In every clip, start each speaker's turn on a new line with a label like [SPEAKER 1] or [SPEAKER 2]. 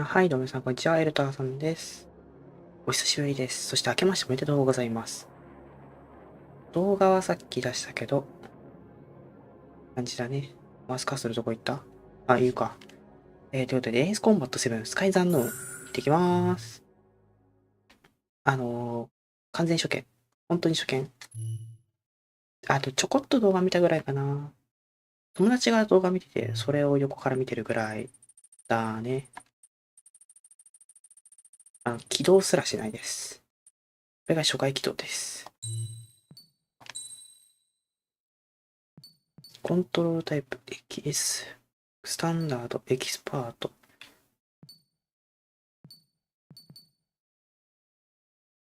[SPEAKER 1] はい、どうも皆さん、こんにちは。エルターさんです。お久しぶりです。そして、明けましておめでとうございます。動画はさっき出したけど、感じだね。マウスカーソルどこ行った？あ、言うか。ということで、エースコンバット7、スカイザンノーン、行ってきまーす。完全初見。本当に初見。あと、ちょこっと動画見たぐらいかな。友達が動画見てて、それを横から見てるぐらいだね。起動すらしないです。これが初回起動です。コントロールタイプ XS、スタンダード、エキスパート。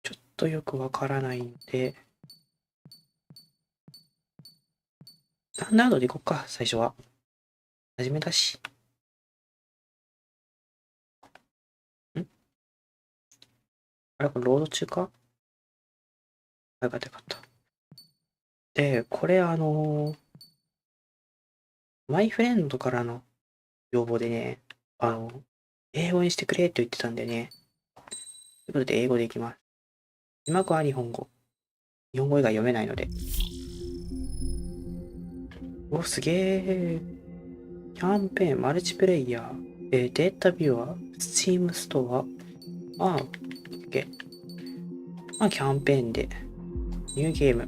[SPEAKER 1] ちょっとよくわからないんで、スタンダードでいこっか、最初は。初めだし。あれ、これロード中か？よかったよかった。で、これマイフレンドからの要望でね、英語にしてくれって言ってたんでね。ということで、英語でいきます。字幕は日本語。日本語以外読めないので。お、すげえ。キャンペーン、マルチプレイヤー、データビューアー、スチームストア、OK。キャンペーンで、ニューゲーム。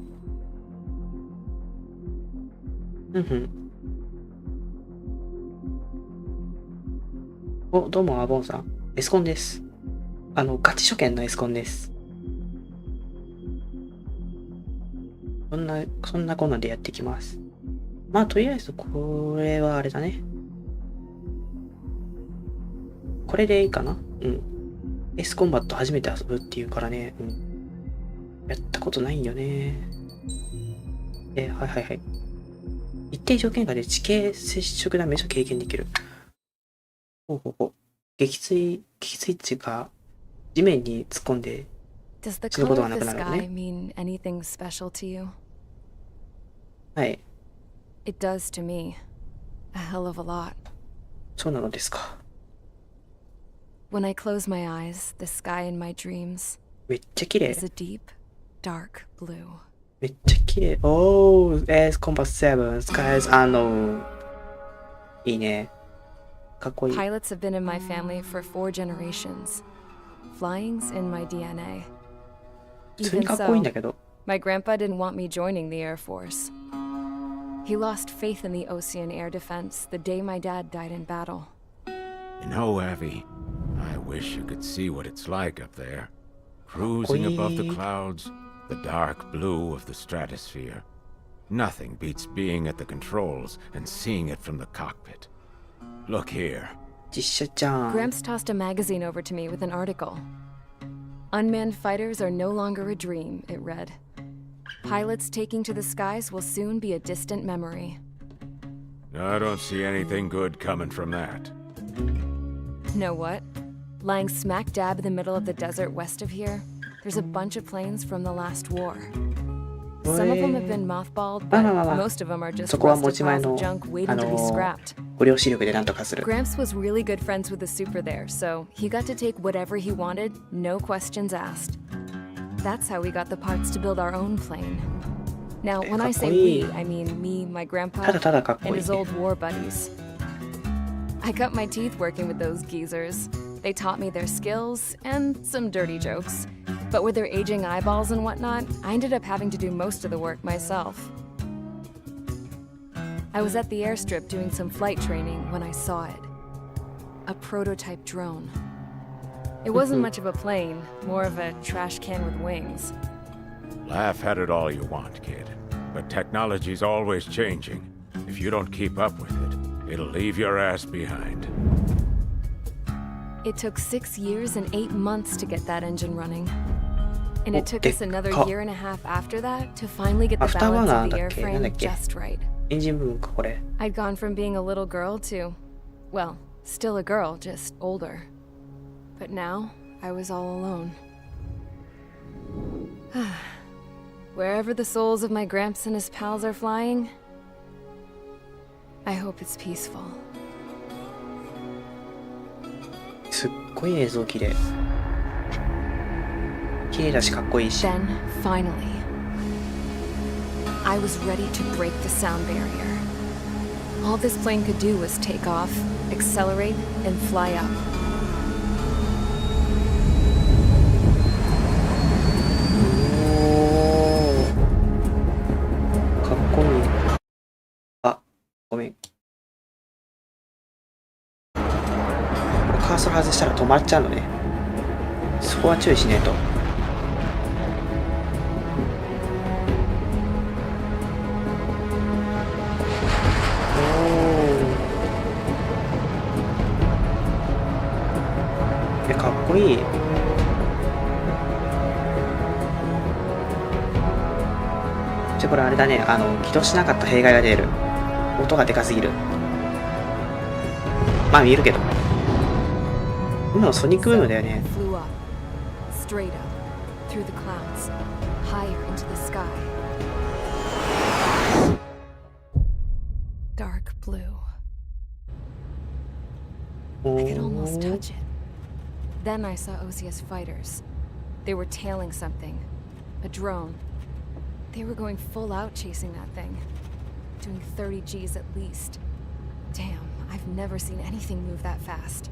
[SPEAKER 1] お、どうも、アボンさん。エスコンです。ガチ初見のエスコンです。そんなこんなでやっていきます。とりあえず、これはあれだね。これでいいかな？エスコンバット初めて遊ぶっていうからね。やったことないんよね。はい。一定条件下で地形接触ダメージを軽減できる。ほう。撃墜っていうか、地面に突っ込んで死ぬことがなくなるのね。はい。
[SPEAKER 2] It does to me. A hell of a lot.
[SPEAKER 1] そうなのですか。
[SPEAKER 2] When I close my eyes, the sky in my dreams
[SPEAKER 1] めっちゃ綺麗。
[SPEAKER 2] is a deep, dark blue.
[SPEAKER 1] めっちゃ綺麗。おー、エースコンバット7、skies unknown。いいね。かっこいい。
[SPEAKER 2] Pilots have been in my family for 4 generations. Flying's in my DNA.
[SPEAKER 1] 普通にかっこいいんだけど。
[SPEAKER 2] My grandpa didn't want me joining the Air Force. He lost faith in the ocean air defense the day my dad died in battle.
[SPEAKER 3] You know, Abby, I wish you could see what it's like up there. Cruising above the clouds, the dark blue of the stratosphere. Nothing beats being at the controls and seeing it from the cockpit. Look here.
[SPEAKER 1] 実写じゃん。
[SPEAKER 2] Gramps tossed a magazine over to me with an article. Unmanned fighters are no longer a dream, it read. Pilots taking to the skies will soon be a distant memory.
[SPEAKER 3] I don't see anything good coming from that.
[SPEAKER 2] Know what? Lying smack dab in the middle of the desert west of here, there's a bunch of planes from the last war. Some of them have been mothballed, but most of them are just rusted piles of junk waiting to be scrapped.
[SPEAKER 1] ご両視力でなんとかする。
[SPEAKER 2] Gramps was really good friends with the super there, so he got to take whatever he wanted, no questions asked. That's how we got the parts to build our own plane. Now, when I say we, I mean me, my grandpa, and his old war buddies. I cut my teeth working with those geezers. They taught me their skills and some dirty jokes. But with their aging eyeballs and whatnot, I ended up having to do most of the work myself. I was at the airstrip doing some flight training when I saw it. A prototype drone. It wasn't much of a plane, more of a trash can with wings.
[SPEAKER 3] Laugh at it all you want, kid. But technology's always changing. If you don't keep up with it, it'll leave your ass behind.
[SPEAKER 2] It took 6 years and 8 months to get that engine running. And it took us another year and a half after that to finally get the balance of the airframe just right. I'd gone from being a little girl to, well, still a girl, just older. But now, I was all alone. Wherever the souls of my Gramps and his pals are flying, I hope it's peaceful.
[SPEAKER 1] すっこいい映像綺麗。綺麗だしかっこいいし。
[SPEAKER 2] Then, finally, I was ready to break the sound barrier. All this plane could do was take off, accelerate, and fly up.
[SPEAKER 1] おー、かっこいい。あ、ごめん。これカーソル外したら止まっちゃうのね。そこは注意しねえと。かっこいい。これあれだね、起動しなかった弊害が出る。音がでかすぎる。まあ見えるけど。今のソニックブームだよね。
[SPEAKER 2] Flew up, straight up, through the clouds, higher into the sky. Dark blue. I could almost touch it. Then I saw OCS fighters. They were tailing something. A drone. They were going full out chasing that thing. Doing 30 Gs at least. Damn, I've never seen anything move that fast.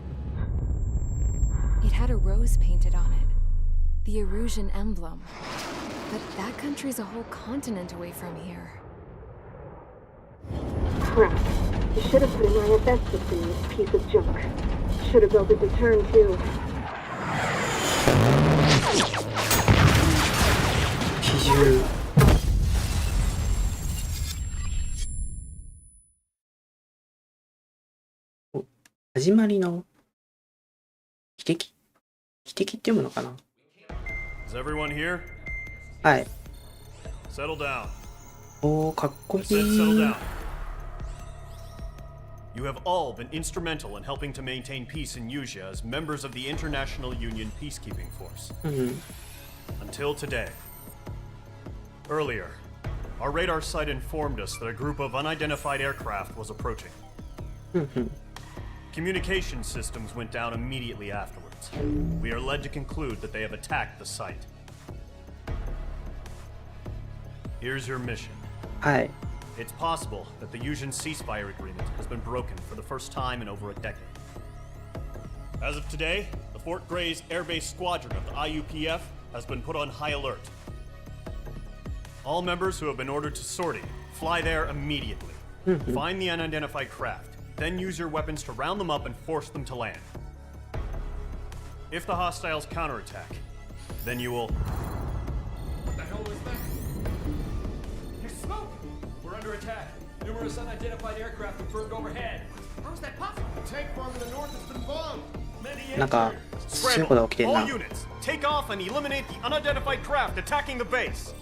[SPEAKER 2] It had a rose painted on it. The Erusian emblem. But that country's a whole continent away from here.
[SPEAKER 4] Crap. You should have put an IFS system in this piece of junk. Should have built a deterrent too.
[SPEAKER 1] 比重。始まりの汽笛って読むのかな。
[SPEAKER 5] Is everyone here?
[SPEAKER 1] はい。
[SPEAKER 5] Settle down.
[SPEAKER 1] おー、かっこい
[SPEAKER 5] I said settle
[SPEAKER 1] い。
[SPEAKER 5] down. You have all been instrumental in helping to maintain peace in Yuja as members of the International Union Peacekeeping Force.
[SPEAKER 1] うん。
[SPEAKER 5] Until today. Earlier, our radar site informed us that a group of unidentified aircraft was approaching.
[SPEAKER 1] うんうん。
[SPEAKER 5] Communication systems went down immediately afterwards. We are led to conclude that they have attacked the site. Here's your mission.
[SPEAKER 1] はい。
[SPEAKER 5] It's possible that the Yusian ceasefire agreement has been broken for the first time in over a decade. As of today, the Fort Gray's airbase squadron of the IUPF has been put on high alert. All members who have been ordered to sortie, fly there immediately. Find the unidentified craft, then use your weapons to round them up and force them to land. If the hostiles counterattack, then you will...
[SPEAKER 6] What the hell was that? There's smoke! We're under attack. Numerous unidentified aircraft confirmed overhead. How is that possible? The tank farm in the north has been bombed. Many
[SPEAKER 1] なんか強いことが起きてる
[SPEAKER 5] All
[SPEAKER 1] な。
[SPEAKER 5] units, take off and eliminate the unidentified craft attacking the base.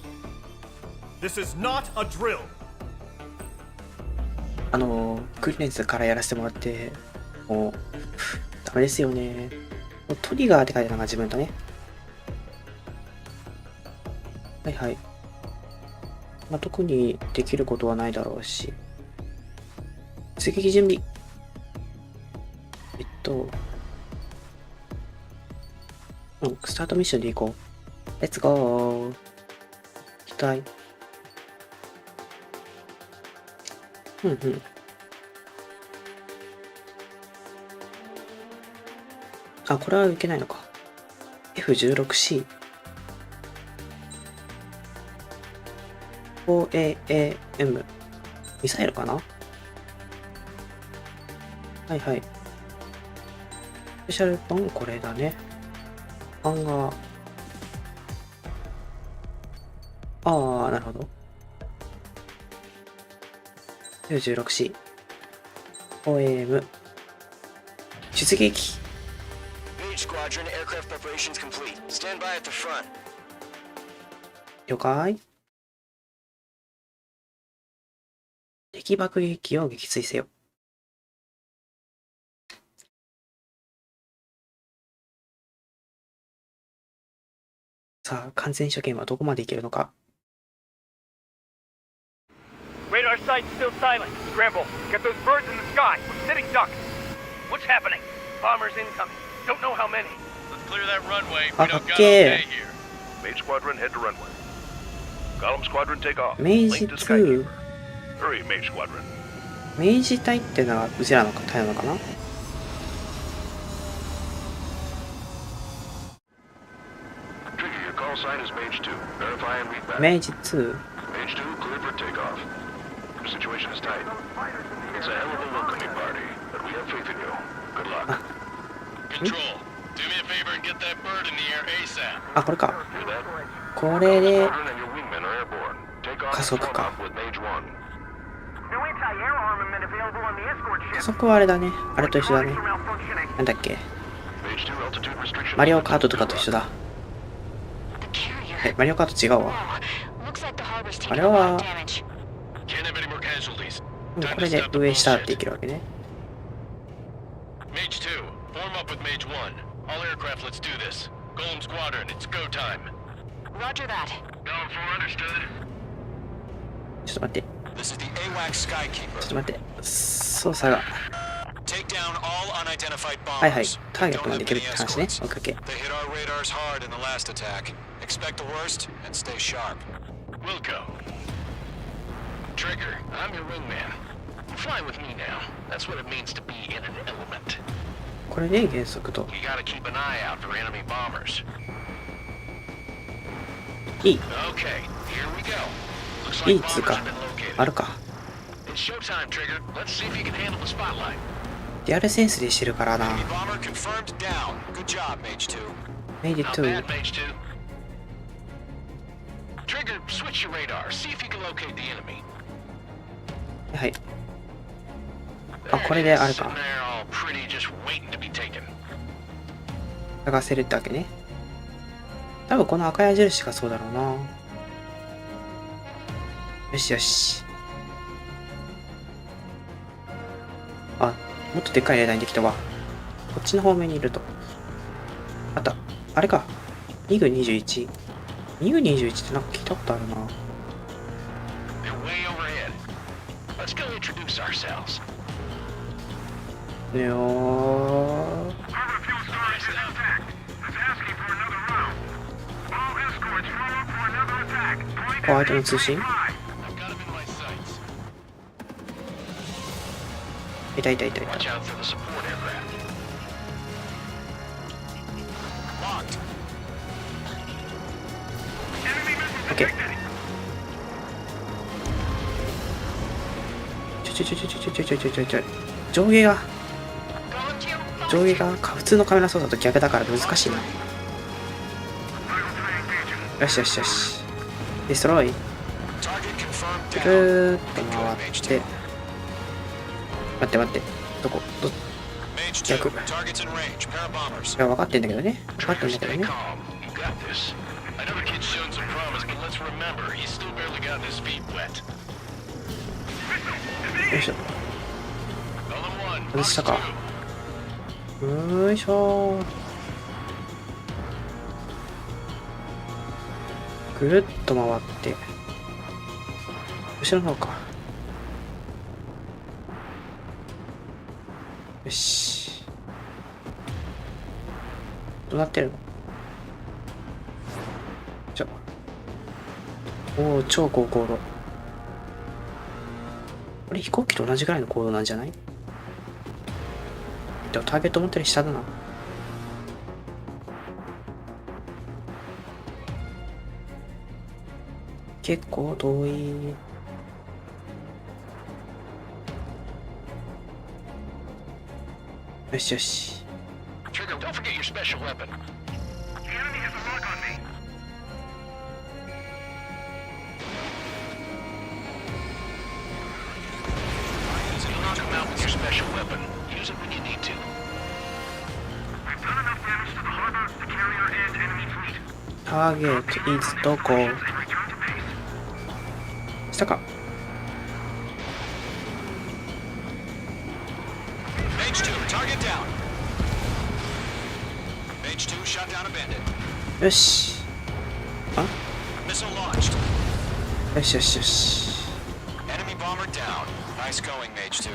[SPEAKER 5] This is not a drill. クリネスからやらせてもらって、もうダメですよね。もうトリガーって書いてたのが自分とね。はいはい。まあ、特にできることはないだろうし。追撃準備。スタートミッションで行こう。レッツゴー。期待。うんうん。あ、これはいけないのか。F16C。OAAM。ミサイルかな？はいはい。スペシャルポン、これだね。ハンガー。ああ、なるほど。F16C。OAM。出撃。
[SPEAKER 7] Squadron aircraft preparations complete. Stand by at the front.
[SPEAKER 1] 了解。敵爆撃機を撃墜せよ。さあ、完全初見はどこまでいけるのか。
[SPEAKER 8] Radar site's still silent. Scramble. Get those birds in the sky. We're sitting ducks. What's happening? Bombers incoming. Don't know how many. Let's clear that runway.
[SPEAKER 1] Ah,
[SPEAKER 8] We don't got all
[SPEAKER 1] okay.
[SPEAKER 8] day here.
[SPEAKER 9] Mage Squadron, head to runway. Column Squadron, take off.
[SPEAKER 1] 明
[SPEAKER 9] Link
[SPEAKER 1] 治
[SPEAKER 9] to
[SPEAKER 1] 2
[SPEAKER 9] Skykeeper. Hurry, Mage Squadron.
[SPEAKER 1] 明治隊ってのはうちらの隊なのかな。
[SPEAKER 9] Trigger, your call sign is Mage 2. Verify and read back.
[SPEAKER 1] 明治2
[SPEAKER 9] Mage 2, clear for takeoff. Your situation is tight. It's a hell of a welcoming party, but we have faith in you. Good luck.
[SPEAKER 8] Control. Do me a favor and get that bird in the air ASAP.
[SPEAKER 1] あ、これか。
[SPEAKER 9] Hear that?
[SPEAKER 1] これで
[SPEAKER 9] Squadron and your wingmen are airborne. Take off
[SPEAKER 1] 加
[SPEAKER 9] and
[SPEAKER 1] 速
[SPEAKER 9] form
[SPEAKER 1] か。
[SPEAKER 9] up with Mage 1.
[SPEAKER 8] No anti-air armament available on the escort
[SPEAKER 1] 加
[SPEAKER 8] ship.
[SPEAKER 1] 速はあれだね。あれと一緒だね。
[SPEAKER 8] Malfunctioning.
[SPEAKER 1] なんだっけ。
[SPEAKER 9] Mage 2, altitude restriction.
[SPEAKER 1] マリオカートとかと一緒だ。
[SPEAKER 10] The carrier.
[SPEAKER 1] マリオカート違うわ。
[SPEAKER 10] Wow. Looks like the harbor's
[SPEAKER 1] あ
[SPEAKER 10] taking
[SPEAKER 1] れ
[SPEAKER 10] a lot
[SPEAKER 1] は
[SPEAKER 10] of damage.
[SPEAKER 8] Can't have any more casualties.
[SPEAKER 1] これで上下っていけるわけね。
[SPEAKER 8] Mage 2, form up with Mage 1. All aircraft, let's do this. Golem Squadron, it's go time.
[SPEAKER 10] Roger that.
[SPEAKER 8] Golem 4 understood.
[SPEAKER 1] ちょっと待って。
[SPEAKER 7] This is the AWAC
[SPEAKER 1] ちょ
[SPEAKER 7] Skykeeper.
[SPEAKER 1] っと待って。操作が。
[SPEAKER 7] Take down all unidentified
[SPEAKER 1] はいはい。
[SPEAKER 7] bombers.
[SPEAKER 1] ターゲット
[SPEAKER 7] Don't
[SPEAKER 1] まで
[SPEAKER 7] have
[SPEAKER 1] いけるっ
[SPEAKER 7] any
[SPEAKER 1] て話ね。
[SPEAKER 7] escorts.
[SPEAKER 1] オッケーオッケー。
[SPEAKER 7] They hit our radars hard in the last attack. Expect the worst and stay sharp.
[SPEAKER 8] Wilco. Trigger, I'm your wingman. Fly with me now. That's what it means to be in an element.
[SPEAKER 1] これで減速と。
[SPEAKER 8] You gotta keep an eye out for enemy bombers.
[SPEAKER 1] いい。
[SPEAKER 8] Okay, here we go. Looks
[SPEAKER 1] い
[SPEAKER 8] like
[SPEAKER 1] いつう
[SPEAKER 8] bombers
[SPEAKER 1] か
[SPEAKER 8] have been located.
[SPEAKER 1] あるか。
[SPEAKER 8] It's showtime, Trigger. Let's see if you can handle the spotlight.
[SPEAKER 1] リアルセンスでしてるからな。
[SPEAKER 7] Enemy bomber confirmed down. Good job, Mage 2.
[SPEAKER 1] 明治
[SPEAKER 8] Not
[SPEAKER 1] 2
[SPEAKER 8] bad, Mage 2. Trigger, switch your radar. See if you can locate the enemy.
[SPEAKER 1] はい。
[SPEAKER 8] There
[SPEAKER 1] あ、これ
[SPEAKER 8] it
[SPEAKER 1] で
[SPEAKER 8] is,
[SPEAKER 1] ある
[SPEAKER 8] sitting
[SPEAKER 1] か。
[SPEAKER 8] there all pretty, just waiting to be taken.
[SPEAKER 1] 探せるってわけね。多分この赤矢印がそうだろうな。よしよし。あ、もっとでっかいレーダーにできたわ。こっちの方面にいると。あった。あれか。ミグ21。ミグ21ってなんか聞いたことあるな。
[SPEAKER 8] They're way overhead. Let's go introduce ourselves.
[SPEAKER 1] ねよー。
[SPEAKER 8] Harbor fuel storage is intact. It's asking for another round. All escorts roll up for another attack. Point
[SPEAKER 1] ホワイトの通信
[SPEAKER 8] I've got him in my sights.
[SPEAKER 1] いたいたいたいた。
[SPEAKER 8] Watch out for the support aircraft.
[SPEAKER 7] Locked.
[SPEAKER 8] Enemy missile
[SPEAKER 1] オッケー。
[SPEAKER 8] detected.
[SPEAKER 1] ちょ。上下が。上下が普通のカメラ操作と逆だから難しいな。よしよしよし。デストロイ。
[SPEAKER 7] Target confirmed
[SPEAKER 1] ぐ
[SPEAKER 7] down.
[SPEAKER 1] るーっと
[SPEAKER 7] Good
[SPEAKER 1] 回
[SPEAKER 7] going,
[SPEAKER 1] っ
[SPEAKER 7] Mage
[SPEAKER 1] て。
[SPEAKER 7] 2.
[SPEAKER 1] 待って待って。どこどい
[SPEAKER 7] Mage 2.
[SPEAKER 1] Jacob.
[SPEAKER 7] Targets in range. Pair of bombers.
[SPEAKER 1] や、分かってんだけどね。分かってん
[SPEAKER 8] Trigger,
[SPEAKER 1] だけど
[SPEAKER 8] stay
[SPEAKER 1] ね。
[SPEAKER 8] calm. You got this. I know the kid's shown some promise, but let's remember, he's still barely gotten his feet wet.
[SPEAKER 1] よいしょ。
[SPEAKER 8] Golem 1,
[SPEAKER 1] 外した
[SPEAKER 8] Fox
[SPEAKER 1] か。よいしょー。ぐるっと回って。後ろの方か。よし。どうなってるの？おお、超高高度。これ飛行機と同じぐらいの高度なんじゃない？でもターゲット思ったより下だな。結構遠い。よしよし。
[SPEAKER 8] Trigger, don't forget your special weapon. The enemy has a lock on me. Easy to knock him out with your special weapon. Use it when you need to. We've done enough damage to the harbor, the carrier, and enemy fleet.
[SPEAKER 1] ターゲットいつどこ？
[SPEAKER 8] And return to base.
[SPEAKER 1] 下か。
[SPEAKER 7] Mage 2. Target down. Mage 2 shot down a bandit.
[SPEAKER 1] よし。あ？
[SPEAKER 7] Missile launched.
[SPEAKER 1] よしよしよし。
[SPEAKER 7] Enemy bomber down. Nice going, Mage 2.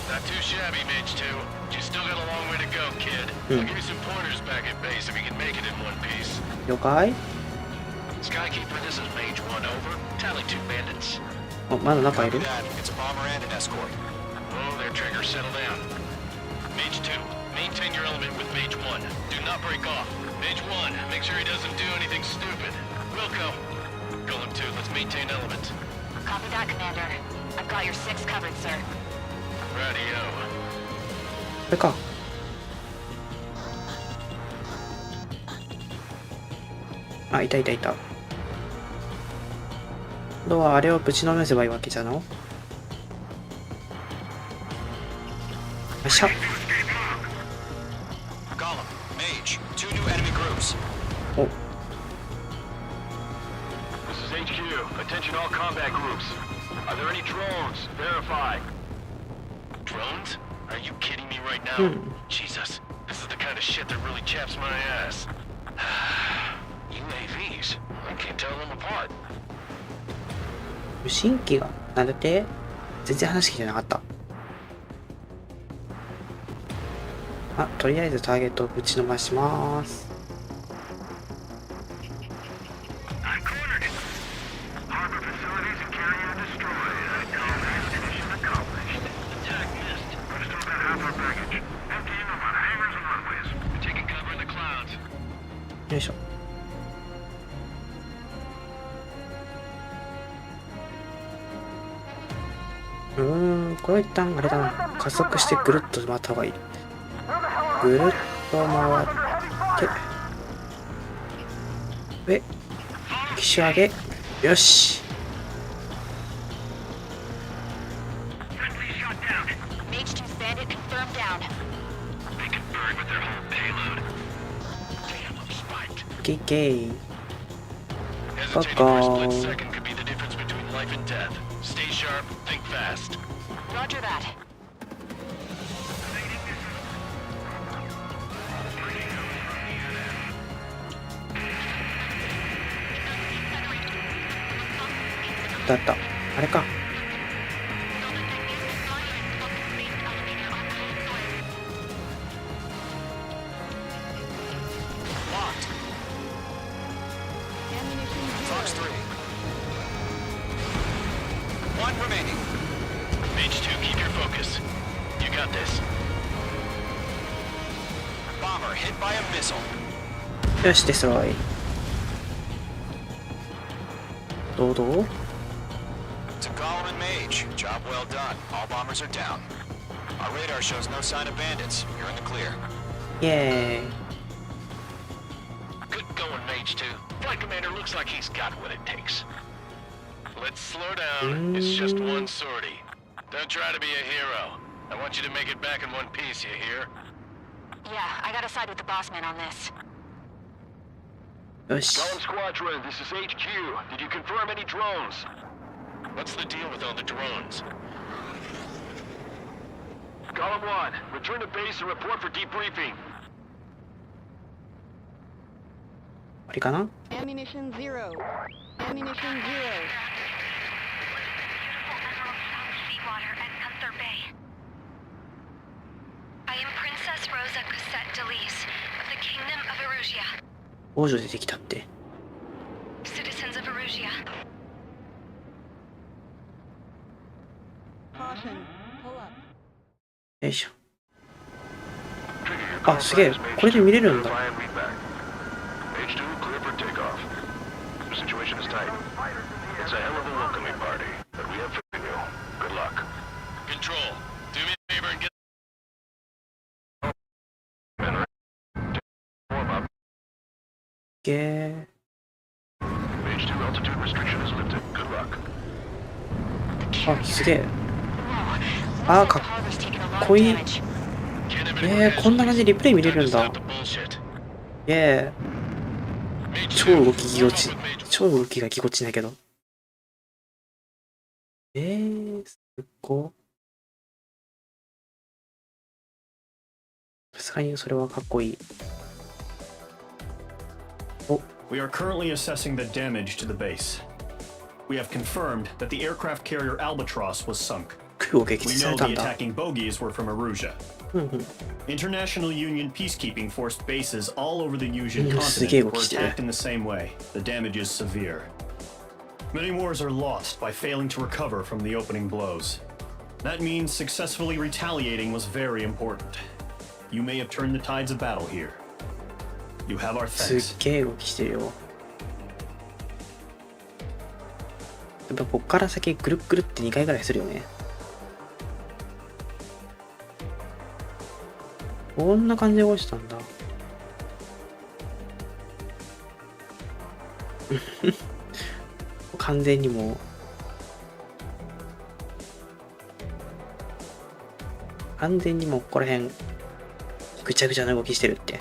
[SPEAKER 8] Not too shabby, Mage 2. You still got a long way to go, kid. I'll give you some pointers back at base if you can make it in one piece.
[SPEAKER 1] 了解。
[SPEAKER 8] Skykeeper, this is Mage 1, over. Tally 2 bandits.
[SPEAKER 1] あ、まだ中い
[SPEAKER 7] Copy
[SPEAKER 1] る
[SPEAKER 7] that. It's a bomber and an escort.
[SPEAKER 8] Oh, there, Trigger, settle down. Mage 2, maintain your element with Mage 1. Do not break off. Mage 1, make sure he doesn't do anything stupid. Wilco. Golem 2, let's maintain element.
[SPEAKER 10] Copy that, Commander. I've got your 6 covered, sir.
[SPEAKER 8] Radio.
[SPEAKER 1] これか。あ、いたいたいた。今度はあれをぶちのめせばいいわけじゃの。よっしゃ。
[SPEAKER 7] Golem, Mage, 2 new enemy groups.
[SPEAKER 1] お、
[SPEAKER 9] This is HQ. Attention all combat groups. Are there any drones? Verify.
[SPEAKER 8] Drones? Are you kidding me right now? Jesus, this is the kind of shit that really chaps my ass. UAVs? I can't tell them apart.
[SPEAKER 1] 無人機がなんだって？全然話聞いてなかった。あ、とりあえずターゲットをぶちのまします。
[SPEAKER 8] I cornered it. Harbor facilities and carrier destroyed. I call that mission accomplished. Attack missed. We're still about half our baggage. Emptying them on hangars and runways. We're taking cover in the clouds.
[SPEAKER 1] よいしょ。これは一旦あれだな。加速してぐるっと回った方がいい。ぐるっと回ってで機種上げ。よし。
[SPEAKER 10] Mage 2's bandit confirmed down.
[SPEAKER 8] They can burn with their whole payload. Damn, I'm spiked.
[SPEAKER 1] ケイケイ。
[SPEAKER 8] Hesitating for a split second could be the difference between life and death. Stay sharp, think fast.
[SPEAKER 10] Roger that.
[SPEAKER 1] だった。あれか。
[SPEAKER 7] Fox 3. 1 remaining.
[SPEAKER 8] Mage 2, keep your focus. You got this.
[SPEAKER 7] Bomber hit by a missile.
[SPEAKER 1] よし、デストロイ。どうどう？
[SPEAKER 7] It's a Golem and Mage. Job well done. All bombers are down. Our radar shows no sign of bandits. You're in the clear.
[SPEAKER 1] イエーイ。
[SPEAKER 8] Good going, Mage 2. Flight commander looks like he's got what it takes. Let's slow down. It's just one sortie. Don't try to be a hero. I want you to make it back in one piece, you hear?
[SPEAKER 10] Yeah, I gotta side with the boss man on this.
[SPEAKER 1] よし。
[SPEAKER 9] Golem Squadron, this is HQ. Did you confirm any drones?
[SPEAKER 8] What's the deal with all the drones?
[SPEAKER 9] Golem 1, return to base and report for debriefing.
[SPEAKER 1] 終わりかな？
[SPEAKER 4] Ammunition 0. Ammunition 0.
[SPEAKER 11] Seawater at Gunther Bay. I am Princess Rosa Cosette Delise of the Kingdom of Erusia.
[SPEAKER 1] 王女出てきたって。
[SPEAKER 11] Citizens of Erusia.
[SPEAKER 4] Caution. Pull up.
[SPEAKER 1] よいしょ。あ、すげえ。これで見れるんだ。
[SPEAKER 9] Fly and lead back. H2, clear for takeoff. The situation is tight. It's a hell of a welcoming party, but we have faith in you. Good luck.
[SPEAKER 8] Control, do me a favor and get...
[SPEAKER 9] Men ready? Warm up.
[SPEAKER 1] ゲー。
[SPEAKER 9] H2 altitude restriction is lifted. Good luck.
[SPEAKER 1] あ、すげえ。あー、かっこいい。こんな感じでリプレイ見れるんだ。超動きぎこち、超動きがぎこちないけど。すっご。さすがにそれはかっこいい。お。
[SPEAKER 5] We are currently assessing the damage to the base. We have confirmed that the aircraft carrier Albatross was sunk.
[SPEAKER 1] 空を撃
[SPEAKER 5] We
[SPEAKER 1] 墜さ
[SPEAKER 5] know
[SPEAKER 1] れた
[SPEAKER 5] the
[SPEAKER 1] んだ。
[SPEAKER 5] attacking bogies were from Erusia.
[SPEAKER 1] うんうん。
[SPEAKER 5] International Union peacekeeping force bases all over the Yusian
[SPEAKER 1] すげえ
[SPEAKER 5] continent
[SPEAKER 1] 動
[SPEAKER 5] were
[SPEAKER 1] きしてる。
[SPEAKER 5] attacked in the same way. The damage is severe. Many wars are lost by failing to recover from the opening blows. That means successfully retaliating was very important. You may have turned the tides of battle here. You have our
[SPEAKER 1] すっ
[SPEAKER 5] thanks.
[SPEAKER 1] げえ動きしてるよ。やっぱこっから先ぐるっぐるって2回ぐらいするよね。こんな感じで落ちたんだ。完全にもうここら辺ぐちゃぐちゃな動きしてるって。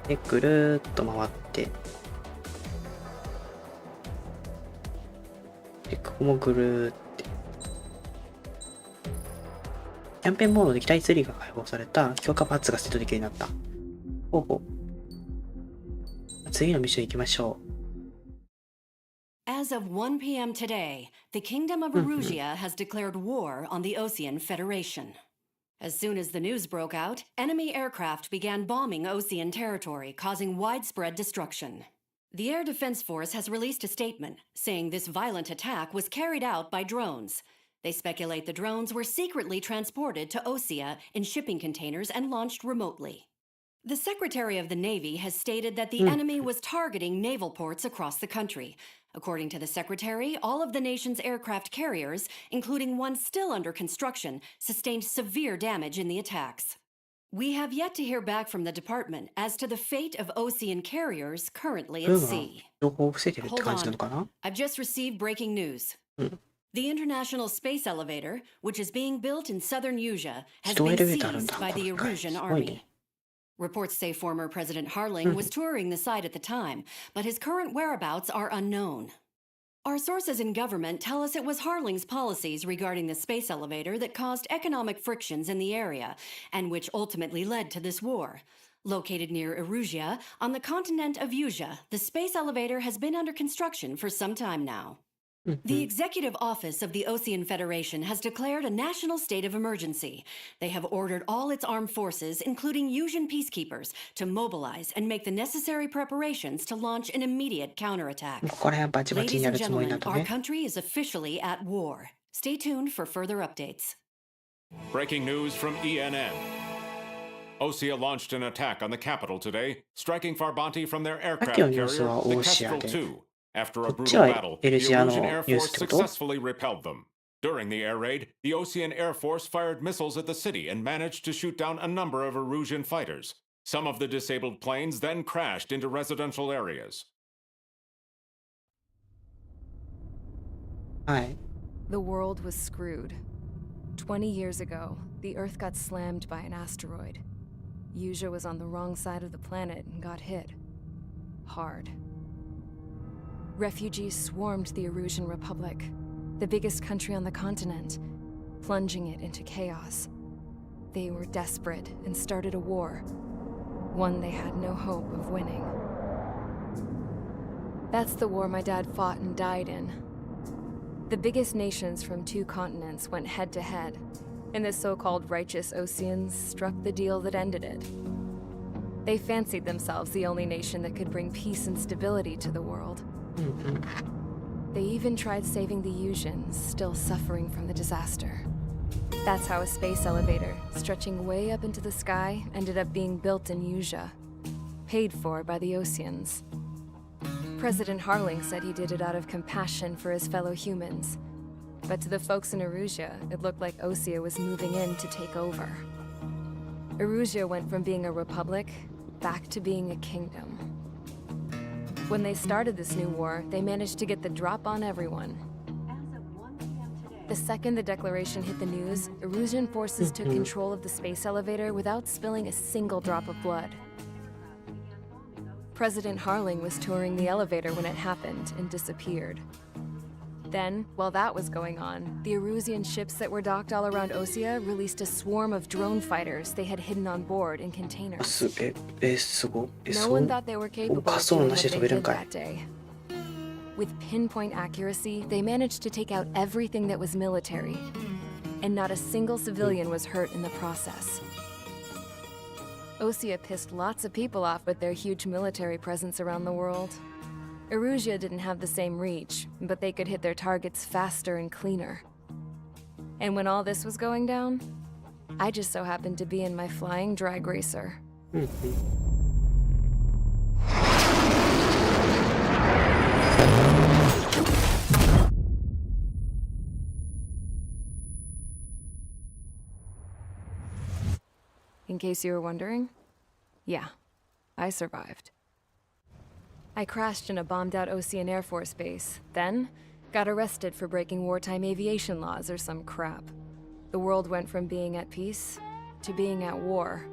[SPEAKER 1] でぐるーっと回ってでここもぐるーって。キャンペーンモードで機体ツリーが解放された強化パーツがセットできるようになった。ほうほう。次のミッション行きましょう。
[SPEAKER 12] As of 1 p.m. today, the Kingdom of Erusia has declared war on the Osean Federation. As soon as the news broke out, enemy aircraft began bombing Osean territory, causing widespread destruction. The Air Defense Force has released a statement saying this violent attack was carried out by drones. They speculate the drones were secretly transported to Osea in shipping containers and launched remotely. The Secretary of the Navy has stated that the enemy was targeting naval ports across the country. According to the Secretary, all of the nation's aircraft carriers, including one still under construction, sustained severe damage in the attacks. We have yet to hear back from the department as to the fate of Osean carriers currently at sea.
[SPEAKER 1] 情報を伏せてるって
[SPEAKER 12] Hold
[SPEAKER 1] 感じなのかな。
[SPEAKER 12] on. I've just received breaking news. The International Space Elevator, which is being built in southern Yuja, has
[SPEAKER 1] 人
[SPEAKER 12] been
[SPEAKER 1] エレベーターあるん
[SPEAKER 12] seized
[SPEAKER 1] だ。
[SPEAKER 12] by the
[SPEAKER 1] これ
[SPEAKER 12] Erusian
[SPEAKER 1] すごい
[SPEAKER 12] army.
[SPEAKER 1] ね。
[SPEAKER 12] Reports say former President Harling was touring the site at the time, but his current whereabouts are unknown. Our sources in government tell us it was Harling's policies regarding the space elevator that caused economic frictions in the area, and which ultimately led to this war. Located near Erusia, on the continent of Yuja, the space elevator has been under construction for some time now. The Executive Office of the Osean Federation has declared a national state of emergency. They have ordered all its armed forces, including Yusian peacekeepers, to mobilize and make the necessary preparations to launch an immediate counterattack.
[SPEAKER 1] ここら辺バチバチに
[SPEAKER 12] Ladies
[SPEAKER 1] や
[SPEAKER 12] and
[SPEAKER 1] るつもりな
[SPEAKER 12] gentlemen,
[SPEAKER 1] んだ
[SPEAKER 12] our
[SPEAKER 1] ね。
[SPEAKER 12] country is officially at war. Stay tuned for further updates.
[SPEAKER 3] Breaking news from ENN. Osea launched an attack on the capital today, striking Farbanti from their aircraft
[SPEAKER 1] さっきのニュ
[SPEAKER 3] carrier,
[SPEAKER 1] ースは
[SPEAKER 3] the
[SPEAKER 1] オーシア
[SPEAKER 3] Kestrel
[SPEAKER 1] で、
[SPEAKER 3] II. After a
[SPEAKER 1] こっち
[SPEAKER 3] brutal
[SPEAKER 1] は
[SPEAKER 3] battle,
[SPEAKER 1] エ
[SPEAKER 3] the
[SPEAKER 1] ルジアの
[SPEAKER 3] Erusian
[SPEAKER 1] ニ
[SPEAKER 3] Air
[SPEAKER 1] ュー
[SPEAKER 3] Force
[SPEAKER 1] スってこと？
[SPEAKER 3] successfully repelled them. During the air raid, the Osean Air Force fired missiles at the city and managed to shoot down a number of Erusian fighters. Some of the disabled planes then crashed into residential areas.
[SPEAKER 1] はい。
[SPEAKER 2] The world was screwed. 20 years ago, the Earth got slammed by an asteroid. Yuja was on the wrong side of the planet and got hit. Hard. Refugees swarmed the Erusian Republic, the biggest country on the continent, plunging it into chaos. They were desperate and started a war, one they had no hope of winning. That's the war my dad fought and died in. The biggest nations from 2 continents went head-to-head, and the so-called righteous Oseans struck the deal that ended it. They fancied themselves the only nation that could bring peace and stability to the world. They even tried saving the Yusians, still suffering from the disaster. That's how a space elevator, stretching way up into the sky, ended up being built in Yuja, paid for by the Oseans. President Harling said he did it out of compassion for his fellow humans. But to the folks in Erusia, it looked like Osea was moving in to take over. Erusia went from being a republic back to being a kingdom. When they started this new war, they managed to get the drop on everyone. The second the declaration hit the news, Erusian forces took control of the space elevator without spilling a single drop of blood. President Harling was touring the elevator when it happened and disappeared. Then, while that was going on, the Erusian ships that were docked all around Osea released a swarm of drone fighters they had hidden on board in containers.
[SPEAKER 1] すごい。
[SPEAKER 2] No one thought they were capable of
[SPEAKER 1] 滑走路
[SPEAKER 2] doing
[SPEAKER 1] な
[SPEAKER 2] what
[SPEAKER 1] しで
[SPEAKER 2] they
[SPEAKER 1] 飛べるん
[SPEAKER 2] did
[SPEAKER 1] かい。
[SPEAKER 2] that day. With pinpoint accuracy, they managed to take out everything that was military. And not a single civilian was hurt in the process. Osea pissed lots of people off with their huge military presence around the world. Erusia didn't have the same reach, but they could hit their targets faster and cleaner. And when all this was going down, I just so happened to be in my flying drag racer. In case you were wondering, yeah, I survived. I crashed in a bombed-out Osean Air Force base, then got arrested for breaking wartime aviation laws or some crap. The world went from being at peace to being at war,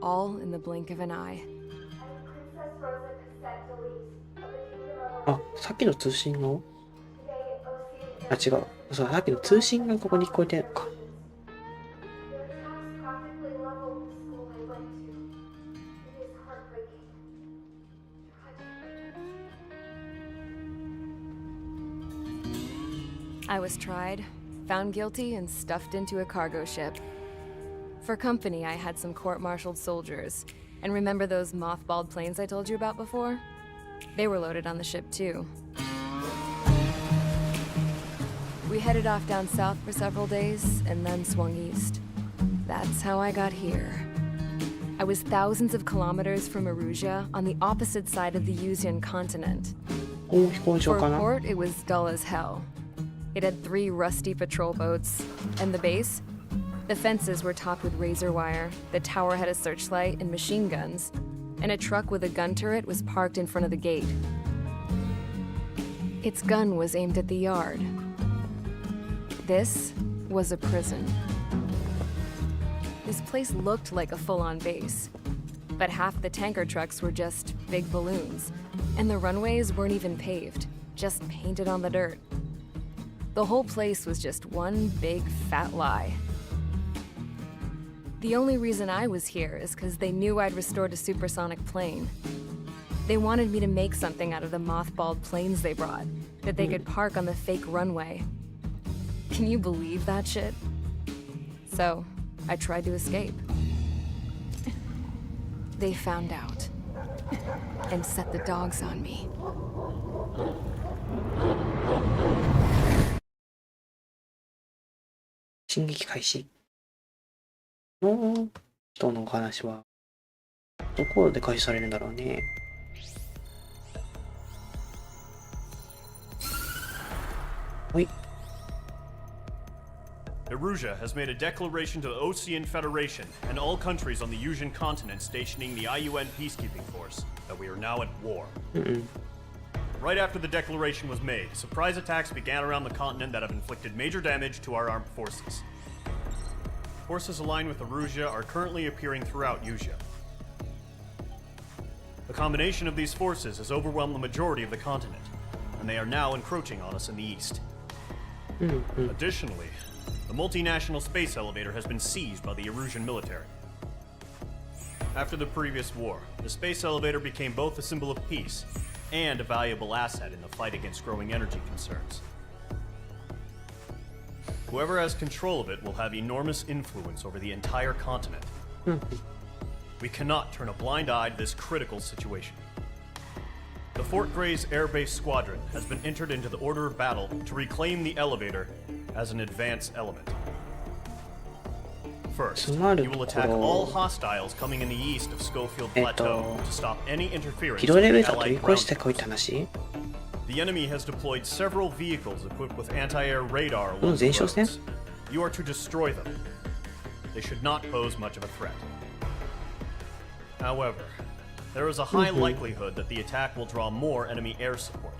[SPEAKER 2] all in the blink of an eye.
[SPEAKER 1] あ、さっきの通信の？あ、違う。そう、さっきの通信がここに聞こえてるのか。
[SPEAKER 2] I was tried, found guilty, and stuffed into a cargo ship. For company, I had some court-martialed soldiers. And remember those mothballed planes I told you about before? They were loaded on the ship, too. We headed off down south for several days, and then swung east. That's how I got here. I was thousands of kilometers from Erusia, on the opposite side of the Yuzian continent. For a port, it was dull as hell. It had 3 rusty patrol boats. And the base? The fences were topped with razor wire, the tower had a searchlight and machine guns, and a truck with a gun turret was parked in front of the gate. Its gun was aimed at the yard. This was a prison. This place looked like a full-on base, but half the tanker trucks were just big balloons, and the runways weren't even paved, just painted on the dirt. The whole place was just one big fat lie. The only reason I was here is because they knew I'd restored a supersonic plane. They wanted me to make something out of the mothballed planes they brought, that they could park on the fake runway. Can you believe that shit? So, I tried to escape. They found out, and set the dogs on me.
[SPEAKER 1] 進撃開始の人のお話はどこで開始されるんだろうね。はい。
[SPEAKER 5] Erusia has made a declaration to the Osean Federation and all countries on the Yusian continent stationing the IUN peacekeeping force that we are now at war. Right after the declaration was made, surprise attacks began around the continent that have inflicted major damage to our armed forces. Forces aligned with Erusia are currently appearing throughout Yusia. The combination of these forces has overwhelmed the majority of the continent, and they are now encroaching on us in the east. Additionally, the multinational space elevator has been seized by the Erusian military. After the previous war, the space elevator became both a symbol of peace and a valuable asset in the fight against growing energy concerns. Whoever has control of it will have enormous influence over the entire continent. We cannot turn a blind eye to this critical situation. The Fort Gray's Air Base Squadron has been entered into the order of battle to reclaim the elevator as an advance element. First, you will attack all hostiles coming in the east of Schofield Plateau to stop any interference with the Allied ground. The enemy has deployed several vehicles equipped with anti-air radar along the roads. You are to destroy them. They should not pose much of a threat. However, there is a high likelihood that the attack will draw more enemy air support.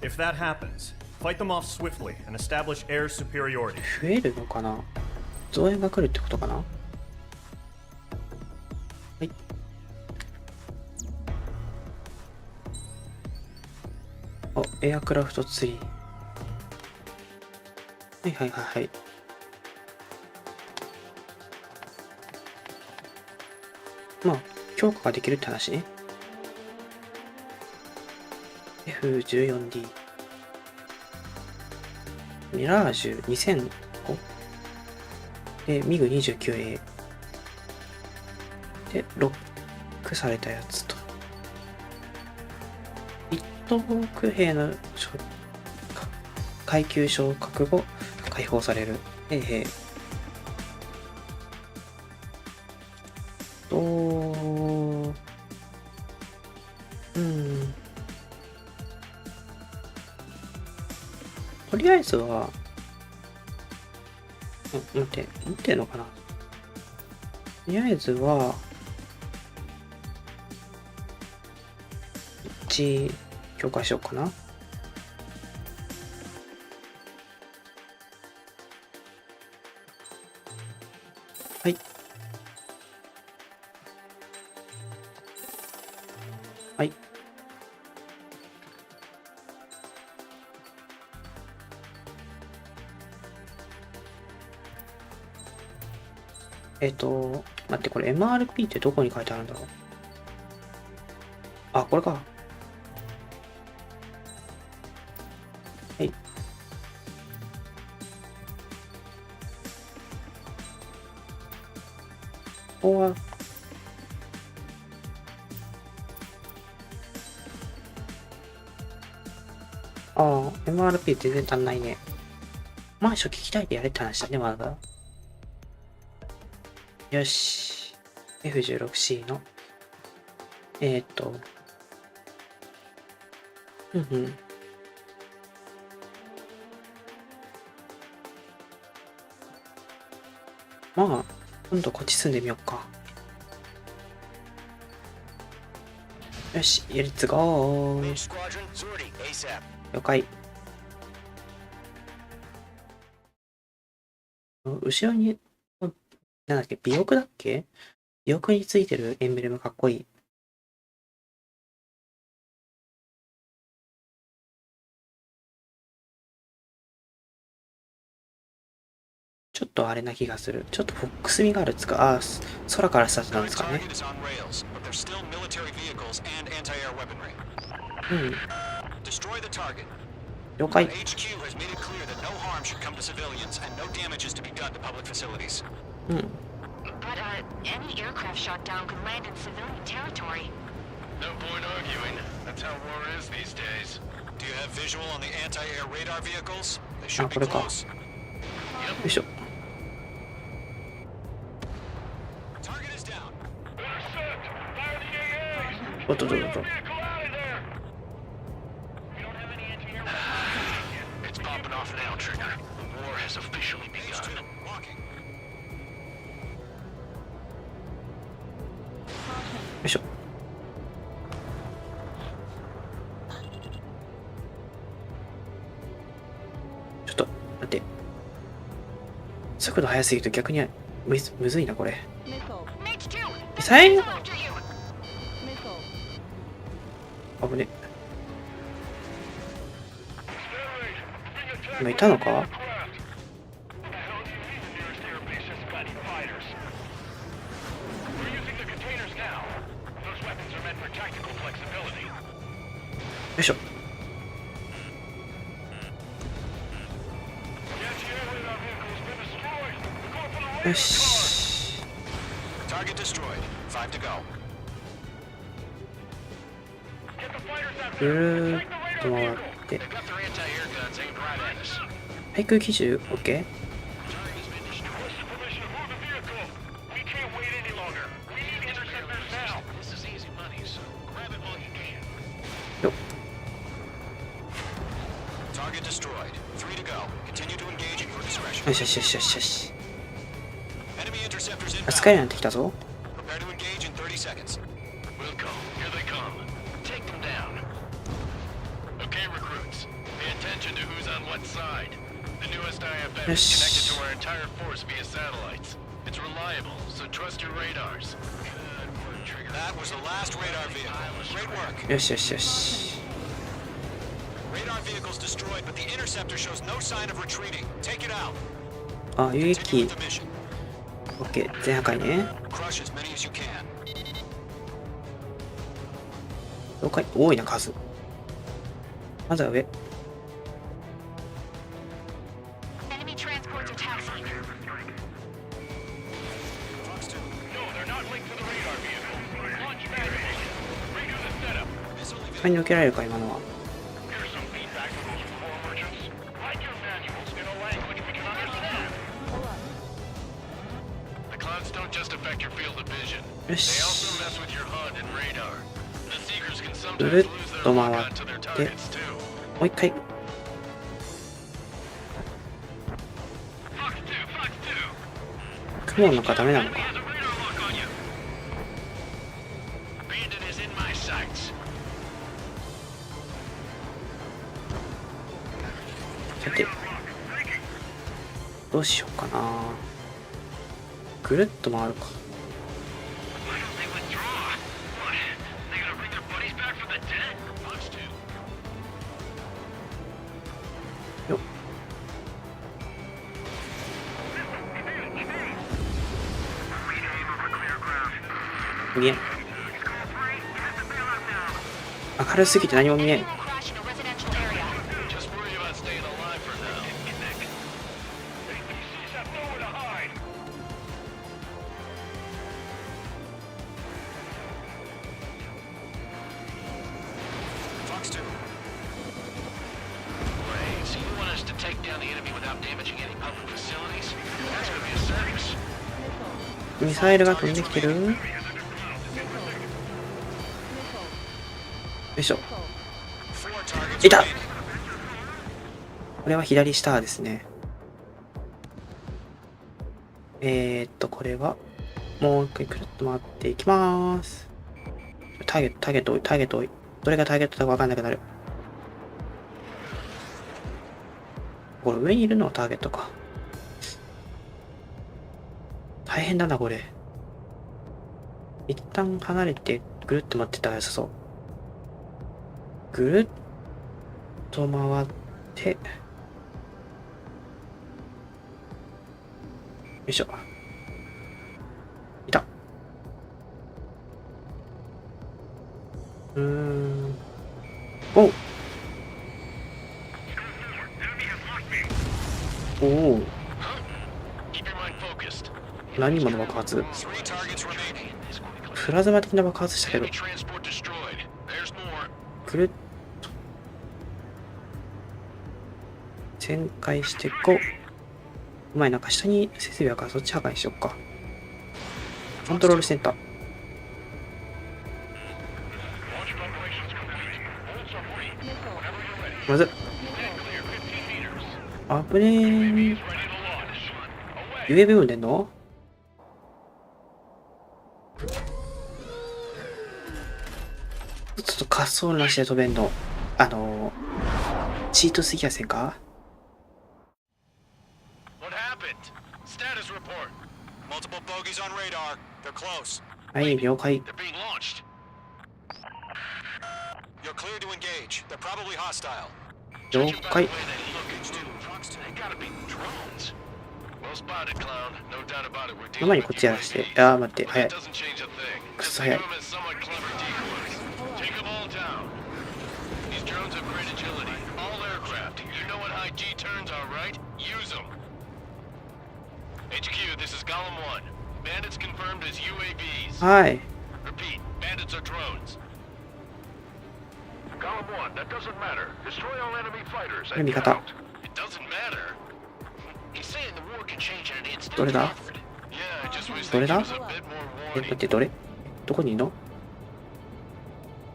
[SPEAKER 5] If that happens, fight them off swiftly and establish air superiority.
[SPEAKER 1] 増えるのかな？増援が来るってことかな？はい。あ、エアクラフトツリー。はいはいはいはい。まあ、強化ができるって話ね。F14D。ミラージュ2005。で、ミグ 29A。で、ロックされたやつと。一等空兵の階級昇格後、解放される。とりあえずは、待って、持ってんのかな。とりあえずは、1、強化しようかな。はい。はい。待って、これ MRP ってどこに書いてあるんだろう。あ、これか。はい。ここは、MRP 全然足んないね。まあ、初期機体でやれって話だね、まだ。よし。F16C の。まあ、今度こっち住んでみようか。よし、レッツゴー。了解。後ろに、なんだっけ、尾翼だっけ？尾翼についてるエンブレムかっこいい。ちょっとあれな気がする。ちょっとフォックス味があるっつか、空からスタートなんですかね。うん。了解。うん。
[SPEAKER 10] But, any aircraft shot down could land in civilian territory.
[SPEAKER 8] No point arguing. That's how war is these days.
[SPEAKER 7] Do you have visual on the anti-air radar vehicles? They should be
[SPEAKER 1] これか。よ
[SPEAKER 7] close.
[SPEAKER 1] いしょ。
[SPEAKER 7] Target is down.
[SPEAKER 1] おっと。
[SPEAKER 8] It's popping off now, Trigger. The war has officially begun.
[SPEAKER 7] Walking.
[SPEAKER 1] よいしょ。ちょっと、待って。速度速すぎると逆にむずいな、これ。ミサイル？危ね。今いたのか？よいしょ。よし。
[SPEAKER 7] Target destroyed. 5 to go.
[SPEAKER 1] ぐるーっと回って。対空機銃 OK？ よっ。
[SPEAKER 7] Target destroyed. 3 to go. Continue to engage at your discretion.
[SPEAKER 1] よしよしよしよしよし。
[SPEAKER 7] Enemy interceptors
[SPEAKER 1] 扱いに
[SPEAKER 7] inbound.
[SPEAKER 1] なってきたぞ。
[SPEAKER 7] Prepare to engage in 30 seconds.
[SPEAKER 8] We'll go. Here they come. Take them down. Okay, recruits. Pay attention to who's on what side. The newest IFF is connected to our entire force via satellites. It's reliable, so trust your radars. Good work, Trigger.
[SPEAKER 7] That was the last radar vehicle. Great work.
[SPEAKER 1] よしよしよし。
[SPEAKER 7] Radar vehicle's destroyed, but the interceptor shows no sign of retreating. Take it out.
[SPEAKER 1] あ、有
[SPEAKER 7] Continue
[SPEAKER 1] 益
[SPEAKER 7] with。the mission.
[SPEAKER 1] OK。全破壊ね。
[SPEAKER 7] Crush as many as you can.
[SPEAKER 1] 了解。多いな、数。まずは上。
[SPEAKER 10] Enemy transports are taxiing.
[SPEAKER 6] No, they're not linked to the radar vehicle. Launch manuals. Redo the setup.
[SPEAKER 1] それに受けられるか今のは。
[SPEAKER 6] Here's some feedback from those core merchants. Write your manuals in a language we can understand.
[SPEAKER 9] The clouds don't just affect your field of vision.
[SPEAKER 1] よ
[SPEAKER 9] They
[SPEAKER 1] し。
[SPEAKER 9] also mess with your HUD and radar. The Seekers can
[SPEAKER 1] ぐる
[SPEAKER 9] sometimes
[SPEAKER 1] っ
[SPEAKER 9] lose their
[SPEAKER 1] と
[SPEAKER 9] lock
[SPEAKER 1] 回
[SPEAKER 9] onto their
[SPEAKER 1] って、
[SPEAKER 9] targets too.
[SPEAKER 1] もう一回。
[SPEAKER 6] Fox 2, Fox 2.
[SPEAKER 1] 雲なんかダメなの
[SPEAKER 6] Enemy
[SPEAKER 1] か。
[SPEAKER 6] has a radar lock on you.
[SPEAKER 9] Bandit is in my sights.
[SPEAKER 1] さて、どうしようかな。ぐるっと回るか。
[SPEAKER 6] Why don't they withdraw? What? They gonna bring their buddies back from the dead?
[SPEAKER 9] Fox 2.
[SPEAKER 1] よっ。見えん。明るすぎて何も見えん。
[SPEAKER 10] Enemy will crash in a residential area.
[SPEAKER 9] Just worry about staying alive for now.
[SPEAKER 6] APCs have nowhere to hide.
[SPEAKER 9] Fox 2. Wait, so you want us to take down the enemy without damaging any public facilities? That's gonna be a circus.
[SPEAKER 1] ミサイルが飛んできてる。よいしょ。
[SPEAKER 7] 4 targets
[SPEAKER 1] いた。
[SPEAKER 7] remaining.
[SPEAKER 1] これは左下ですね。これはもう一回くるっと回っていきます。ターゲット多い。どれがターゲットだかわかんなくなる。これ上にいるのはターゲットか。大変だなこれ。一旦離れてぐるっと回ってたら良さそう。ぐるっと回って、よいしょ。いた。おう。おお。
[SPEAKER 9] Keep your mind focused.
[SPEAKER 1] 何もの爆発。
[SPEAKER 7] 3 targets remaining.
[SPEAKER 1] プラズマ的な爆発したけど
[SPEAKER 9] Enemy。transport destroyed. There's more.
[SPEAKER 1] くるっと旋回してこう。お前なんか下に設備あるからそっち破壊しよっか。コントロールセンター。まずあぶねー。UAV も出んの？ちょっと滑走路なしで飛べんの。チートすぎやせんか？
[SPEAKER 9] What happened? Status report.
[SPEAKER 7] Multiple bogeys on radar. They're close.
[SPEAKER 1] はい、了解。
[SPEAKER 9] They're being launched.
[SPEAKER 7] You're clear to engage. They're probably hostile.
[SPEAKER 1] 了
[SPEAKER 9] Judging by
[SPEAKER 1] 解
[SPEAKER 9] the way。they look, it's two Fox 2. They gotta be drones. Well spotted, clown. No doubt about it. We're
[SPEAKER 1] の前
[SPEAKER 9] dealing
[SPEAKER 1] にこっ
[SPEAKER 9] with
[SPEAKER 1] ちやらして。
[SPEAKER 9] UAVs.
[SPEAKER 1] あー、待って、
[SPEAKER 9] But
[SPEAKER 1] 早い
[SPEAKER 9] that。doesn't change a thing.
[SPEAKER 1] くっ
[SPEAKER 9] Just
[SPEAKER 1] そ
[SPEAKER 9] think
[SPEAKER 1] 早い。
[SPEAKER 9] of them as somewhat clever decoys. Take them all down. These drones have great agility. All aircraft. You know what high G turns are, right? Use them. HQ, this is Golem 1. Bandits confirmed as UAVs.
[SPEAKER 1] はい。
[SPEAKER 9] Repeat, bandits are drones.
[SPEAKER 6] Column 1, that doesn't matter. Destroy all enemy fighters
[SPEAKER 1] これ
[SPEAKER 6] and
[SPEAKER 1] 味
[SPEAKER 6] get
[SPEAKER 1] 方。
[SPEAKER 6] out.
[SPEAKER 9] It doesn't matter. He's saying the war can change in an instant.
[SPEAKER 1] どれだ？
[SPEAKER 9] Yeah, I just wish
[SPEAKER 1] ど
[SPEAKER 9] they
[SPEAKER 1] れ
[SPEAKER 9] give
[SPEAKER 1] だ？
[SPEAKER 9] us a bit more
[SPEAKER 1] 待
[SPEAKER 9] warning.
[SPEAKER 1] って、どれ？どこにいるの？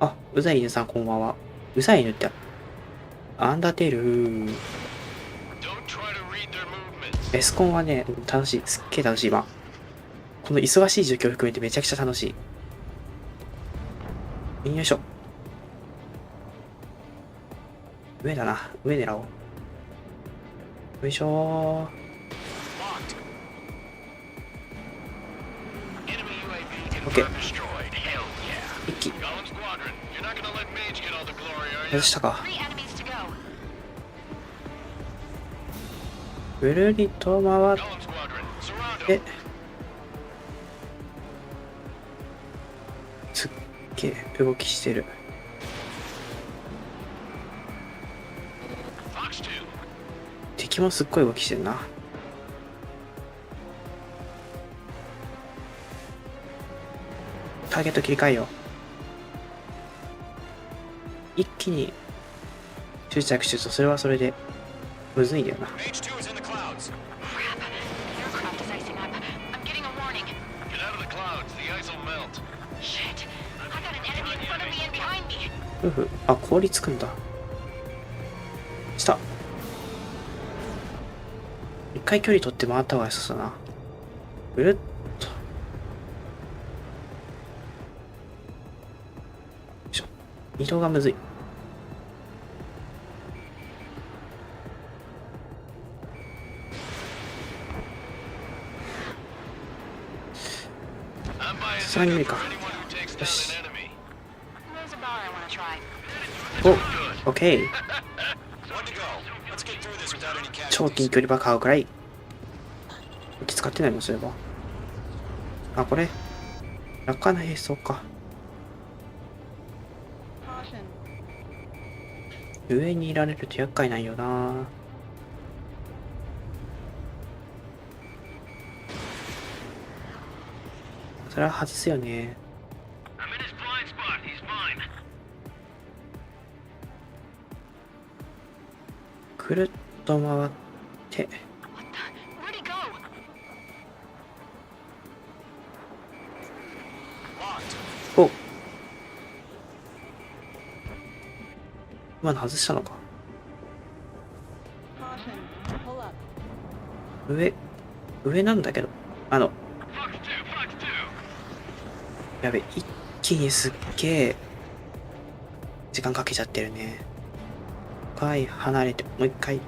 [SPEAKER 1] あ、うざい犬さんこんばんは。うざい犬って、アンダーテール。
[SPEAKER 9] Don't try to read their movements.
[SPEAKER 1] エスコンはね、楽しい。すっげえ楽しい今。この忙しい状況を含めてめちゃくちゃ楽しい。よいしょ。上だな。上狙おう。よいしょー。
[SPEAKER 9] Enemy UAV
[SPEAKER 1] Okay.
[SPEAKER 9] confirmed destroyed. Hell yeah.
[SPEAKER 1] 一気。
[SPEAKER 9] Golem Squadron, you're not gonna let Mage get all the glory, are
[SPEAKER 1] 外
[SPEAKER 9] you?
[SPEAKER 1] したか。
[SPEAKER 10] 3 enemies to go.
[SPEAKER 1] ぐるりと回
[SPEAKER 9] Golem
[SPEAKER 1] っ
[SPEAKER 9] Squadron, surround
[SPEAKER 1] て
[SPEAKER 9] them.。
[SPEAKER 1] すっげえ動きしてる。敵もすっごい動きしてるな。ターゲット切り替えよう。一気に執着するとそれはそれでむずいんだよな。
[SPEAKER 7] H2 is in the clouds.
[SPEAKER 10] Crap. The aircraft is icing up. I'm getting a warning.
[SPEAKER 9] Get out of the clouds. The ice will melt.
[SPEAKER 10] Shit. I got an enemy in front of me and behind me.
[SPEAKER 1] ふふ。あ、氷つくんだ。した。一回距離取って回った方が良さそうだな。ぐるっと。よいしょ。移動がむずい。さすがに無理か。よし。
[SPEAKER 10] There's a bar I want to try.
[SPEAKER 1] お、オッケー。
[SPEAKER 7] One to go. Let's get through this without any
[SPEAKER 1] 超近
[SPEAKER 7] casualties.
[SPEAKER 1] 距離爆破くらい。武器使ってないのそういえば。あ、これ。楽観な兵装か。上にいられると厄介なんよな。それは外すよね。
[SPEAKER 8] I'm in his blind spot. He's mine.
[SPEAKER 1] くるっと回って。
[SPEAKER 10] Where'd he go?
[SPEAKER 7] Locked.
[SPEAKER 1] お、今の外したのか。上なんだけど、やべ、一気にすっげえ時間かけちゃってるね。はい、離れて、もう一回。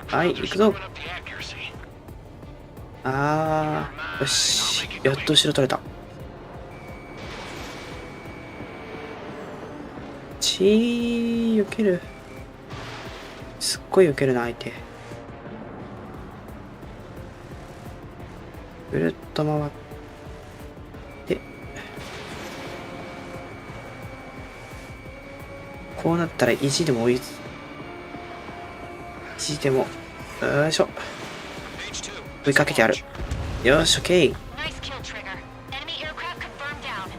[SPEAKER 1] はい、行くぞ。あー、よし、やっと後ろ取れた。避ける。すっごい避けるな、相手。ぐるっと回って、こうなったら意地でも意地でも、よいしょ。追いかけてやる。よし、オッケー。
[SPEAKER 10] Nice kill, Trigger. Enemy aircraft confirmed down.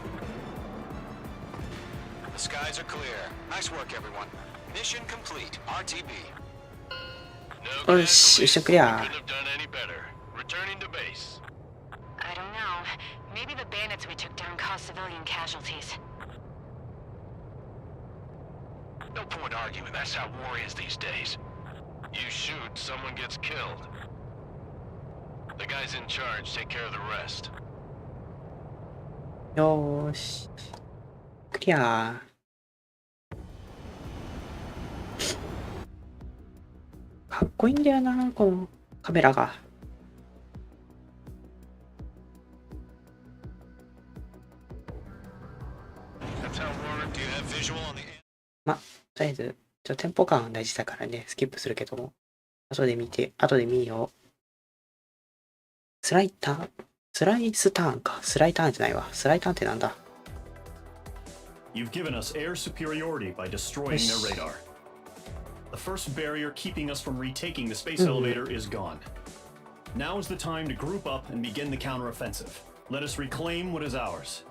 [SPEAKER 7] The skies are clear. Nice work, everyone. Mission complete. RTB.
[SPEAKER 1] よし、一緒クリア。
[SPEAKER 9] Couldn't have done any better. Returning to base.
[SPEAKER 10] I don't know. Maybe the bandits we took down caused civilian casualties.
[SPEAKER 9] No point arguing. That's how war is these days. You shoot, someone gets killed. The guys in charge take care of the rest.
[SPEAKER 1] よーし。クリア。かっこいいんだよな、このカメラが。ま、とりあえず、テンポ感大事だからね、スキップするけども。後で見よう。スライスターンか。スライターンじゃないわ。スライターンってなんだ？
[SPEAKER 5] You've given us air superiority by destroying their radar. The first barrier keeping us from retaking the space elevator is gone. Now is the time to group up and begin the counteroffensive. Let us reclaim what is ours.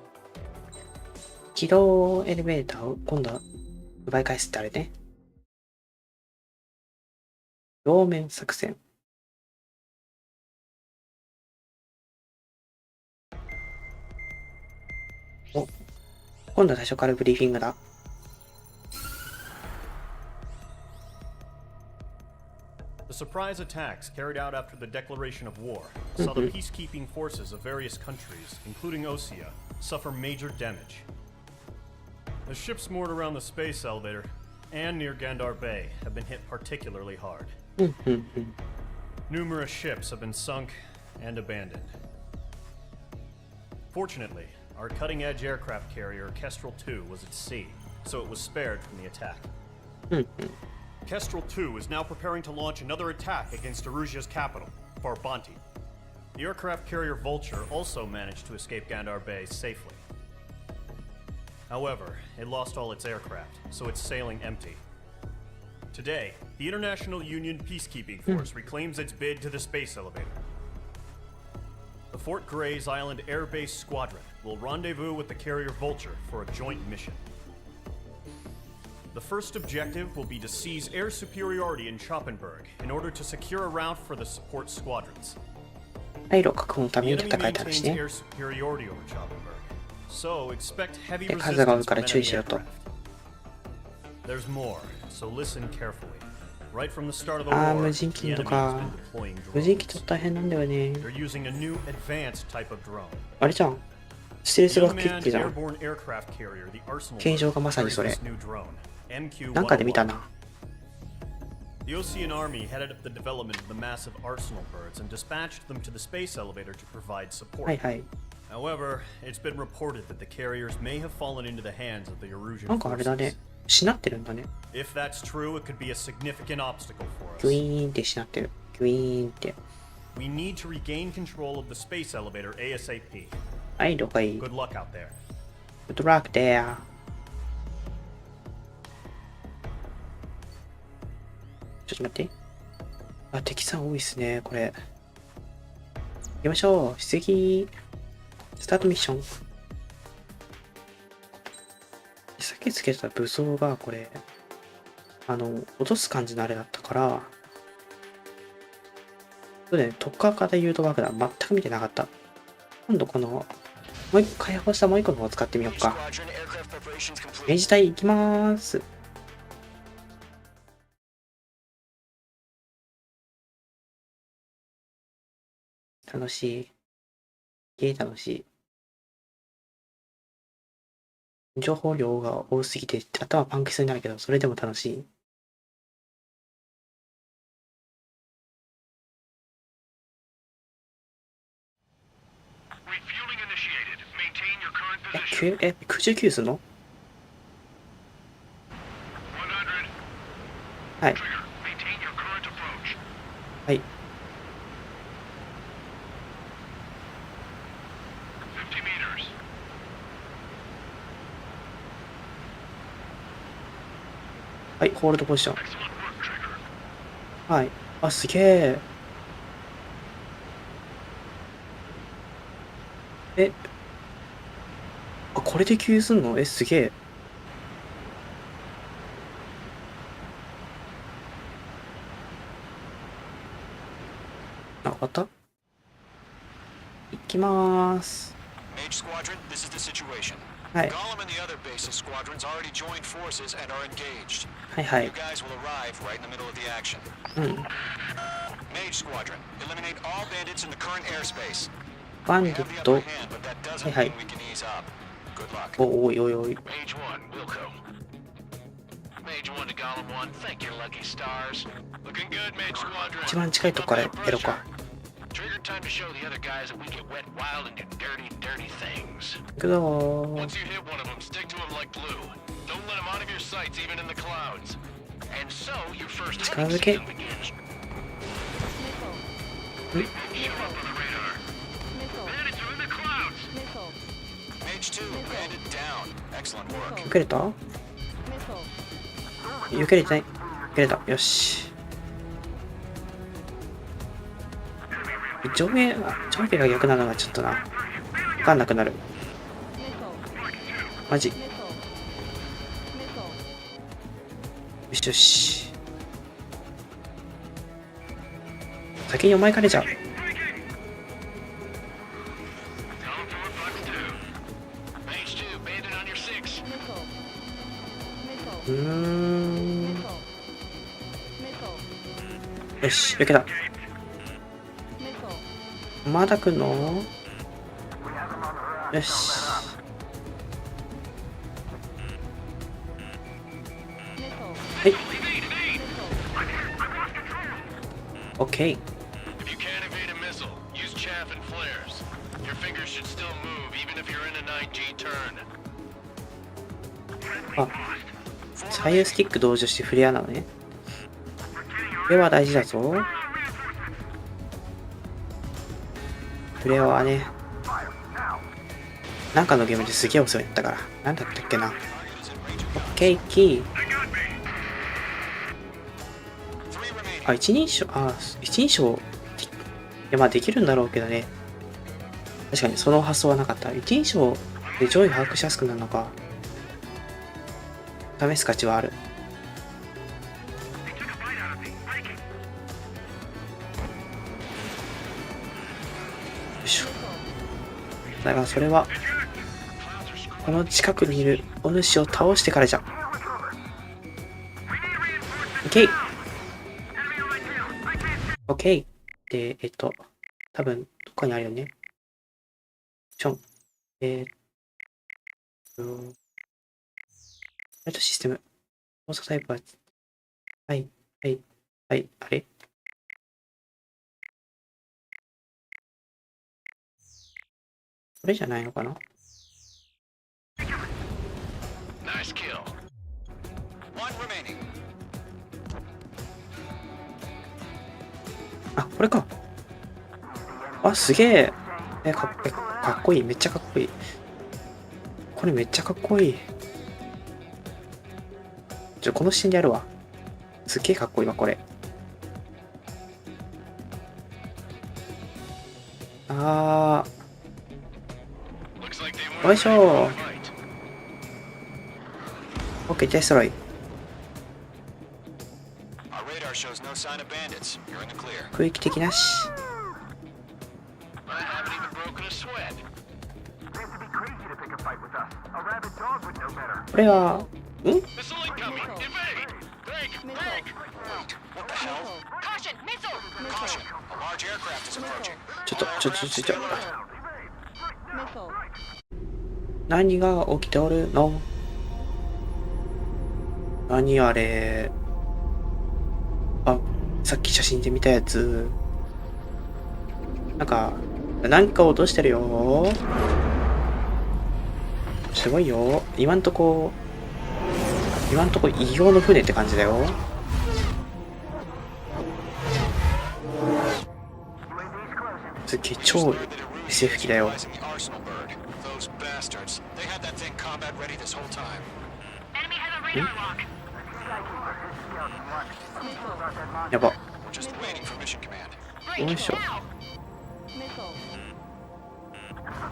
[SPEAKER 1] 起動エレベーターを今度は奪い返すってあれね。両面作戦。お、今度は最初からブリーフィングだ。
[SPEAKER 5] The surprise attacks carried out after the declaration of war saw the peacekeeping forces of various countries, including Osea, suffer major damage. The ships moored around the space elevator and near Gandar Bay have been hit particularly hard. Numerous ships have been sunk and abandoned. Fortunately, our cutting-edge aircraft carrier Kestrel 2 was at sea, so it was spared from the attack. Kestrel 2 is now preparing to launch another attack against Erusia's capital, Farbanti. The aircraft carrier Vulture also managed to escape Gandar Bay safely. However, it lost all its aircraft, so it's sailing empty. Today, the International Union Peacekeeping Force reclaims its bid to the space elevator. The Fort Gray's Island Air Base Squadron will rendezvous with the carrier Vulture for a joint mission. The first objective will be to seize air superiority in Schoppenberg in order to secure a route for the support squadrons.
[SPEAKER 1] 退路確保のた
[SPEAKER 5] The
[SPEAKER 1] めに
[SPEAKER 5] enemy
[SPEAKER 1] 戦えたんです
[SPEAKER 5] maintains
[SPEAKER 1] ね。
[SPEAKER 5] air superiority over Schoppenberg, so expect heavy
[SPEAKER 1] で、数が多い
[SPEAKER 5] resistance
[SPEAKER 1] から
[SPEAKER 5] from
[SPEAKER 1] 注意
[SPEAKER 5] enemy
[SPEAKER 1] しろと。
[SPEAKER 5] aircraft. There's more, so listen carefully. Right from the start of the
[SPEAKER 1] ああ、
[SPEAKER 5] war,
[SPEAKER 1] 無
[SPEAKER 5] the
[SPEAKER 1] 人機
[SPEAKER 5] enemy
[SPEAKER 1] と
[SPEAKER 5] has
[SPEAKER 1] か
[SPEAKER 5] been deploying
[SPEAKER 1] 無人機
[SPEAKER 5] drones.
[SPEAKER 1] ちょっと大変なんだよね。
[SPEAKER 5] They're using a new advanced type of drone.
[SPEAKER 1] あれじゃん。ステルス
[SPEAKER 5] The
[SPEAKER 1] 爆撃
[SPEAKER 5] unmanned
[SPEAKER 1] 機じゃん。
[SPEAKER 5] airborne aircraft carrier, the Arsenal
[SPEAKER 1] 形状がまさに
[SPEAKER 5] carries
[SPEAKER 1] それ。
[SPEAKER 5] this new drone, MQ-101.
[SPEAKER 1] なんかで見たな。
[SPEAKER 5] The Ocean Army headed up the development of the massive Arsenal birds and dispatched them to the space elevator to provide support.
[SPEAKER 1] はいはい。
[SPEAKER 5] However, it's been reported that the carriers may have fallen into the hands of the Erusian
[SPEAKER 1] なんかあれだね。
[SPEAKER 5] forces.
[SPEAKER 1] しなってるんだね。
[SPEAKER 5] If that's true, it could be a significant obstacle for
[SPEAKER 1] グイ
[SPEAKER 5] us.
[SPEAKER 1] ーンってしなってる。グイーンって。
[SPEAKER 5] We need to regain control of the space elevator ASAP.
[SPEAKER 1] はい、了解。
[SPEAKER 5] Good luck out there.
[SPEAKER 1] Good luck there. ちょっと待って。あ、敵さん多いっすね、これ。行きましょう。出撃。スタートミッション。さっきつけた武装がこれ、落とす感じのあれだったから、そうだね、特化型誘導爆弾、全く見てなかった。今度この、もう一個解放したもう一個の方を使ってみようか。明治隊行きまーす。楽しい。楽しい。情報量が多すぎて頭パンクしそうになるけど、それでも楽しい。空中給すんの？はい。はい。はい、ホールドポジション。はい。あ、すげえ。え。あ、これで給油すんの？え、すげえ。あ、終わった？行きまーす。はい。
[SPEAKER 7] Gollum and the other base's squadrons already joined forces and are engaged.
[SPEAKER 1] はいはい。
[SPEAKER 7] You guys will arrive right in the middle of the action.
[SPEAKER 1] うん。
[SPEAKER 7] Mage Squadron, eliminate all bandits in the current airspace.
[SPEAKER 1] バンデ
[SPEAKER 7] We
[SPEAKER 1] ィ
[SPEAKER 7] have
[SPEAKER 1] ッ
[SPEAKER 7] the
[SPEAKER 1] ト。
[SPEAKER 7] upper hand, but that
[SPEAKER 1] は
[SPEAKER 7] doesn't
[SPEAKER 1] いはい。
[SPEAKER 7] mean we can ease up. Good luck.
[SPEAKER 1] おいおいおい。
[SPEAKER 9] Mage 1, Wilco. Mage 1 to Gollum 1, thank your lucky stars. Looking good, Mage Squadron.
[SPEAKER 1] 一番近いとこからやろうか。
[SPEAKER 9] Trigger time to show the other guys that we get wet, wild, and do dirty, dirty things.
[SPEAKER 1] 行くぞー。
[SPEAKER 9] Once you hit one of them, stick to him like glue. Don't let him out of your sights, even in the clouds. And so, your first hunting season begins. Show up on the radar. Bandits are in the clouds.
[SPEAKER 7] Mage 2, bandit down. Excellent work.
[SPEAKER 1] 避けれた？避けれてない。避けれた。よし。上下が逆なのがちょっとな。わかんなくなる。マジ。よしよし。先にお前からじゃ。よし、避けた。まだ来んの？よし。はい。OK。
[SPEAKER 9] If you can't evade a missile, use chaff and flares. Your fingers should still move even if you're in a 9G turn.
[SPEAKER 1] あ、左右スティック同時してフレアなのね。これは大事だぞ。フレアはね、なんかのゲームですげえ遅いんだったから。なんだったっけな。オッケーキー。あ、一人称、一人称、いや、まあできるんだろうけどね。確かにその発想はなかった。一人称で上位把握しやすくなるのか。試す価値はある。よいしょ。だがそれは、この近くにいるお主を倒してからじゃ。オッケーオッケーで、多分、どっかにあるよね。ちょん。システム。操作タイプは、はい、はい、はい、あれこれじゃないのかな。あ、これか。あ、すげえ。かっこいい。めっちゃかっこいい。これめっちゃかっこいい。この視点でやるわ。すっげえかっこいいわ、これ。よいしょー。オッケー、デストロイ。区域的なし。これは、ちょ。何が起きておるの？何あれ？あ、さっき写真で見たやつ。なんか落としてるよ。すごいよ。今んとこ異形の船って感じだよ。すっげえ超 SF 機だよ。やば。よいしょ。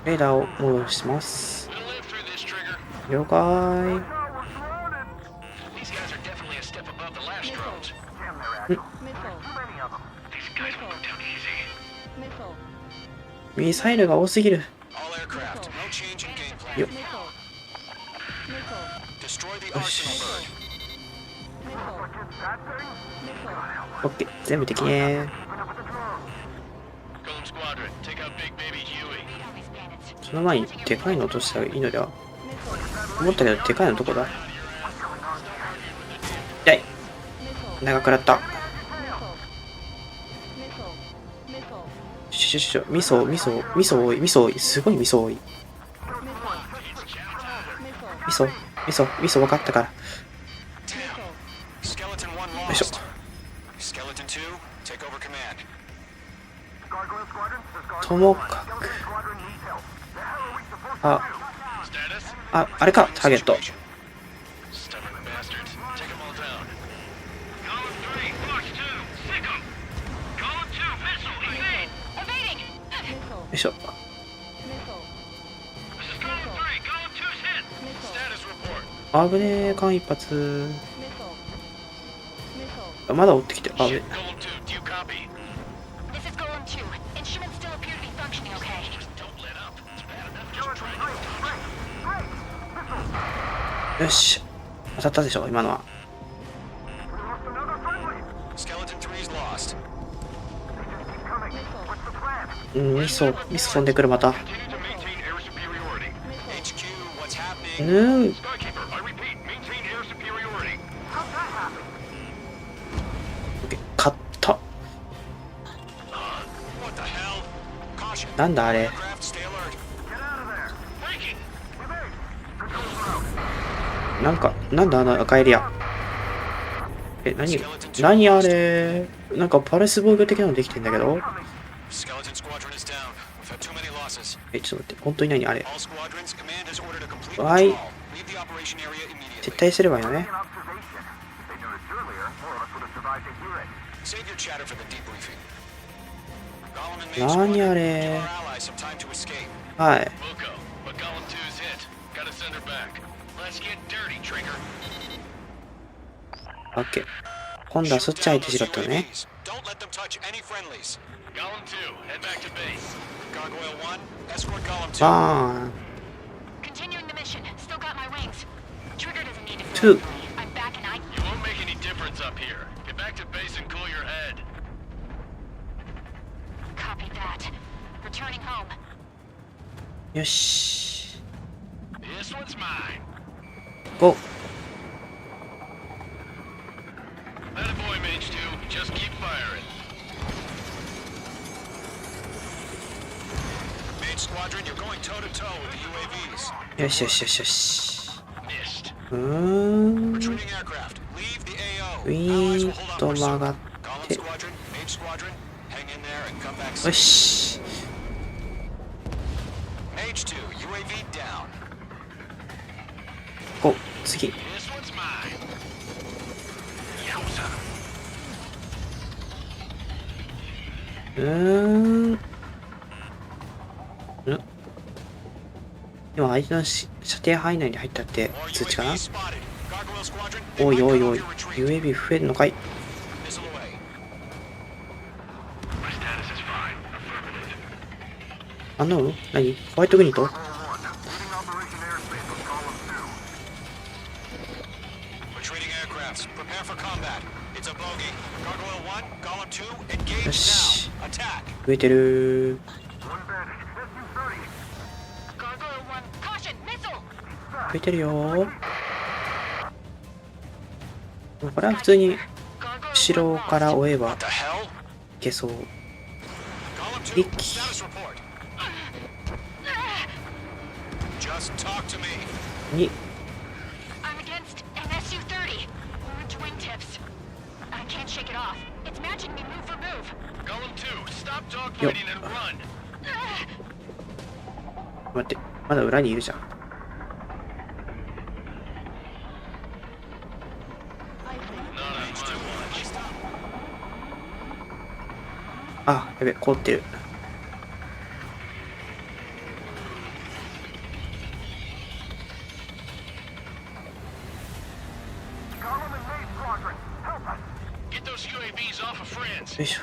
[SPEAKER 1] レーダーを戻します。了解。ミサイルが多すぎる。よし。オッケー、全部できねー。その前にでかいの落としたらいいのでは。思ったけど、でかいのどこだ？痛い。長くなった。味噌多い。すごい味噌多い。味噌分かったから。よいしょ。ともかく。あれか、ターゲット。よいしょ。危ねえ、間一発。まだ追ってきて、危ねえ。よし。当たったでしょ、今のは。味噌飛んでくる、また。勝った。なんだあれ。なんだあの赤エリア。何あれ。なんかパレス防御的なのできてんだけど。ちょっと待って、本当に何あれ。
[SPEAKER 7] All squadrons, command has ordered a complete
[SPEAKER 1] Why?
[SPEAKER 7] withdrawal. Leave the operation area immediately.
[SPEAKER 1] 撤退すればいいのね。
[SPEAKER 7] Save your chatter for the debriefing.
[SPEAKER 1] 何あれ。
[SPEAKER 7] Our allies some time to escape.
[SPEAKER 1] はい。
[SPEAKER 9] Wilco, but Column 2's hit. Gotta send her back. Let's get dirty, Trigger.
[SPEAKER 1] オッケー。今度はそっち相手しろってね。
[SPEAKER 7] Don't let them touch any friendlies.
[SPEAKER 9] Column 2, head back to base.
[SPEAKER 7] Gargoyle 1, escort Column 2.
[SPEAKER 1] バーン。
[SPEAKER 10] Continuing the mission. Still got my wings. Trigger doesn't need to
[SPEAKER 1] Two.
[SPEAKER 10] I'm back and I...
[SPEAKER 9] You won't make any difference up here. Get back to base and cool your head.
[SPEAKER 10] Copy that. Returning home.
[SPEAKER 1] よし。
[SPEAKER 9] This one's mine.
[SPEAKER 1] GO。
[SPEAKER 9] That a boy, Mage 2. Just keep firing.
[SPEAKER 7] Mage Squadron, you're going toe-to-toe with the UAVs.
[SPEAKER 1] よしよしよしよし。
[SPEAKER 9] Missed.
[SPEAKER 1] Retreating
[SPEAKER 7] aircraft. Leave the AO.
[SPEAKER 1] ウィーンと曲がって。
[SPEAKER 7] Column Squadron, Mage Squadron, hang in there and come back
[SPEAKER 1] よ
[SPEAKER 7] soon.
[SPEAKER 1] し。
[SPEAKER 7] Mage 2, UAV down.
[SPEAKER 1] GO。次。
[SPEAKER 9] This one's mine. Yowza.
[SPEAKER 1] 今相手の射程範囲内に入ったって通知かな。
[SPEAKER 7] UAV spotted. Gargoyle Squadron,
[SPEAKER 1] おいおいおい。
[SPEAKER 7] your retreat.
[SPEAKER 1] UAV 増えるのかい。
[SPEAKER 7] Missile away.
[SPEAKER 8] My status is fine. Affirmative.
[SPEAKER 1] あの何ホワイトグニット
[SPEAKER 8] Leading Operation Airspace with Column 2.
[SPEAKER 7] Retreating aircrafts. Prepare for combat. It's a bogey. Gargoyle 1, Column 2, engage
[SPEAKER 1] よし。
[SPEAKER 7] now. Attack.
[SPEAKER 1] 増えてる。
[SPEAKER 8] One bandage. SU-30.
[SPEAKER 10] Gargoyle 1, caution, missile!
[SPEAKER 1] 増えてるよ。これは普通に
[SPEAKER 10] Gargoyle
[SPEAKER 1] 後ろから追えば
[SPEAKER 7] What the hell?
[SPEAKER 1] いけそう。
[SPEAKER 7] Column 2,
[SPEAKER 1] Ick.
[SPEAKER 7] status report. Just talk to me.
[SPEAKER 1] に
[SPEAKER 10] I'm against an SU-30. Orange wingtips. I can't shake it off. It's matching me move for move.
[SPEAKER 9] Column 2, stop dogfighting and run.
[SPEAKER 1] 待って、まだ裏にいるじゃん。
[SPEAKER 9] Not on my watch.
[SPEAKER 1] あ、やべ、凍ってる。
[SPEAKER 8] Column and Mage Squadron. Help us.
[SPEAKER 9] Get those UAVs off of friends.
[SPEAKER 1] よいしょ。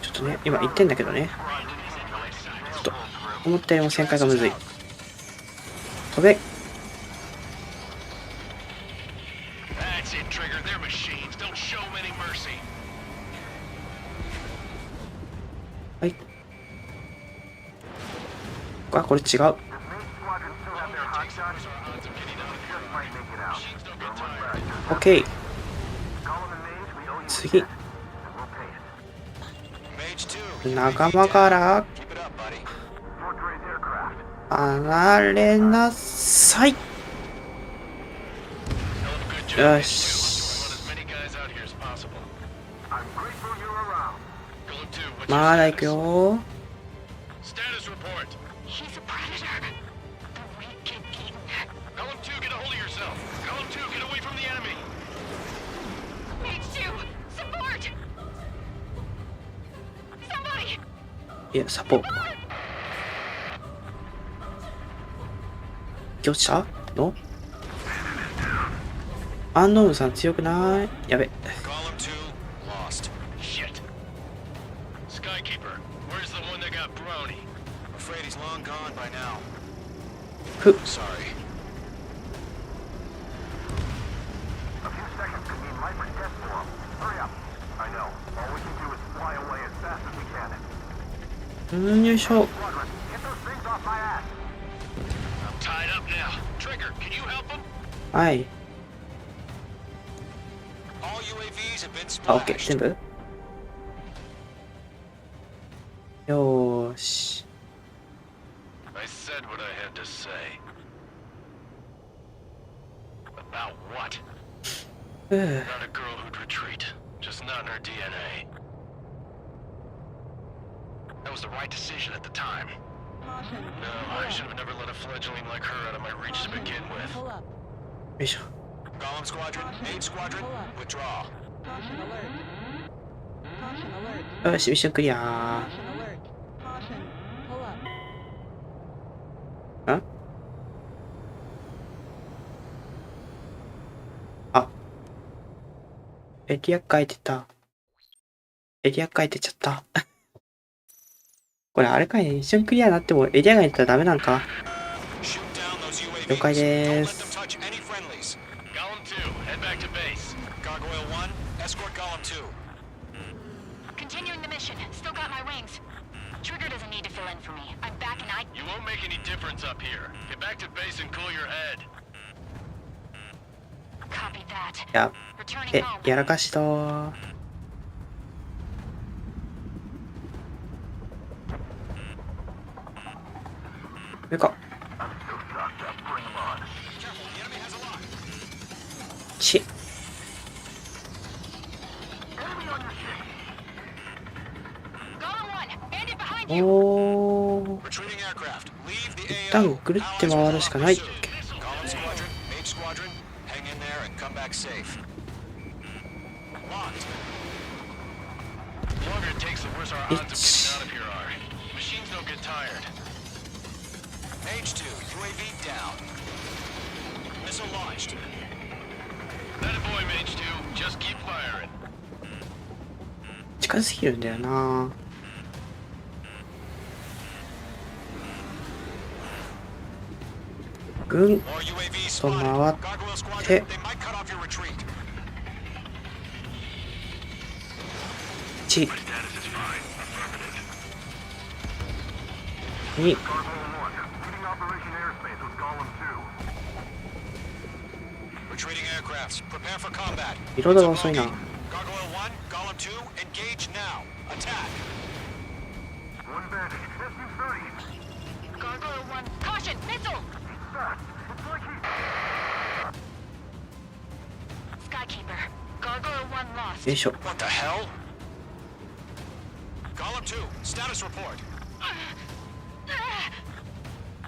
[SPEAKER 1] ちょっとね、今言ってんだけどね。ちょっと、思ったよりも旋回がむずい。飛べ。
[SPEAKER 9] That's it, Trigger. They're machines. Don't show them any mercy.
[SPEAKER 1] はい。あ、これ違う。
[SPEAKER 8] Mage Squadron still have their hot shots. Just might make it out.
[SPEAKER 9] Machines don't get tired.
[SPEAKER 1] オッケー。
[SPEAKER 8] Column and Mage, we owe you
[SPEAKER 1] 次。
[SPEAKER 8] we'll pay it.
[SPEAKER 7] Mage 2,
[SPEAKER 1] 仲間から
[SPEAKER 7] keep it up, buddy.
[SPEAKER 8] Fort Gray's aircraft.
[SPEAKER 1] 離れなさい。
[SPEAKER 9] Hell of a good job,
[SPEAKER 1] よ
[SPEAKER 9] Mage 2.
[SPEAKER 1] し。
[SPEAKER 9] Want as many guys out here as possible.
[SPEAKER 8] I'm grateful you're around.
[SPEAKER 9] Column 2, what's
[SPEAKER 1] まだ
[SPEAKER 9] your
[SPEAKER 1] 行く
[SPEAKER 9] status?
[SPEAKER 1] よ。
[SPEAKER 9] Status report.
[SPEAKER 10] He's a predator. The weak get eaten.
[SPEAKER 9] Column 2, get a hold of yourself. Column 2, get away from the enemy.
[SPEAKER 10] Mage 2, support! Somebody!
[SPEAKER 1] いや、サポ。落ちたのアンノーンさん強くないやべ。
[SPEAKER 7] Column 2, lost.
[SPEAKER 9] Shit. Skykeeper, where's the one that got brownie?
[SPEAKER 7] Afraid he's long gone by now.
[SPEAKER 1] ふっ。
[SPEAKER 7] Sorry.
[SPEAKER 8] A few seconds could mean life or death for him. Hurry up. I know. All we can do is fly away as fast as we can.
[SPEAKER 1] よいしょ。
[SPEAKER 8] Squadron, get those things off my ass.
[SPEAKER 9] I'm tied up now. Trigger, can you help him?
[SPEAKER 1] はい。
[SPEAKER 7] All UAVs have been
[SPEAKER 1] あ、オッケー。
[SPEAKER 7] splashed.
[SPEAKER 1] 全部よーし。
[SPEAKER 9] I said what I had to say. About what?
[SPEAKER 1] ふう。
[SPEAKER 9] Not a girl who'd retreat. Just not in her DNA. That was the right decision at the time. No, I should have never let a fledgling like her out of my reach to begin with.
[SPEAKER 1] よいしょ。
[SPEAKER 7] Golem Squadron, Maid Squadron, withdraw.
[SPEAKER 1] よし、ミッションクリアー。ん？あ。エリア書いてた。エリア書いてちゃった。これあれかいね。ミッションクリアになってもエリアがいたらダメなんか。了解でーす。
[SPEAKER 10] Continuing the mission. Still got my wings. Trigger doesn't need to fill in for me. I'm back and
[SPEAKER 9] You won't make any difference up here. Get back to base and cool your head.
[SPEAKER 10] Copy that.
[SPEAKER 1] や、
[SPEAKER 10] Returning home.
[SPEAKER 1] やらかしとー。よか。ち。おー。一旦ぐるって回るしかない。
[SPEAKER 7] H2, UAV down. Missile launched.
[SPEAKER 9] That a boy, Mage 2. Just keep firing.
[SPEAKER 1] 近すぎるんだよな。ぐんと回って1 2
[SPEAKER 7] Retreating aircrafts. Prepare for combat.
[SPEAKER 1] リロードが遅いな。
[SPEAKER 7] Gargoyle 1, Golem 2, engage now. Attack.
[SPEAKER 8] One bandit. SU-30.
[SPEAKER 10] Gargoyle 1. Caution! Missile!
[SPEAKER 8] It's like
[SPEAKER 10] Skykeeper. Gargoyle 1 lost.
[SPEAKER 1] よいしょ。
[SPEAKER 7] What the hell? Golem 2, status report.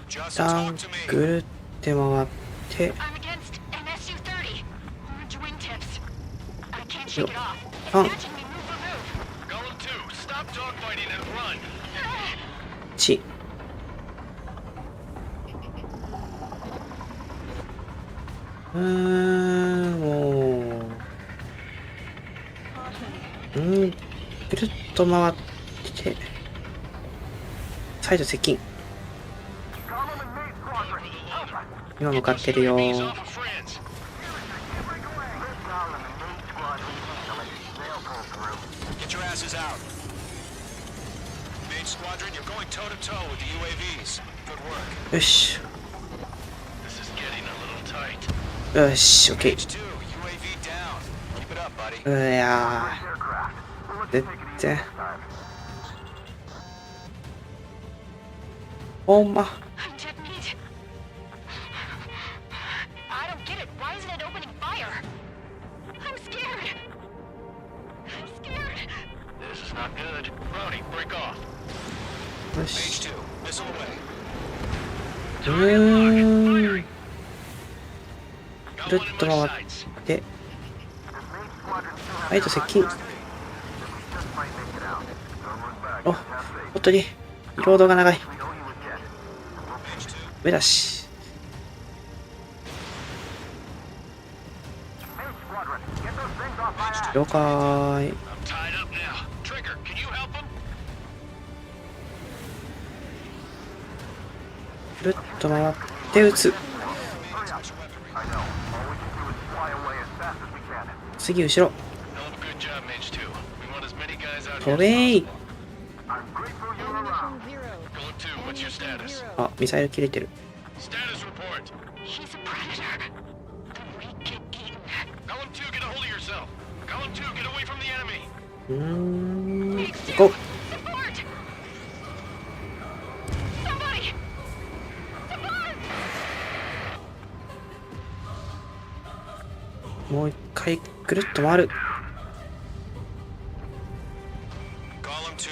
[SPEAKER 1] 一
[SPEAKER 7] Just
[SPEAKER 1] 旦
[SPEAKER 7] talk to
[SPEAKER 1] ぐ
[SPEAKER 7] me.
[SPEAKER 1] るって回って
[SPEAKER 10] I'm against an SU-30. Orange wingtips. I can't shake it off. It's
[SPEAKER 1] 3
[SPEAKER 10] matching me move for move.
[SPEAKER 9] Golem 2, stop dogfighting and run.
[SPEAKER 1] 1もうぐるっと回って再度接近。今向かってるよ。
[SPEAKER 9] Ease off of friends.
[SPEAKER 7] Get your asses out. Main squadron, you're going toe to toe with the UAVs. Good work.
[SPEAKER 1] よし
[SPEAKER 9] This is getting a little tight.
[SPEAKER 1] よし OK。
[SPEAKER 7] H2, UAV down. Keep it up, buddy.
[SPEAKER 1] うやー全然ほんま
[SPEAKER 10] I'm dead meat. I don't get it. Why isn't it opening fire? I'm scared. I'm scared.
[SPEAKER 9] This is not good. Brody, break off.
[SPEAKER 1] よし
[SPEAKER 7] H2, missile away.
[SPEAKER 1] ぐるっと回ってはいと接近。お本当にリロードが長い。目だし了解。
[SPEAKER 9] I'm tied up now. Trigger, can you help him?
[SPEAKER 1] ぐるっと回って撃つ。次後ろ
[SPEAKER 9] Hell of a good job, Mage 2. We want as many guys out
[SPEAKER 1] 飛
[SPEAKER 9] here.
[SPEAKER 1] べー。
[SPEAKER 9] Golem 2, what's your status?
[SPEAKER 1] あミサイル切れてる。
[SPEAKER 9] Status report.
[SPEAKER 10] He's a predator. The weak get eaten.
[SPEAKER 9] Golem 2, get a hold of yourself. Golem 2, get away from the enemy.
[SPEAKER 1] ゴー。
[SPEAKER 10] Support! Somebody! Support!
[SPEAKER 1] もう一回ぐるっと回る。
[SPEAKER 7] Golem 2,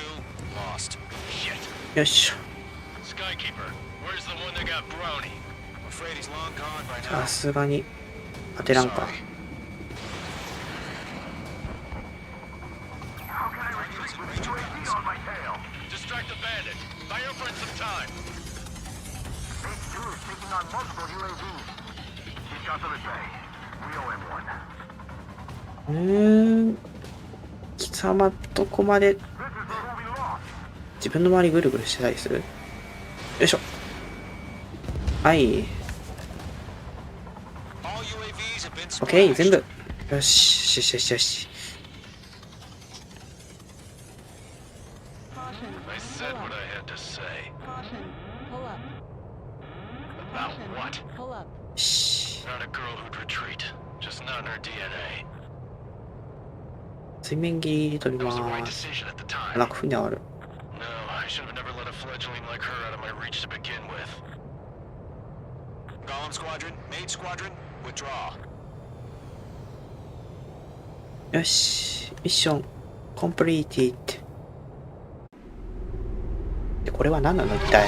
[SPEAKER 7] lost.
[SPEAKER 9] Shit.
[SPEAKER 1] よいしょ。
[SPEAKER 9] Skykeeper, got Brony.
[SPEAKER 7] I'm afraid he's long gone by
[SPEAKER 1] さ
[SPEAKER 7] now.
[SPEAKER 1] すがに当てらんか。
[SPEAKER 7] Sorry.
[SPEAKER 9] Distract the bandit. Buy your friend some time.
[SPEAKER 8] Base 2 is taking on multiple UAVs. He's got the repay. We owe him one.
[SPEAKER 1] 貴様どこまで
[SPEAKER 8] This is where we lost.
[SPEAKER 1] 自分の周りぐるぐるしてたりする？よいしょ。はい。
[SPEAKER 7] All UAVs have been
[SPEAKER 1] オッケー、全
[SPEAKER 7] splashed.
[SPEAKER 1] 部。よし、よしよしよし。
[SPEAKER 9] I said what I had to say. About what?
[SPEAKER 1] し
[SPEAKER 9] Not a girl who'd retreat. Just not in her DNA.
[SPEAKER 1] 水面切り取り
[SPEAKER 9] That was the
[SPEAKER 1] ま
[SPEAKER 9] right
[SPEAKER 1] ーす。
[SPEAKER 9] decision at the time.
[SPEAKER 1] 楽譜にある。
[SPEAKER 9] No, I should have never let a fledgling like her out of my reach to begin with.
[SPEAKER 7] Golem Squadron, Maid Squadron, withdraw.
[SPEAKER 1] よし、ミッションコンプリーティッド。で、これは何なの一体？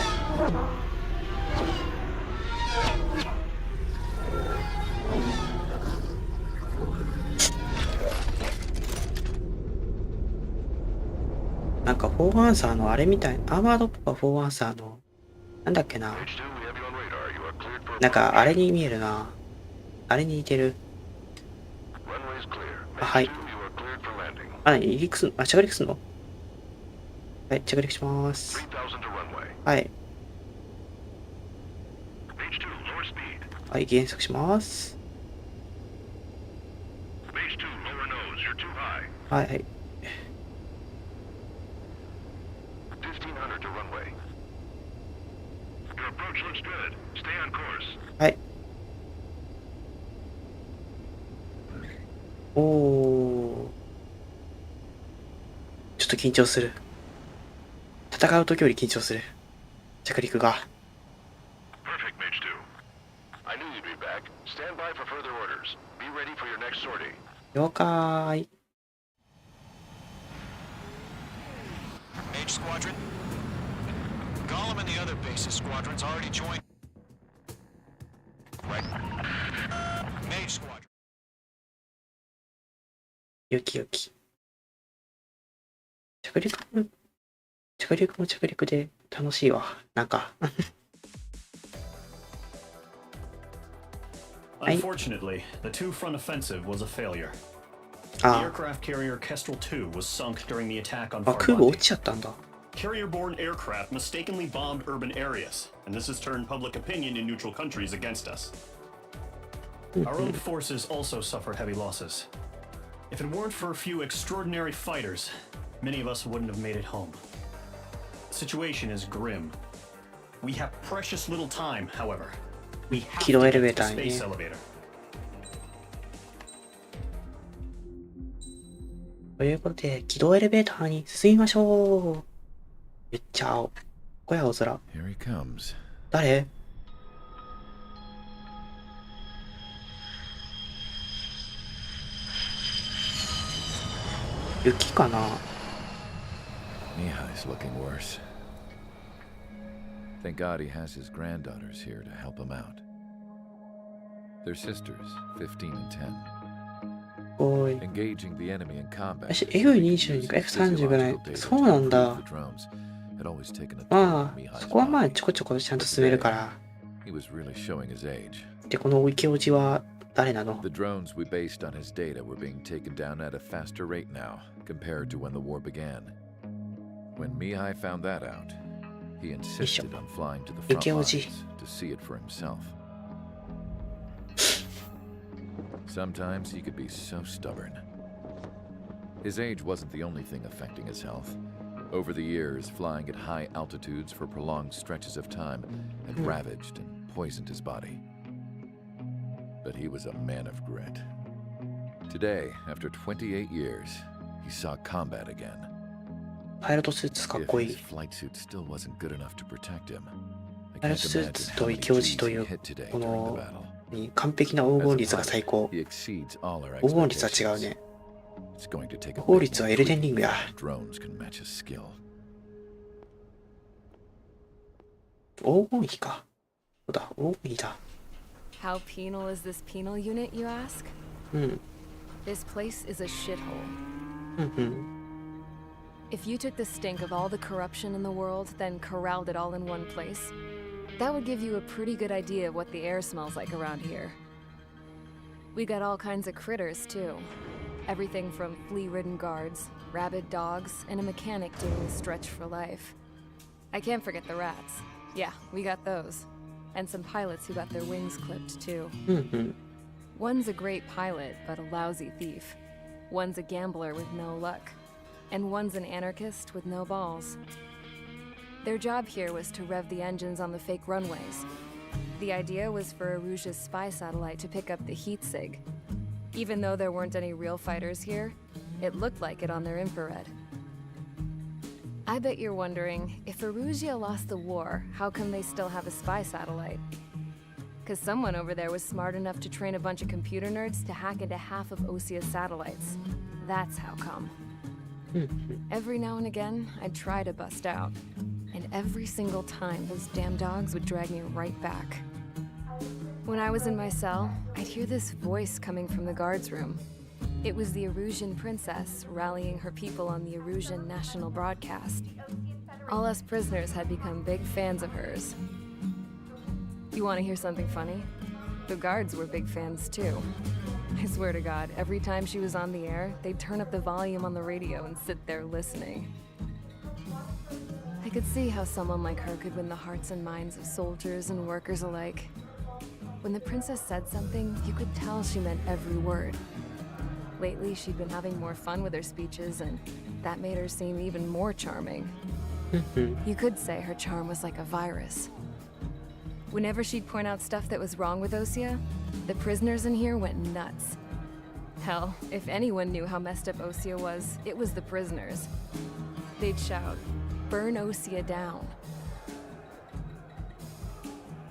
[SPEAKER 1] なんかフォーアンサーのあれみたい、アーマードっぽいフォーアンサーのなんだっけな、
[SPEAKER 9] H2, we have you on radar. You are cleared for
[SPEAKER 1] なんかあれに見えるな、あれに似てる。
[SPEAKER 9] runways clear.
[SPEAKER 1] あ、はい。
[SPEAKER 9] H2, you are cleared for landing.
[SPEAKER 1] あ、離陸すんの？あ、着陸すんの？はい、着陸します。
[SPEAKER 9] 3000 to runway.
[SPEAKER 1] はい。
[SPEAKER 8] Base 2, lower speed.
[SPEAKER 1] はい、減速します。
[SPEAKER 8] Base 2, lower nose. You're too high.
[SPEAKER 1] はいはい。
[SPEAKER 9] 1500 to runway.
[SPEAKER 8] Your approach looks good. Stay on course.
[SPEAKER 1] はい。おお。ちょっと緊張する。戦う時より緊張する。着陸が。
[SPEAKER 8] Perfect, Mage 2.
[SPEAKER 9] I knew you'd be back. Stand by for further orders. Be ready for your next sortie.
[SPEAKER 1] 了解。
[SPEAKER 7] Mage Squadron. Golem and the other bases squadrons already joined. Right. Mage Squadron.
[SPEAKER 1] よきよき。着陸も着陸で楽しいわ。なんか。
[SPEAKER 5] Unfortunately, the two front offensive was a failure. The
[SPEAKER 1] あ
[SPEAKER 5] aircraft carrier Kestrel 2 was sunk during the attack on
[SPEAKER 1] あ、空母落
[SPEAKER 5] Farbanti.
[SPEAKER 1] ちちゃったんだ。
[SPEAKER 5] Carrier-borne aircraft mistakenly bombed urban areas, and this has turned public opinion in neutral countries against us. Our own forces also suffered heavy losses. If it weren't for a few extraordinary fighters, many of us wouldn't have made it home. The situation is grim. We have precious little time, however. We have
[SPEAKER 1] 軌道
[SPEAKER 5] to
[SPEAKER 1] エレベー
[SPEAKER 5] get
[SPEAKER 1] タ
[SPEAKER 5] to
[SPEAKER 1] ー
[SPEAKER 5] the
[SPEAKER 1] に
[SPEAKER 5] space
[SPEAKER 1] ね。
[SPEAKER 5] elevator.
[SPEAKER 1] ということで、軌道エレベーターに進みましょう。言っちゃおう。これ青空。
[SPEAKER 3] Here he comes.
[SPEAKER 1] 誰？雪かな？
[SPEAKER 3] Mihai's looking worse. Thank God he has his granddaughters here to help him out. They're sisters, 15 and 10.
[SPEAKER 1] おい。
[SPEAKER 3] Engaging the enemy in combat.
[SPEAKER 1] F22 か F30 ぐらい。そうなんだ。まあ、そこはまあちょこちょこちゃんと進めるから。
[SPEAKER 3] He was really showing his age.
[SPEAKER 1] で、この池おじは誰なの？
[SPEAKER 3] The drones we based on his data were being taken down at a faster rate now, compared to when the war began. When Mihai found that out, he insisted on flying to the front lines to see it for himself. Sometimes he could be so stubborn. His age wasn't the only thing affecting his health. Over the years, flying at high altitudes for prolonged stretches of time had ravaged and poisoned his body. But he was a man of grit. Today, after 28 years, he saw combat again.
[SPEAKER 1] パイロットスーツかっ
[SPEAKER 3] If
[SPEAKER 1] こい
[SPEAKER 3] his
[SPEAKER 1] い。
[SPEAKER 3] flight suit still wasn't good enough to protect him, I
[SPEAKER 1] パイロッ
[SPEAKER 3] can't
[SPEAKER 1] トスー
[SPEAKER 3] imagine
[SPEAKER 1] ツ
[SPEAKER 3] how
[SPEAKER 1] と
[SPEAKER 3] many
[SPEAKER 1] 池おじ
[SPEAKER 3] G's
[SPEAKER 1] とい
[SPEAKER 3] he
[SPEAKER 1] う
[SPEAKER 3] hit today
[SPEAKER 1] こ
[SPEAKER 3] during the
[SPEAKER 1] の
[SPEAKER 3] battle.
[SPEAKER 1] 完璧な黄
[SPEAKER 3] As
[SPEAKER 1] 金
[SPEAKER 3] a
[SPEAKER 1] 率が最
[SPEAKER 3] pilot,
[SPEAKER 1] 高。
[SPEAKER 3] he exceeds all our
[SPEAKER 1] 黄金率は違う
[SPEAKER 3] expectations.
[SPEAKER 1] ね。
[SPEAKER 3] It's going to take a
[SPEAKER 1] 黄金
[SPEAKER 3] bit
[SPEAKER 1] 率は
[SPEAKER 3] more
[SPEAKER 1] エルデンリン
[SPEAKER 3] tweaking
[SPEAKER 1] グや。
[SPEAKER 3] before drones can match his skill.
[SPEAKER 1] 黄金比か。そうだ、お、いいだ。
[SPEAKER 2] How penal is this penal unit, you ask?
[SPEAKER 1] うん。
[SPEAKER 2] This place is a shithole.
[SPEAKER 1] うんうん。
[SPEAKER 2] If you took the stink of all the corruption in the world, then corralled it all in one place, that would give you a pretty good idea of what the air smells like around here. We got all kinds of critters, too. Everything from flea-ridden guards, rabid dogs, and a mechanic doing the stretch for life. I can't forget the rats. Yeah, we got those. And some pilots who got their wings clipped, too. One's a great pilot, but a lousy thief. One's a gambler with no luck. And one's an anarchist with no balls. Their job here was to rev the engines on the fake runways. The idea was for Aruja's spy satellite to pick up the heat sig. Even though there weren't any real fighters here, it looked like it on their infrared. I bet you're wondering, if Aruja lost the war, how come they still have a spy satellite? 'Cause someone over there was smart enough to train a bunch of computer nerds to hack into half of Osia's satellites. That's how come. Every now and again, I'd try to bust out. And every single time, those damn dogs would drag me right back. When I was in my cell, I'd hear this voice coming from the guards room. It was the Erusian princess rallying her people on the Erusian national broadcast. All us prisoners had become big fans of hers. You want to hear something funny? The guards were big fans too. I swear to God, every time she was on the air, they'd turn up the volume on the radio and sit there listening. I could see how someone like her could win the hearts and minds of soldiers and workers alike. When the princess said something, you could tell she meant every word. Lately, she'd been having more fun with her speeches, and that made her seem even more charming. You could say her charm was like a virus. Whenever she'd point out stuff that was wrong with Osia, the prisoners in here went nuts. Hell, if anyone knew how messed up Osia was, it was the prisoners. They'd shout, "Burn Osia down."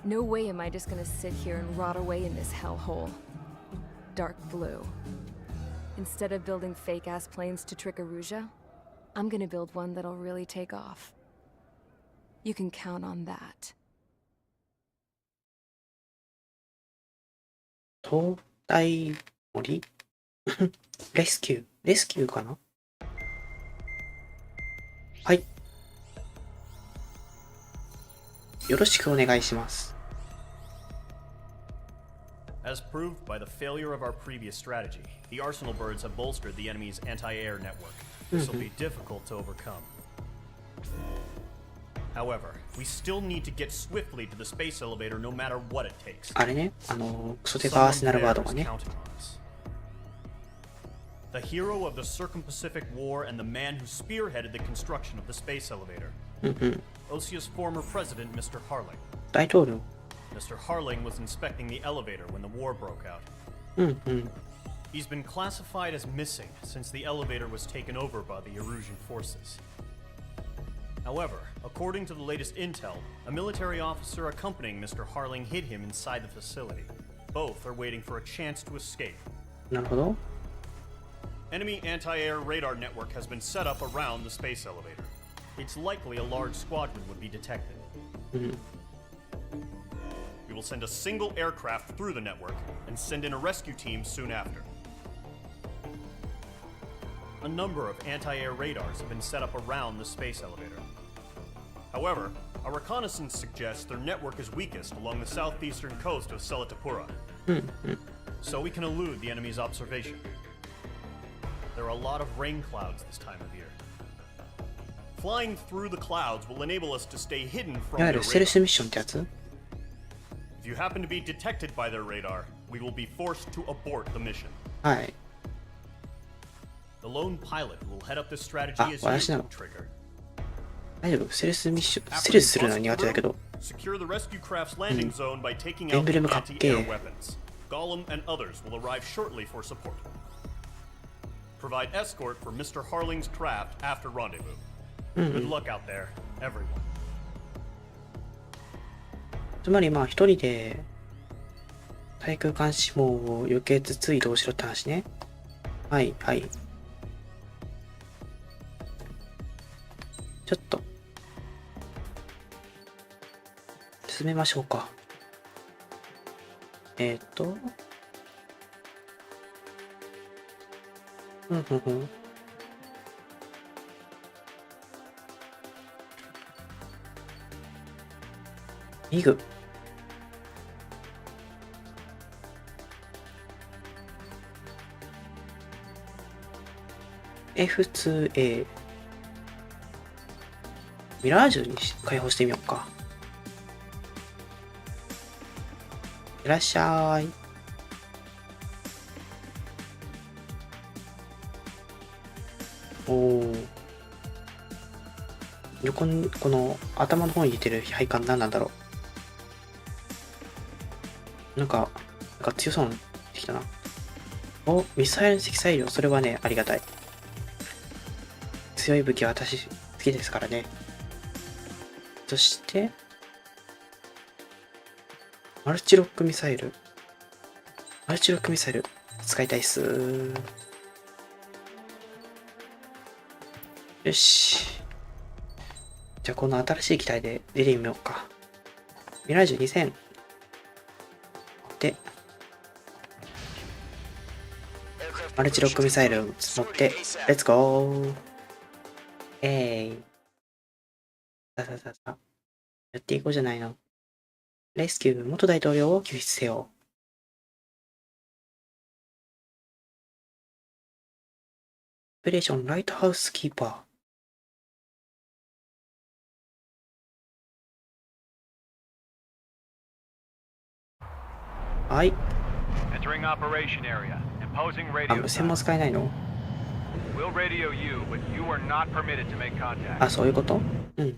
[SPEAKER 2] No way am I just gonna sit here and rot away in this hellhole. Dark blue. Instead of building fake-ass planes to trick Aruja, I'm gonna build one that'll really take off. You can count on that.
[SPEAKER 1] 東大森レスキューかな。はい。よろしくお願いします。
[SPEAKER 5] As proved by the failure of our previous strategy, the Arsenal birds have bolstered the enemy's anti-air network. This will be difficult to overcome. However, we still need to get swiftly to the space elevator no matter what it takes.
[SPEAKER 1] あれね、袖が合わせになるワードがね。
[SPEAKER 5] The hero of the Circum-Pacific War and the man who spearheaded the construction of the space elevator. Osia's former president, Mr. Harling.
[SPEAKER 1] 大統領。
[SPEAKER 5] Mr. Harling was inspecting the elevator when the war broke out. He's been classified as missing since the elevator was taken over by the Erusian forces. However, according to the latest intel, a military officer accompanying Mr. Harling hid him inside the facility. Both are waiting for a chance to escape.
[SPEAKER 1] なるほど。
[SPEAKER 5] Enemy anti-air radar network has been set up around the space elevator. It's likely a large squadron would be detected. We will send a single aircraft through the network and send in a rescue team soon after. A number of anti-air radars have been set up around the space elevator. However, our reconnaissance suggests their network is weakest along the southeastern coast of Selatapura. So we can elude the enemy's observation. There are a lot of rain clouds this time of year. Flying through the clouds will enable us to stay hidden from
[SPEAKER 1] いわゆ
[SPEAKER 5] their
[SPEAKER 1] るセル
[SPEAKER 5] radar.
[SPEAKER 1] スミッションってやつ？
[SPEAKER 5] If you happen to be detected by their radar, we will be forced to abort the mission.
[SPEAKER 1] はい。
[SPEAKER 5] The lone pilot who will head up this strategy
[SPEAKER 1] あ、
[SPEAKER 5] is
[SPEAKER 1] 私な
[SPEAKER 5] you,
[SPEAKER 1] の。
[SPEAKER 5] Trigger.
[SPEAKER 1] 大丈夫。セルスミッション、
[SPEAKER 5] After
[SPEAKER 1] セルスするの
[SPEAKER 5] we
[SPEAKER 1] は苦手だけど。
[SPEAKER 5] secure the rescue craft's landing zone by taking
[SPEAKER 1] エン
[SPEAKER 5] out
[SPEAKER 1] ブ
[SPEAKER 5] the
[SPEAKER 1] レムかっけ
[SPEAKER 5] anti-air
[SPEAKER 1] え。
[SPEAKER 5] weapons. Gollum and others will arrive shortly for support. Provide escort for Mr. Harling's craft after rendezvous. Good luck out there, everyone.
[SPEAKER 1] つまりまあ一人で対空監視網を避けつつ移動しろって話ね。はいはい。ちょっと進めましょうか。ミグ。F2A。ミラージュに開放してみようか。いらっしゃい。おお。横に、この頭の方に出てる配管何なんだろう。なんか強そうになってきたな。お、ミサイル積載量、それはね、ありがたい。強い武器は私好きですからね。そして、マルチロックミサイル。マルチロックミサイル、使いたいっす。よし。じゃあ、この新しい機体で出てみようか。ミラージュ2000。で、マルチロックミサイルを持って、レッツゴー。さあさあさあ、やっていこうじゃないの。レスキュー元大統領を救出せよ。オペレーションライトハウスキーパー。はい。あ、無線も使えないの？あ、そういうこと？うん。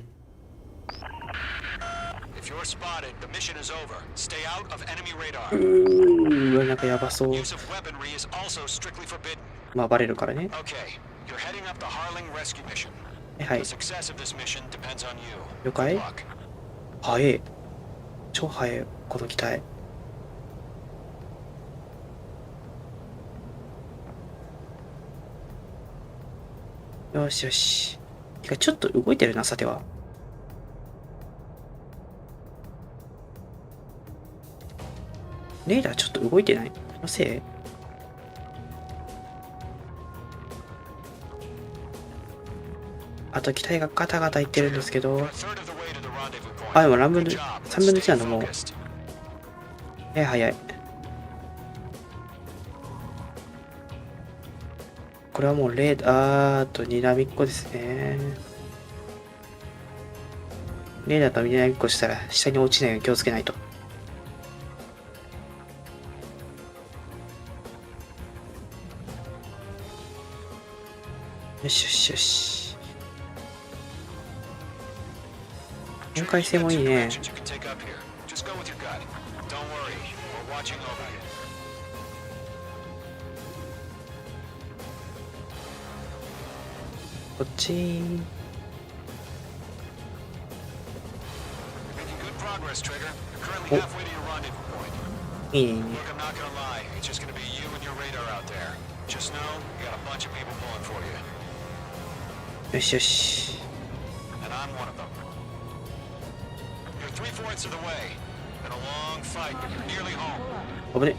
[SPEAKER 1] なんかやばそう。まあバレるからね。はい。了解？早い。超早い、この機体。よしよし。てかちょっと動いてるな、さては。レーダーちょっと動いてない？のせい？あと機体がガタガタいってるんですけど。あ、でも3分の1なんだもう。早い。これはもうレーダーとにらみっこですね。レーダーとにらみっこしたら下に落ちないように気をつけないと。よしよしよし。展開性もいいね。こっち。お、いいね。よしよし。危ね。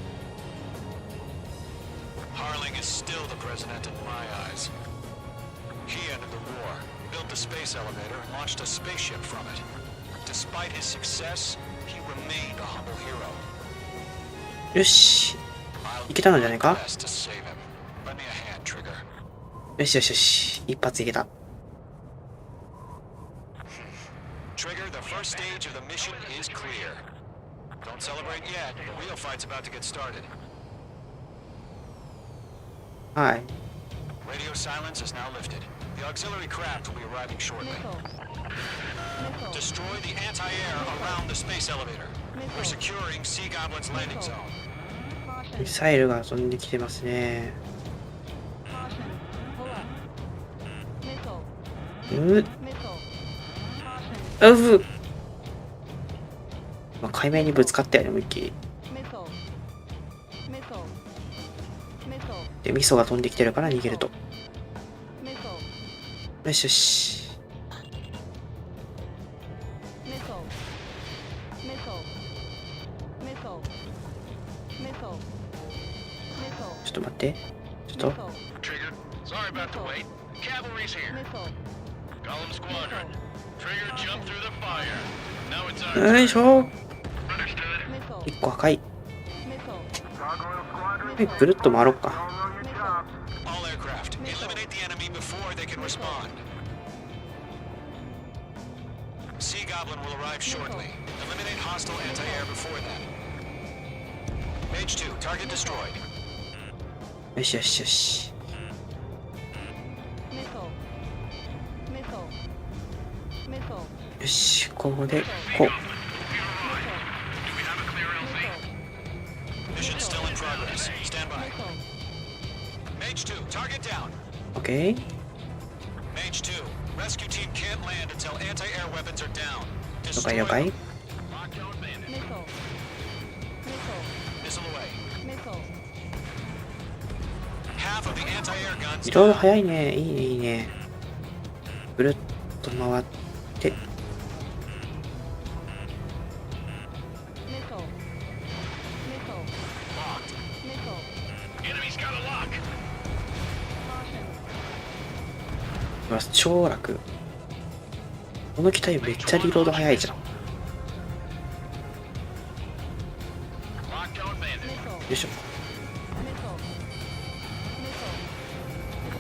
[SPEAKER 7] He ended the war, built the space elevator, and launched a spaceship from it. Despite his success, he remained a humble hero.
[SPEAKER 1] よし。いけたのじゃないか？よしよしよし。一発いけた。
[SPEAKER 7] Trigger, the first stage of the mission is clear. Don't celebrate yet. The real fight's about to get started.
[SPEAKER 1] はい。
[SPEAKER 7] Radio silence is now lifted. The auxiliary craft will be arriving shortly. Destroy the anti-air around the space elevator. We're securing Sea Goblin's landing zone.
[SPEAKER 1] ミサイルが飛んできてますね。まあ、海面にぶつかったよね、思いっきり。で、ミソが飛んできてるから逃げると。よしよし。待って。ちょっと。
[SPEAKER 9] Trigger, sorry about the wait. Cavalry's here. Golem Squadron. Trigger jumped through the fire. Now it's our
[SPEAKER 1] よいしょ。
[SPEAKER 9] Understood.
[SPEAKER 1] 1個赤い。はい、ぐるっと回ろうか。
[SPEAKER 7] All aircraft, eliminate the enemy before they can respond. Sea Goblin will arrive shortly. Eliminate hostile anti-air before that. Mage 2, target destroyed.
[SPEAKER 1] よしよしよし。よし、ここでこう。
[SPEAKER 7] Mission still in progress. Stand by. Mage 2, target down.
[SPEAKER 1] OK。
[SPEAKER 7] Mage 2, rescue team can't land until anti-air weapons are down.
[SPEAKER 1] 了解了
[SPEAKER 7] Destroy
[SPEAKER 1] 解。
[SPEAKER 7] them. Missile away. Half of the anti-air guns
[SPEAKER 1] いろいろ早いね。いいねいいね。ぐるっと回って。
[SPEAKER 9] Enemy's got a lock.
[SPEAKER 1] うわ超楽。この機体めっちゃリロード早いじゃん。よ
[SPEAKER 9] Lockdown bandit.
[SPEAKER 1] いしょ。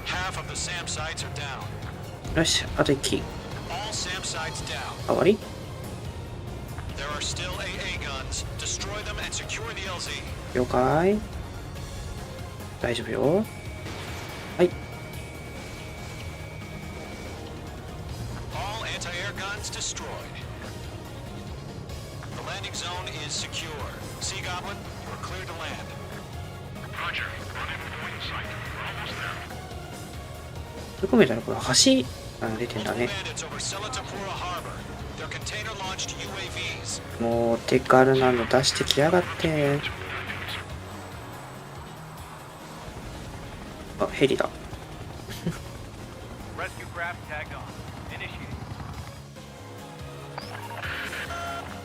[SPEAKER 7] half of the SAM sites are down.
[SPEAKER 1] よし、あと1機。
[SPEAKER 7] All SAM sites down.
[SPEAKER 1] 終わり？
[SPEAKER 7] There are still AA guns. Destroy them and secure the LZ.
[SPEAKER 1] 了解。大丈夫よ。はい。
[SPEAKER 7] All anti-air guns destroyed. The landing zone is secure. Sea Goblin, you are cleared to land.
[SPEAKER 8] Roger. Rendezvous point in sight. We're almost there.
[SPEAKER 1] どこ見たらこれ橋出てんだ
[SPEAKER 7] Multiple
[SPEAKER 1] ね。
[SPEAKER 7] bandits over Selatapura Harbor. They're container-launched UAVs.
[SPEAKER 1] もう手軽なの出してきやがって。あ、ヘリだ。
[SPEAKER 6] Rescue craft tagged on. Initiating.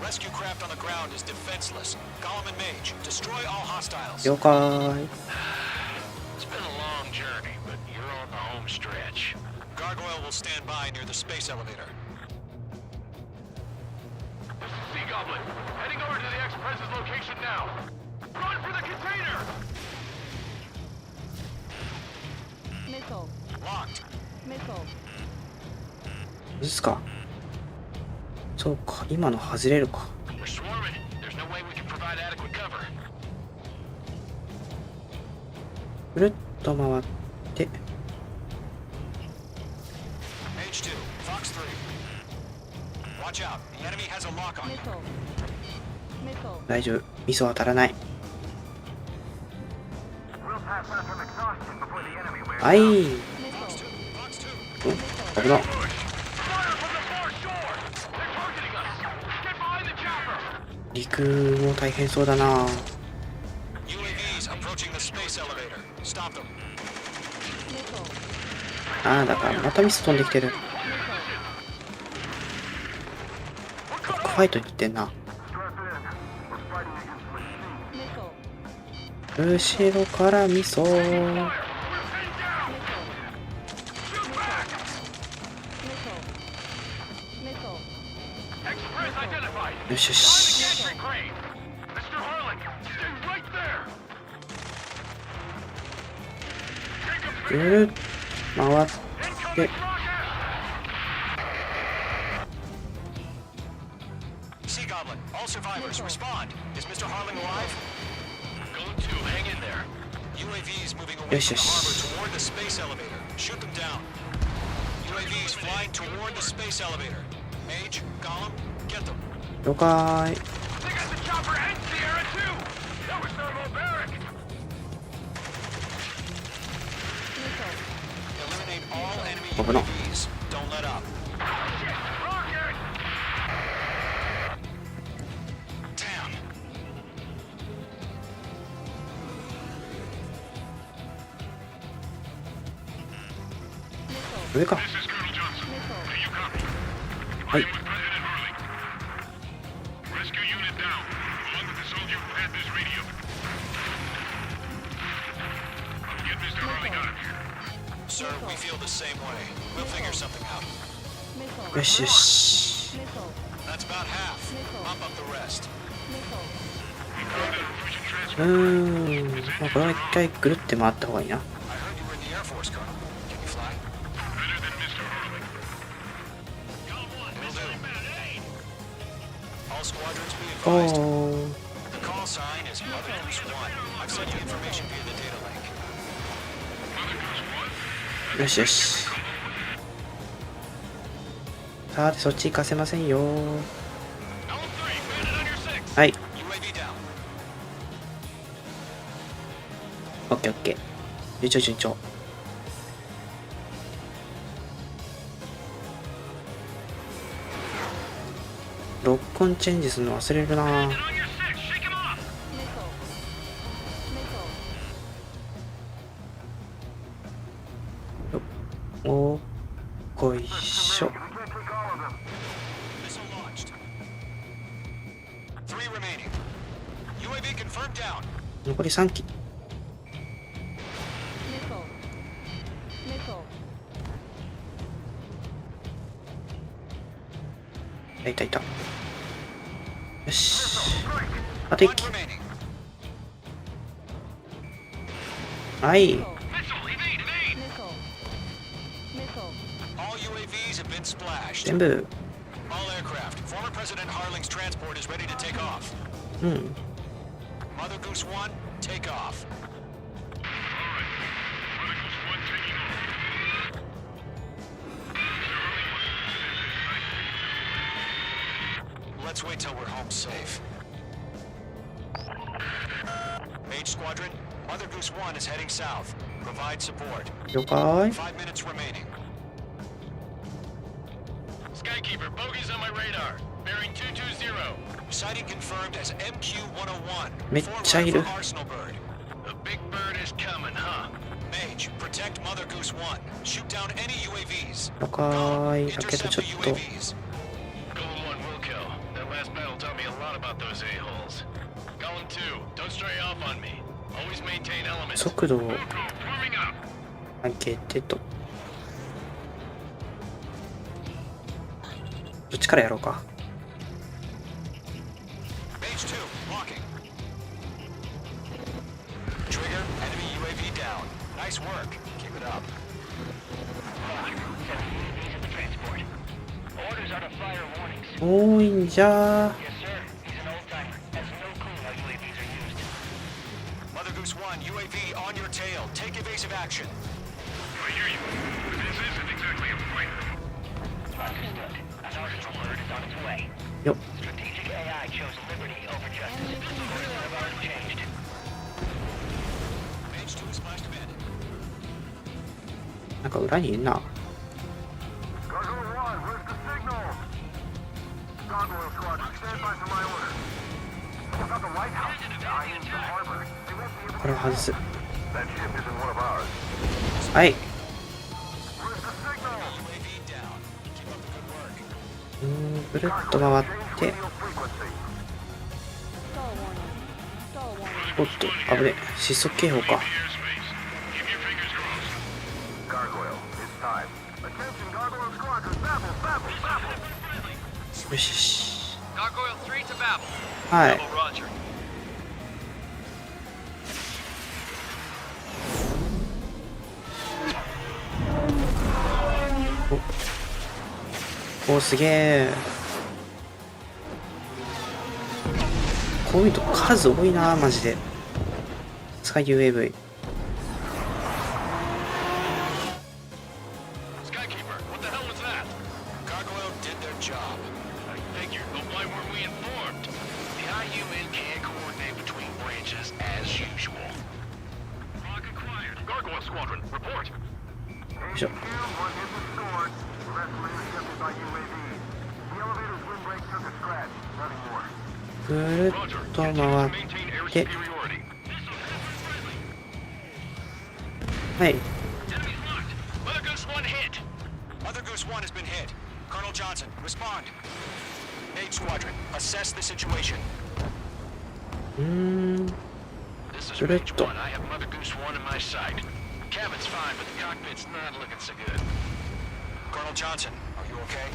[SPEAKER 7] Rescue craft on the ground is defenseless. Golem and Mage, destroy all hostiles.
[SPEAKER 1] 了解。
[SPEAKER 9] It's been a long journey, but you're on the home stretch.
[SPEAKER 7] Gargoyle will stand by near the space elevator.
[SPEAKER 8] Sea Goblin, heading over to the Express's location now. Run for the container!
[SPEAKER 7] Locked.
[SPEAKER 1] ですか。そうか、今の外れるか。
[SPEAKER 9] We're swarming. There's no way we can provide adequate cover.
[SPEAKER 1] ぐるっと回って。
[SPEAKER 7] Mage 2, Fox 3. Watch out. The enemy has a lock on you.
[SPEAKER 1] 大丈夫。ミスは当たらない。
[SPEAKER 8] We'll pass out from exhaustion before the enemy wears
[SPEAKER 1] はい。
[SPEAKER 7] Fox 2, Fox 2.
[SPEAKER 1] 危な。
[SPEAKER 8] Fire from the far shore! They're targeting us! Get behind the chopper!
[SPEAKER 1] 陸も大変そうだな。
[SPEAKER 7] UAVs approaching the space elevator. Stop them.
[SPEAKER 1] ああ、だからまたミス飛んできてる。コックファイトに行ってんな。
[SPEAKER 8] Strap in. We're fighting against machines.
[SPEAKER 1] 後ろからミソ。
[SPEAKER 8] We're pinned down! Shoot back! Express identified!
[SPEAKER 1] よしよ
[SPEAKER 8] Find the
[SPEAKER 1] し。
[SPEAKER 8] gantry crane! Mr. Harlan, stay right there! Take
[SPEAKER 1] ぐ
[SPEAKER 8] him
[SPEAKER 1] るっ回っ
[SPEAKER 8] Incoming
[SPEAKER 1] て。
[SPEAKER 8] rocket!
[SPEAKER 7] Sea Goblin, all survivors, respond. Is Mr. Harling alive?
[SPEAKER 9] Going to. Hang in there.
[SPEAKER 7] UAVs moving away
[SPEAKER 1] Yes,
[SPEAKER 7] from the
[SPEAKER 1] yes.
[SPEAKER 7] harbor toward the space elevator. Shoot them down. UAVs flying toward the space elevator. Mage, Golem, get them.
[SPEAKER 1] 了解。
[SPEAKER 8] They got the chopper and Sierra too! That was thermobaric!
[SPEAKER 7] Eliminate all enemy
[SPEAKER 1] Open up.
[SPEAKER 7] UAVs. Don't let up.
[SPEAKER 8] Shit! Rocket!
[SPEAKER 7] Damn.
[SPEAKER 1] 上か。
[SPEAKER 8] This is Colonel Johnson. Do you copy?
[SPEAKER 1] はい
[SPEAKER 8] I am with President Hurley. Rescue unit down, along with the soldier who had this radio.
[SPEAKER 7] Sir, we feel the same way. We'll figure something out.
[SPEAKER 1] よしよし。
[SPEAKER 7] That's about half. Mop up the rest.
[SPEAKER 1] まあこれは一回ぐるって回った方がいいな。
[SPEAKER 7] I heard you were in the Air Force, Colonel. Can you fly?
[SPEAKER 8] Better than Mr. Harley.
[SPEAKER 7] Will do. All squadrons be
[SPEAKER 1] お
[SPEAKER 7] advised.
[SPEAKER 1] ー。
[SPEAKER 7] The call sign is Mother Goose 1. I've sent you information via the data link.
[SPEAKER 1] よしよし。さてそっち行かせませんよ。はい。
[SPEAKER 7] UAV down.
[SPEAKER 1] オッケーオッケー。順調順調。ロックオンチェンジするの忘れるな。
[SPEAKER 8] On your six, shake him off!
[SPEAKER 1] おーこいしょ。
[SPEAKER 7] Missile launched. 3 remaining. UAV confirmed down.
[SPEAKER 1] 残り3機。いたいた。よし。あと1
[SPEAKER 7] 1
[SPEAKER 1] 機。
[SPEAKER 7] remaining.
[SPEAKER 1] はい。
[SPEAKER 8] Missile, evade, evade!
[SPEAKER 7] All UAVs have been splashed.
[SPEAKER 1] 全部。
[SPEAKER 7] All aircraft. Former President Harling's transport is ready to take off.
[SPEAKER 1] うん。
[SPEAKER 7] Mother Goose 1, take off.
[SPEAKER 8] Alright. Mother Goose 1 taking off.
[SPEAKER 7] Let's wait till we're home safe. Mage Squadron, Mother Goose 1 is heading south. Provide support.
[SPEAKER 1] 了解。
[SPEAKER 7] 5 minutes remaining.
[SPEAKER 9] Skykeeper, bogey's on my radar. Bearing 220.
[SPEAKER 7] Sighting confirmed as MQ-101.
[SPEAKER 1] めっちゃいる。
[SPEAKER 7] Former Arsenal Bird.
[SPEAKER 9] The big bird is coming, huh?
[SPEAKER 7] Mage, protect Mother Goose 1. Shoot down any UAVs.
[SPEAKER 1] 了解。だけど
[SPEAKER 7] Intercept
[SPEAKER 1] ちょ
[SPEAKER 7] the
[SPEAKER 1] っと。
[SPEAKER 7] UAVs.
[SPEAKER 9] Golem 1 will kill. That last battle taught me a lot about those a-holes. Golem 2, don't stray off on me. Always maintain elements.
[SPEAKER 1] 速度を
[SPEAKER 8] Warming up.
[SPEAKER 1] 上げてと。どっちからやろうか。
[SPEAKER 7] Mage 2, locking. Trigger, enemy UAV down. Nice work. Keep it up.
[SPEAKER 8] Orders are to fire warnings.
[SPEAKER 1] 多いんじゃ。
[SPEAKER 8] Yes, sir. He's an old-timer. Has no clue how UAVs are used.
[SPEAKER 7] Mother Goose 1, UAV on your tail. Take evasive action.
[SPEAKER 8] I hear you. This isn't exactly a fight.
[SPEAKER 13] Understood. An Arsenal bird is on its way.
[SPEAKER 1] よっ。
[SPEAKER 13] Strategic AI chose liberty over justice. Courses have already changed.
[SPEAKER 7] Mage 2 splashed mid.
[SPEAKER 1] なんか裏にいるな。
[SPEAKER 8] Gargoyle 1, where's the signal? Gargoyle Squadron, stand by for my orders. What about the lighthouse? I in the harbor. They won't be able
[SPEAKER 1] これを外す。
[SPEAKER 8] to... That ship isn't one of ours.
[SPEAKER 1] はい。
[SPEAKER 8] Where's the signal?
[SPEAKER 7] UAV down. Keep up the good work.
[SPEAKER 1] ぐるっと回って。
[SPEAKER 8] Radio frequency.
[SPEAKER 1] おっと、危ね。失速警報か。
[SPEAKER 8] Airspace. Keep your fingers crossed. Gargoyle, it's time. Attention, Gargoyle Squadron. Babble, babble, babble.
[SPEAKER 1] よしよし。
[SPEAKER 6] Gargoyle 3 to Babel.
[SPEAKER 1] はい。
[SPEAKER 6] Roger.
[SPEAKER 1] お、すげえ。こういうと数多いな、マジで。さすが UAV。
[SPEAKER 9] Skykeeper, what the hell was that?
[SPEAKER 7] Gargoyle did their job.
[SPEAKER 9] I figured, but why weren't we informed?
[SPEAKER 6] The IUN can't coordinate between branches as usual.
[SPEAKER 8] Lock acquired. Gargoyle Squadron, report.
[SPEAKER 1] よいしょ。
[SPEAKER 8] One hit was scored. The rest were intercepted by UAVs. The elevator's windbreak took a scratch. Nothing more.
[SPEAKER 1] ぐるっと回
[SPEAKER 8] Maintain air
[SPEAKER 1] って。
[SPEAKER 8] superiority.
[SPEAKER 1] はい。
[SPEAKER 8] Enemy's locked.
[SPEAKER 6] Mother Goose 1 hit.
[SPEAKER 7] Mother Goose 1 has been hit. Colonel Johnson, respond. Mage Squadron, assess the situation.
[SPEAKER 1] うーん。
[SPEAKER 6] This is
[SPEAKER 1] ぐるっ
[SPEAKER 6] Mage
[SPEAKER 1] と。
[SPEAKER 6] 1. I have Mother Goose 1 in my sight.
[SPEAKER 9] Cabin's fine, but the cockpit's not looking so good.
[SPEAKER 7] Colonel Johnson, are you okay?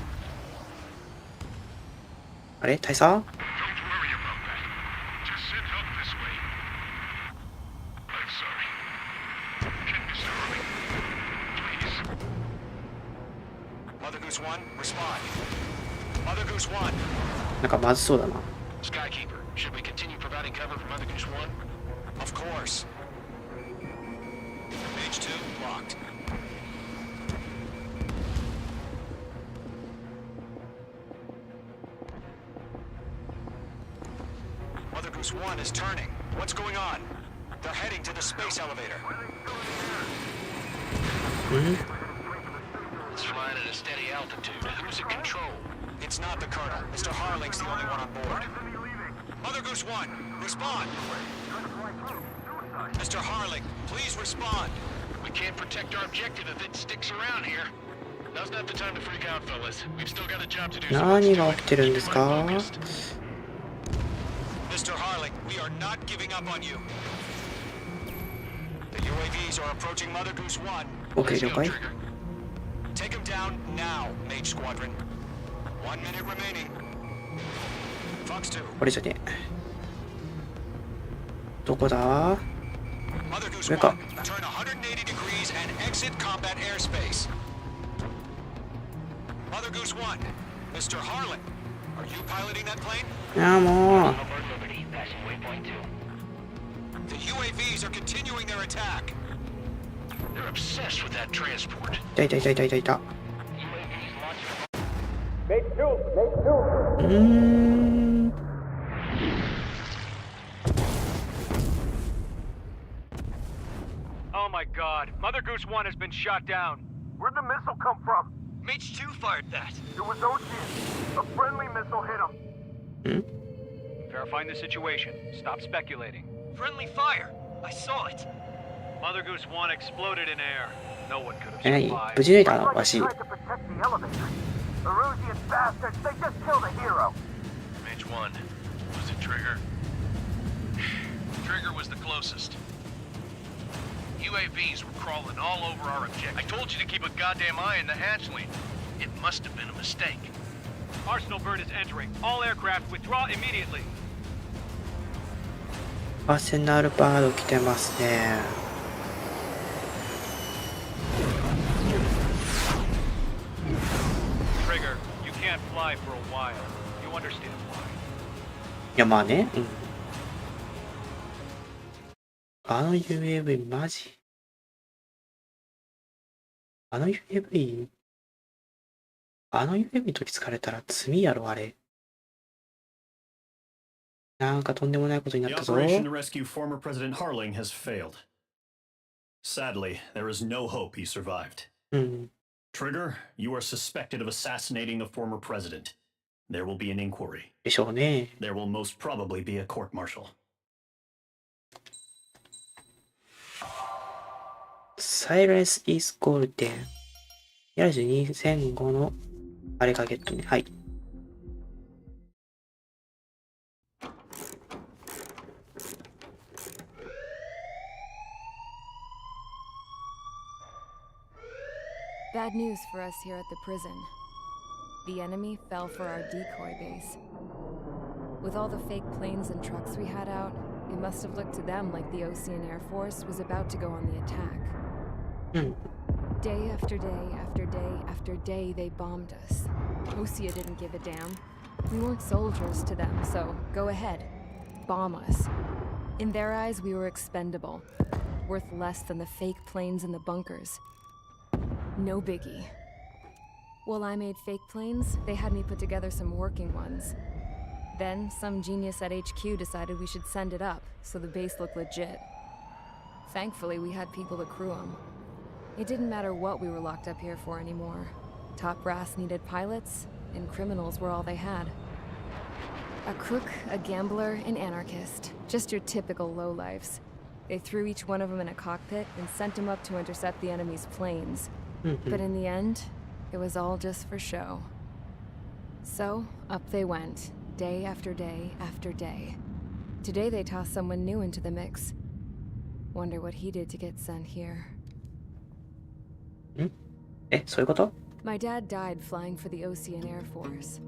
[SPEAKER 1] あれ大佐
[SPEAKER 8] Don't worry about that. Just sit up this way. I'm sorry. Can Mr. Harley, please?
[SPEAKER 7] Mother Goose 1, respond. Mother Goose 1.
[SPEAKER 1] なんかまずそうだな。
[SPEAKER 9] Skykeeper, should we continue providing cover for Mother Goose 1?
[SPEAKER 7] Of course. Page 2, locked. Mother Goose 1 is turning. What's going on? They're heading to the space elevator.
[SPEAKER 9] It's flying at a steady altitude. Who's in control?
[SPEAKER 7] It's not the Colonel. Mr. Harling's the only one on board. Mother Goose 1, respond! Mr. Harling, please respond!
[SPEAKER 9] We can't protect our objective if it sticks around here. Now's not the time to freak out, fellas. We've still got a job to do.
[SPEAKER 1] 何が起きてるんですか
[SPEAKER 7] Mr. Harling, we are not giving up on you. The UAVs are approaching Mother Goose 1.
[SPEAKER 1] OK 了解
[SPEAKER 7] Take them down now, Mage Squadron. 1 minute remaining. Fox 2.
[SPEAKER 1] これじゃねえどこだ
[SPEAKER 7] Mother Goose
[SPEAKER 1] 上
[SPEAKER 7] 1,
[SPEAKER 1] か
[SPEAKER 7] turn 180 degrees and exit combat airspace. Mother Goose 1, Mr. Harling, are you piloting that plane?
[SPEAKER 1] いやもう
[SPEAKER 13] Over Liberty, passing waypoint 2.
[SPEAKER 7] The UAVs are continuing their attack.
[SPEAKER 9] They're obsessed with that transport.
[SPEAKER 1] いたいたいたいたいたいた
[SPEAKER 13] UAVs launching.
[SPEAKER 1] ん
[SPEAKER 6] Oh my god. Mother Goose 1 has been shot down.
[SPEAKER 8] Where'd the missile come from?
[SPEAKER 6] Mage 2 fired that.
[SPEAKER 8] It was Ocean. A friendly missile hit him.
[SPEAKER 6] Verifying the situation. Stop speculating. Friendly fire. I saw it. Mother Goose 1 exploded in air. No one could have
[SPEAKER 1] え、何
[SPEAKER 6] survived.
[SPEAKER 1] 無事抜いたの
[SPEAKER 8] Like
[SPEAKER 1] わ
[SPEAKER 8] they
[SPEAKER 1] し
[SPEAKER 8] tried to protect the elevator. Erusian bastards, they just killed a hero.
[SPEAKER 9] Mage 1. Was it Trigger? Trigger was the closest. UAVs were crawling all over our objective. I told you to keep a goddamn eye in the hatchling. It must have been a mistake.
[SPEAKER 6] Arsenal bird is entering. All aircraft withdraw immediately.
[SPEAKER 1] アーセナルバード来てますね
[SPEAKER 6] Trigger, you can't fly for a while. You understand why.
[SPEAKER 1] いやまあねあの UAV マジあの UAV 取りつかれたら罪やろあれなんかとんでもないことになっ
[SPEAKER 5] The
[SPEAKER 1] たぞ
[SPEAKER 5] operation to rescue former President Harling has failed. Sadly, there is no hope he survived.
[SPEAKER 1] うん
[SPEAKER 5] Trigger, you are suspected of assassinating the former president. There will be an inquiry.
[SPEAKER 1] でしょうね
[SPEAKER 5] There will most probably be a court-martial.
[SPEAKER 1] Silence is golden 2005のあれがゲットねはい
[SPEAKER 2] Bad news for us here at the prison. The enemy fell for our decoy base. With all the fake planes and trucks we had out, it must have looked to them like the Ocean Air Force was about to go on the attack. Day after day after day after day, they bombed us. Osia didn't give a damn. We weren't soldiers to them, so go ahead. Bomb us. In their eyes, we were expendable. Worth less than the fake planes in the bunkers. No biggie. While I made fake planes, they had me put together some working ones. Then, some genius at HQ decided we should send it up, so the base looked legit. Thankfully, we had people to crew them. It didn't matter what we were locked up here for anymore. Top brass needed pilots, and criminals were all they had. A crook, a gambler, an anarchist. Just your typical lowlifes. They threw each one of them in a cockpit and sent them up to intercept the enemy's planes. But in the end, it was all just for show. So, up they went, day after day after day. Today they tossed someone new into the mix. Wonder what he did to get sent here.
[SPEAKER 1] ん？え、そういうこと？
[SPEAKER 2] My dad died flying for the Ocean Air Force.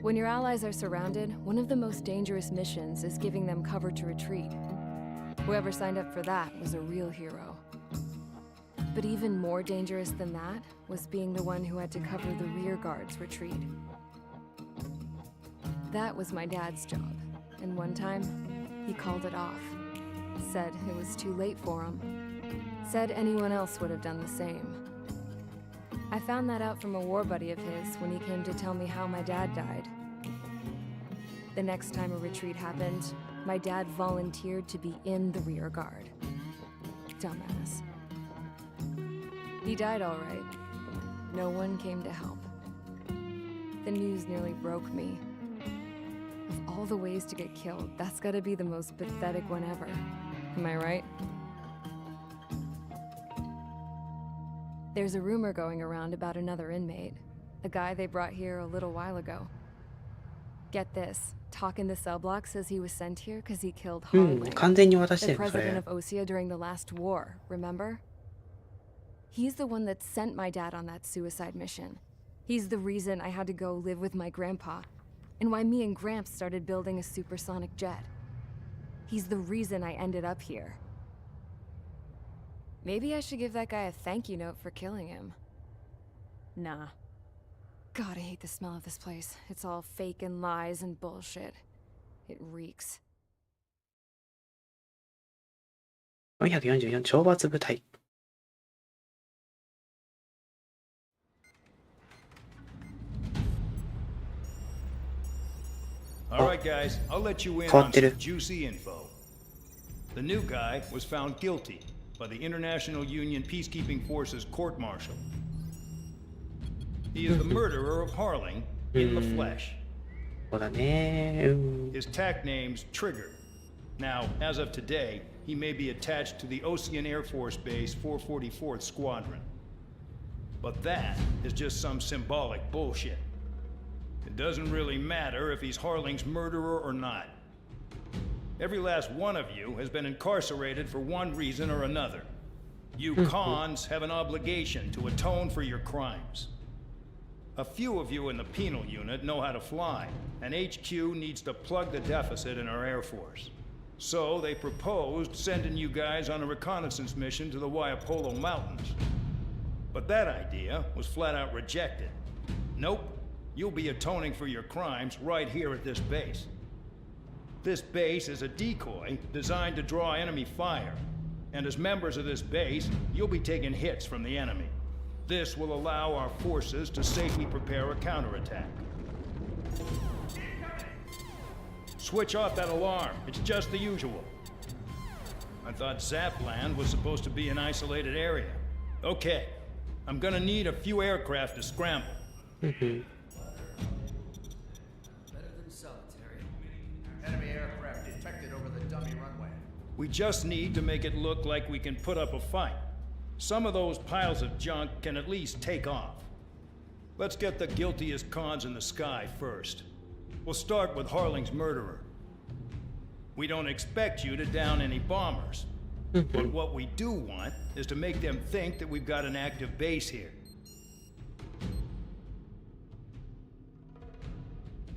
[SPEAKER 2] When your allies are surrounded, one of the most dangerous missions is giving them cover to retreat. Whoever signed up for that was a real hero. But even more dangerous than that was being the one who had to cover the rear guard's retreat. That was my dad's job, and one time, he called it off. Said it was too late for him. Said anyone else would have done the same. I found that out from a war buddy of his when he came to tell me how my dad died. The next time a retreat happened, my dad volunteered to be in the rear guard. Dumbass. He died all right. No one came to help. The news nearly broke me. Of all the ways to get killed, that's gotta be the most pathetic one ever. Am I right? There's a rumor going around about another inmate. A guy they brought here a little while ago. Get this. Talk in the cell block says he was sent here because he killed Harley, the president of Osea during the last war, remember? He's the one that sent my dad on that suicide mission. He's the reason I had to go live with my grandpa, and why me and Gramps started building a supersonic jet. He's the reason I ended up here. Maybe I should give that guy a thank you note for killing him. Nah. God, I hate the smell of this place. It's all fake and lies and bullshit. It reeks.
[SPEAKER 1] 444懲罰部隊。
[SPEAKER 6] All right, guys, I'll let you in on some juicy info. The new guy was found guilty by the International Union Peacekeeping Forces court-martial. He is the murderer of Harling in the flesh. His tech name's Trigger. Now, as of today, he may be attached to the Ocean Air Force Base 444th Squadron. But that is just some symbolic bullshit. It doesn't really matter if he's Harling's murderer or not. Every last one of you has been incarcerated for one reason or another. You cons have an obligation to atone for your crimes. A few of you in the penal unit know how to fly, and HQ needs to plug the deficit in our Air Force. So they proposed sending you guys on a reconnaissance mission to the Waiapolo Mountains. But that idea was flat out rejected. Nope. You'll be atoning for your crimes right here at this base. This base is a decoy designed to draw enemy fire. And as members of this base, you'll be taking hits from the enemy. This will allow our forces to safely prepare a counterattack. Switch off that alarm. It's just the usual. I thought Zapland was supposed to be an isolated area. Okay. I'm gonna need a few aircraft to scramble.
[SPEAKER 14] Enemy aircraft detected over the dummy runway.
[SPEAKER 6] We just need to make it look like we can put up a fight. Some of those piles of junk can at least take off. Let's get the guiltiest cons in the sky first. We'll start with Harling's murderer. We don't expect you to down any bombers. But what we do want is to make them think that we've got an active base here.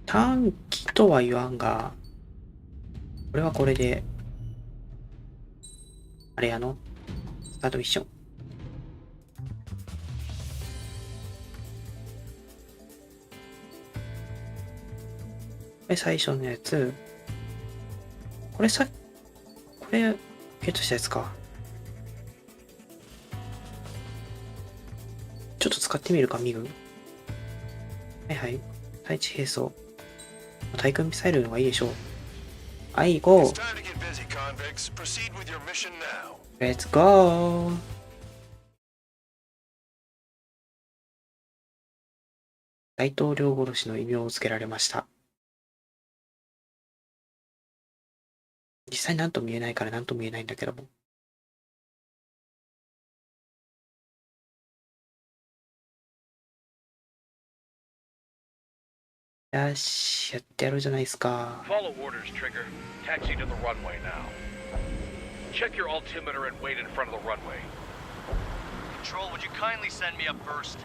[SPEAKER 1] 短期とは言わんが、これはこれで、あれやの、スタートミッション。これ最初のやつ。これゲットしたやつか。ちょっと使ってみるか、ミグ。はいはい。対地並走。対空ミサイルの方がいいでしょう。はい、ゴー。レッツゴー。大統領殺しの異名をつけられました。実際何とも言えないから何とも言えないんだけども。よし、やってやるじゃないですか。
[SPEAKER 15] Follow orders, Trigger. Taxi to the runway now. Check your altimeter and wait in front of the runway. Control, would you kindly send me up first?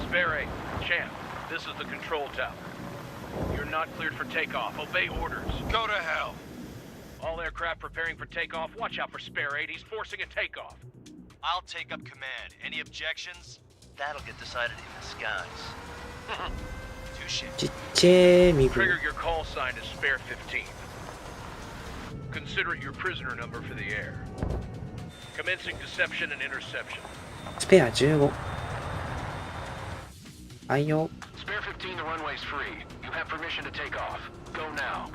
[SPEAKER 15] Spare 8, Champ, this is the control tower. You're not cleared for takeoff. Obey orders.
[SPEAKER 9] Go to hell.
[SPEAKER 15] All aircraft preparing for takeoff. Watch out for Spare 8. He's forcing a takeoff.
[SPEAKER 13] I'll take up command. Any objections? That'll get decided in the skies. Touche.
[SPEAKER 1] ちっちゃい身分。
[SPEAKER 15] Trigger, your call sign is Spare 15. Consider it your prisoner number for the air. Commencing deception and interception.
[SPEAKER 1] スペア15。はいよ。
[SPEAKER 9] Spare 15, the runway's free. You have permission to take off. Go now.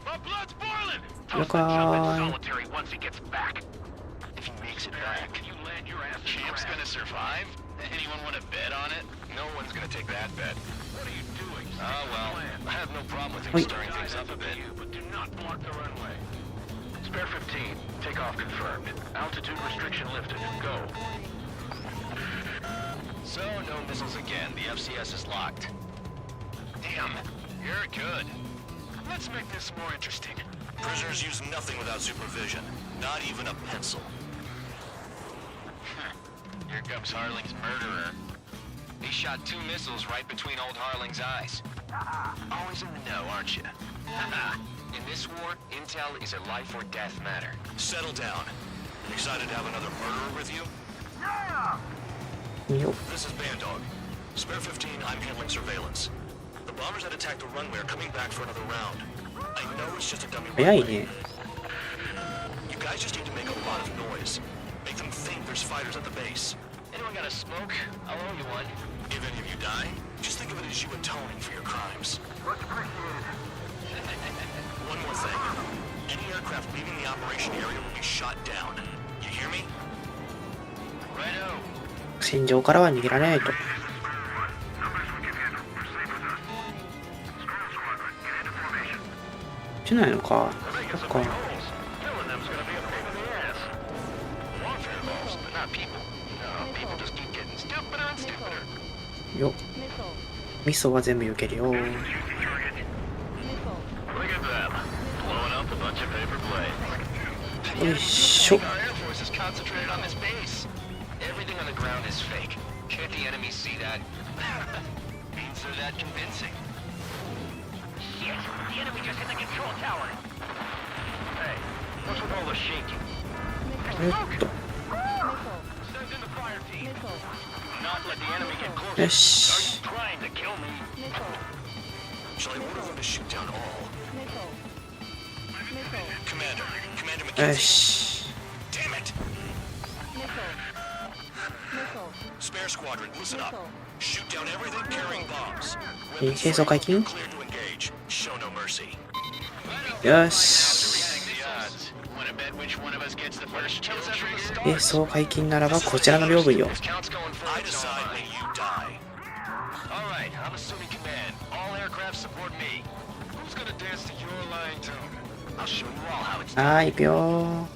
[SPEAKER 15] My blood's boiling!
[SPEAKER 1] Look
[SPEAKER 9] Jump
[SPEAKER 1] on.
[SPEAKER 9] in solitary once he gets back. If he makes it back, you land your ass. Champ's gonna survive? Anyone want to bet on it? No one's gonna take that bet. What are you doing? Oh well, I have no problem with him stirring things up a bit. But do not block the runway. Spare 15, takeoff confirmed. Altitude restriction lifted. Go.
[SPEAKER 7] So, no missiles again. The FCS is locked. Damn, you're good. Let's make this more interesting. Prisoners use nothing without supervision. Not even a pencil. Here comes Harling's murderer. He shot 2 missiles right between old Harling's eyes. Always in the know, aren't you? In this war, intel is a life or death matter. Settle down. Excited to have another murderer with you? This is Bandog. Spare 15, I'm handling surveillance. The bombers that attacked the runway are coming back for another round. I know it's just a dummy runway. You guys just need to make a lot of noise. Make them think there's fighters at the base. Anyone got a smoke? I'll owe you one. If any of you die, just think of it as you atoning for your crimes. One more thing. Any aircraft leaving the operation area will be shot down. You hear me? Righto.
[SPEAKER 1] 戦場からは逃げられないと。じゃないのか。そっか。よ。ミソは全部避けるよ。よいしょ。
[SPEAKER 7] Everything on the ground is fake. Can't the enemy see that? Means they're that convincing.
[SPEAKER 13] Shit! The enemy just hit the control tower! Hey, what's with all the shaking? Send in the fire team. Not let the enemy get closer. Are you trying to kill me?
[SPEAKER 7] Shall I order them to shoot down all? Commander
[SPEAKER 1] よ
[SPEAKER 7] McKenzie.
[SPEAKER 1] し。
[SPEAKER 7] Damn it! Spare squadron, listen up. Shoot down everything carrying bombs.
[SPEAKER 1] 清掃解禁。
[SPEAKER 7] Clear to engage. Show no mercy.
[SPEAKER 1] よし。清掃解禁ならばこちらの領分よ。
[SPEAKER 7] I decide when you die. All right, I'm assuming command. All aircraft support me. Who's gonna dance to your line tune? I'll show you all how it's done.
[SPEAKER 1] はい、行くよ。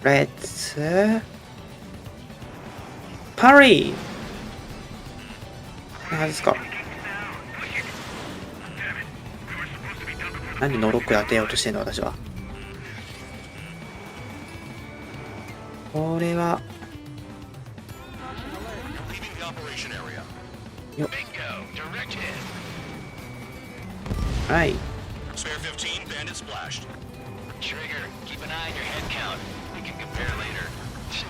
[SPEAKER 1] レッツパリー。何ですか。なんでノーロックで当てようとしてんの私は。これはよっ。はい。
[SPEAKER 7] Spare 15, bandit splashed. Trigger, keep an eye on your head count. We can compare later.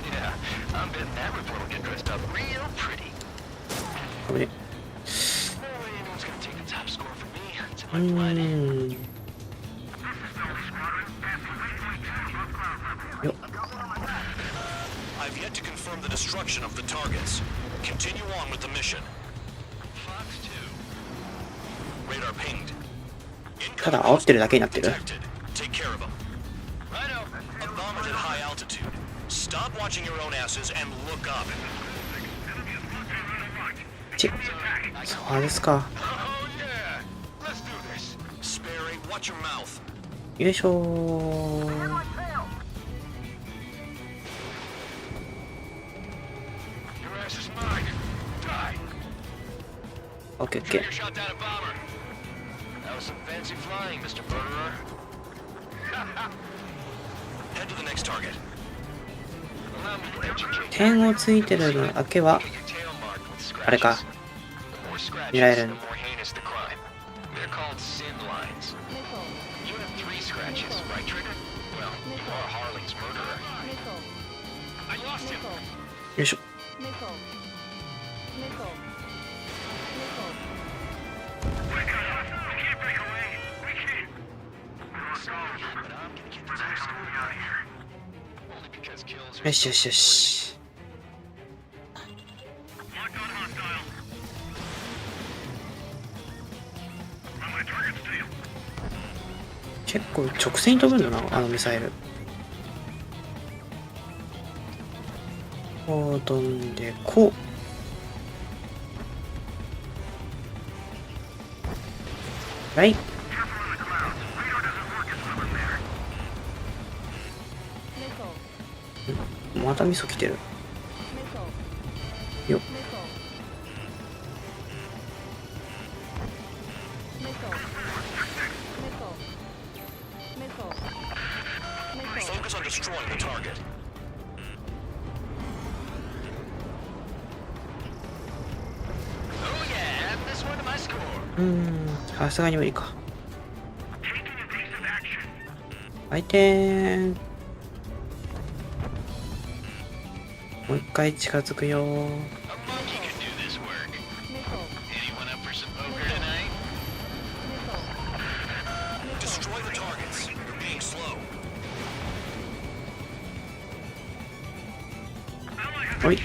[SPEAKER 7] Yeah, I'm betting that report will get dressed up real pretty.
[SPEAKER 1] これ。
[SPEAKER 7] No way anyone's gonna take the top score from me. It's in my blood.
[SPEAKER 1] よっ。
[SPEAKER 7] I've yet to confirm the destruction of the targets. Continue on with the mission. Fox 2. Radar pinged.
[SPEAKER 1] ただ煽ってるだけになってる。
[SPEAKER 7] Take care of them. Righto. A bomber's at high altitude. Stop watching your own asses and look up.
[SPEAKER 1] そうですか。
[SPEAKER 7] Let's do this. Sperry, watch your mouth.
[SPEAKER 1] よいしょー。
[SPEAKER 7] Your ass is mine. Die.
[SPEAKER 1] オッケーオッケー。
[SPEAKER 7] Shot down a bomber. That was some fancy flying, Mr. Murderer.
[SPEAKER 1] 点をついてるのだけはあれか見られる。よいしょ。よしよしよし。結構直線に飛ぶんだな、あのミサイル。こう飛んでこう。はい。また味噌来てるよ。さすがに無理か。回転。もう一回近づくよ。おい。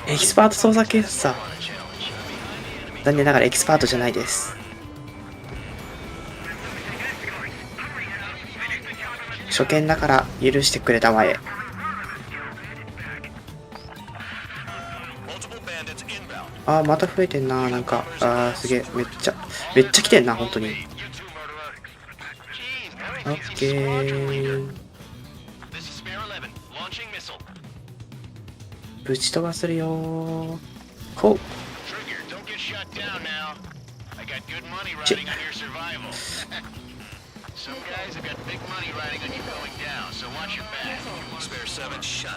[SPEAKER 1] エキスパート操作系さ。残念ながらエキスパートじゃないです。初見だから許してくれたまえ。あーまた増えてんな。なんかすげえめっちゃ来てんな本当に。オッケー。ぶち飛ばするよー。ほう。ちっ。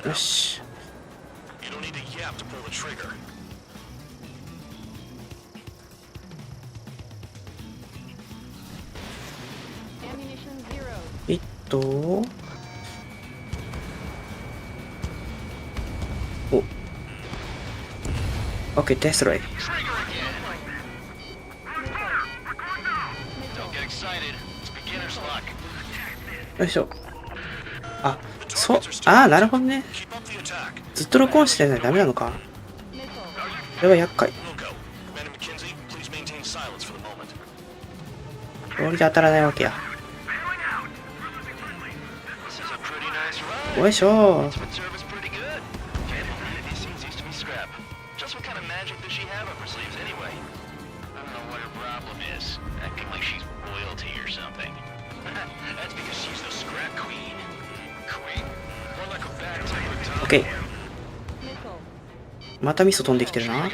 [SPEAKER 1] よし。お。OK、デストロイ。よいしょ。あ、なるほどね。ずっと録音してないとダメなのか。これは厄介。氷で当たらないわけや。よいしょ。オッケー。また味噌飛んできてるな。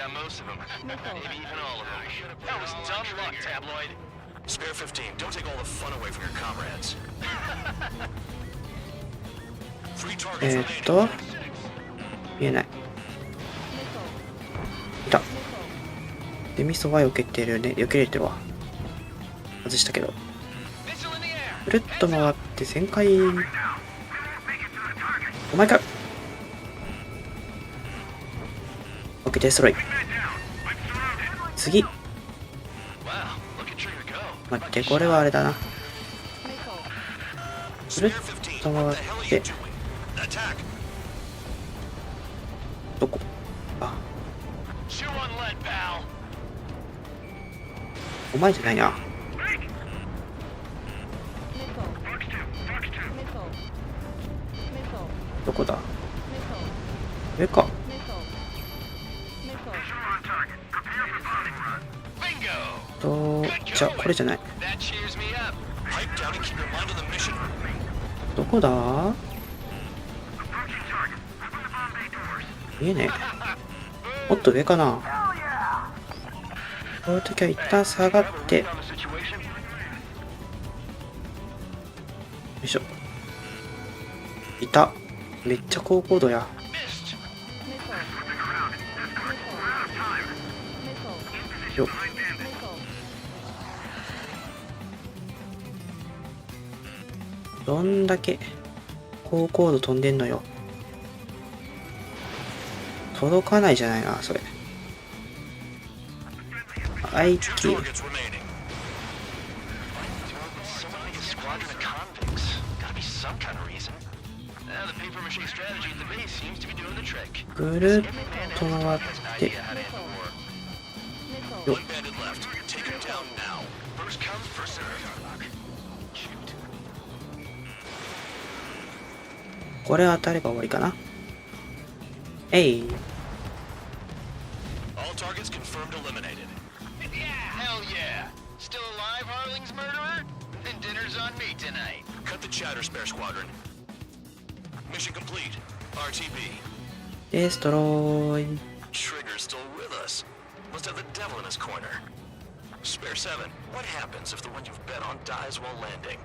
[SPEAKER 1] 見えない。いた。で、味噌は避けてるね。避けれてるわ。外したけど。ぐるっと回って旋回。お前か。オッケー、デストロイ。次。待って、これはあれだな。ぐるっと回って。どこ？あ。お前じゃないな。どこだ？上か。じゃあこれじゃない。どこだ？見えねえ。もっと上かな。こういう時は一旦下がって、よいしょ。いた。めっちゃ高高度や。よっ。どんだけ高高度飛んでんのよ。届かないじゃないな、それ。愛知。ぐるっと回って。よっ。これ当たれば終わりかな。えい。
[SPEAKER 7] All targets confirmed eliminated. Hell yeah! Still alive, Harling's murderer? Then dinner's on me tonight. Cut the chatter, Spare Squadron. Mission complete. RTB.
[SPEAKER 1] デストローイ。
[SPEAKER 7] Trigger's still with us. Must have the devil in his corner. Spare 7, what happens if the one you've bet on dies while landing?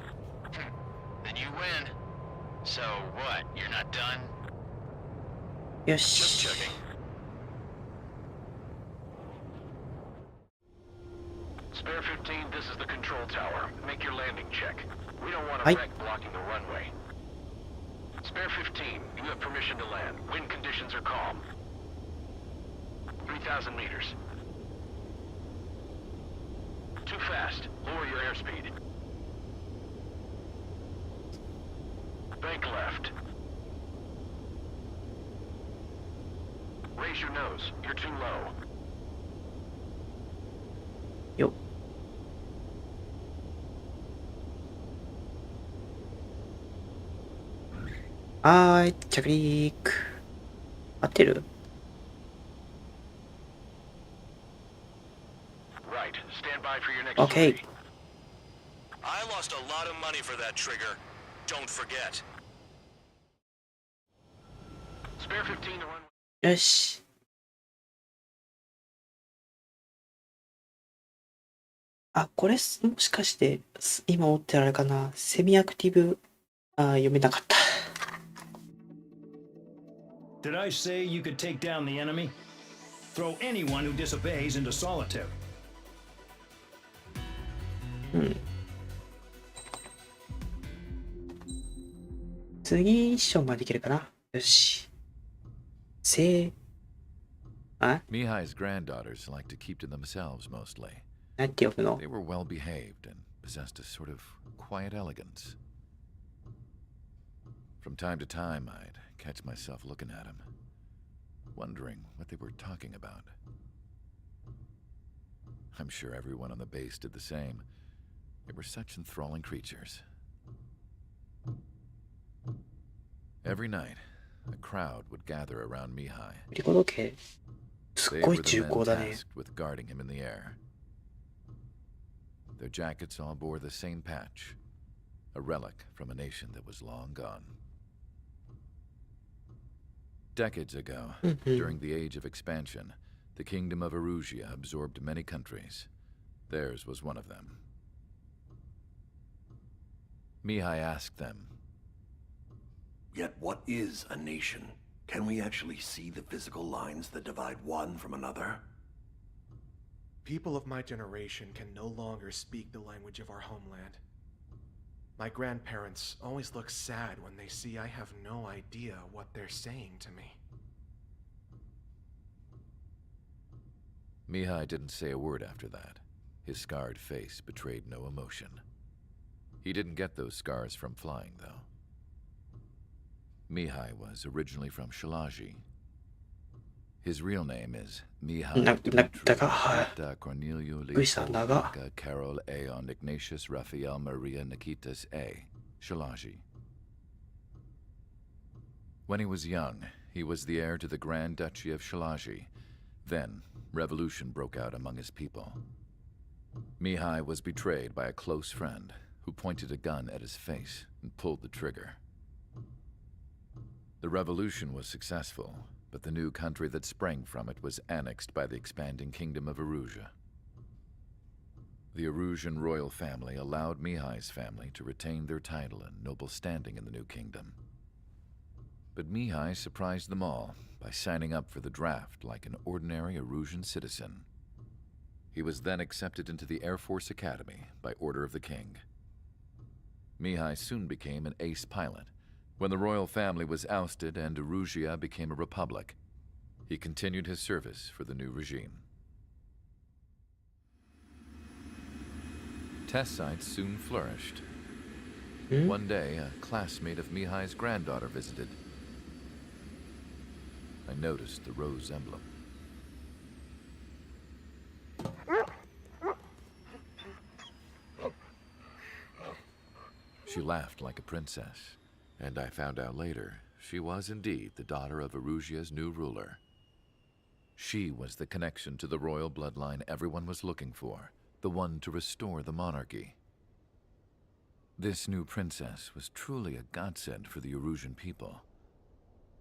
[SPEAKER 7] Then you win. So what? You're not done?
[SPEAKER 1] よし。
[SPEAKER 7] Just checking.
[SPEAKER 15] Spare 15, this is the control tower. Make your landing check. We don't want a wreck blocking the runway. Spare 15, you have permission to land. Wind conditions are calm. 3,000 meters. Too fast. Lower your airspeed. Bank left. Raise your nose. You're too low.
[SPEAKER 1] よっ。はーい、着陸。合ってる？
[SPEAKER 15] Right. Stand by for your next
[SPEAKER 1] Okay.
[SPEAKER 15] sortie.
[SPEAKER 7] I lost a lot of money for that trigger. Don't forget.
[SPEAKER 15] Spare 15 to run.
[SPEAKER 1] よし。あ、これもしかして今追ってあれかな。セミアクティブ。読めなかった。
[SPEAKER 16] Did I say you could take down the enemy? Throw anyone who disobeys into solitary.
[SPEAKER 1] うん。次ミッションまでいけるかな。よし。
[SPEAKER 3] Mihai's granddaughters like to keep to themselves mostly.
[SPEAKER 1] なんて呼ぶの？
[SPEAKER 3] They were well behaved and possessed a sort of quiet elegance. From time to time, I'd catch myself looking at them, wondering what they were talking about. I'm sure everyone on the base did the same. They were such enthralling creatures. Every night, a crowd would gather around Mihai.
[SPEAKER 1] リコ時計。すっ
[SPEAKER 3] They
[SPEAKER 1] ご
[SPEAKER 3] were
[SPEAKER 1] い
[SPEAKER 3] the
[SPEAKER 1] 重
[SPEAKER 3] men
[SPEAKER 1] 厚だね。
[SPEAKER 3] tasked with guarding him in the air. Their jackets all bore the same patch, a relic from a nation that was long gone. Decades ago, during the Age of Expansion, the Kingdom of Erusia absorbed many countries. Theirs was one of them. Mihai asked them,
[SPEAKER 17] Yet what is a nation? Can we actually see the physical lines that divide one from another?
[SPEAKER 18] People of my generation can no longer speak the language of our homeland. My grandparents always look sad when they see I have no idea what they're saying to me.
[SPEAKER 3] Mihai didn't say a word after that. His scarred face betrayed no emotion. He didn't get those scars from flying, though. Mihai was originally from Shalaji. His real name is Mihai Dmitri Cornelio Leopold Carol Aeon Ignatius Raphael Maria Nikitas A. Shalaji. When he was young, he was the heir to the Grand Duchy of Shalaji. Then, revolution broke out among his people. Mihai was betrayed by a close friend who pointed a gun at his face and pulled the trigger. The revolution was successful, but the new country that sprang from it was annexed by the expanding Kingdom of Erusia.
[SPEAKER 19] The Erusian royal family allowed Mihai's family to retain their title and noble standing in the new kingdom. But Mihai surprised them all by signing up for the draft like an ordinary Erusian citizen. He was then accepted into the Air Force Academy by order of the king. Mihai soon became an ace pilot. When the royal family was ousted and Erusia became a republic, he continued his service for the new regime. Test sites soon flourished. One day, a classmate of Mihai's granddaughter visited. I noticed the rose emblem. She laughed like a princess, and I found out later she was indeed the daughter of Erusia's new ruler. She was the connection to the royal bloodline everyone was looking for, the one to restore the monarchy. This new princess was truly a godsend for the Erusian people.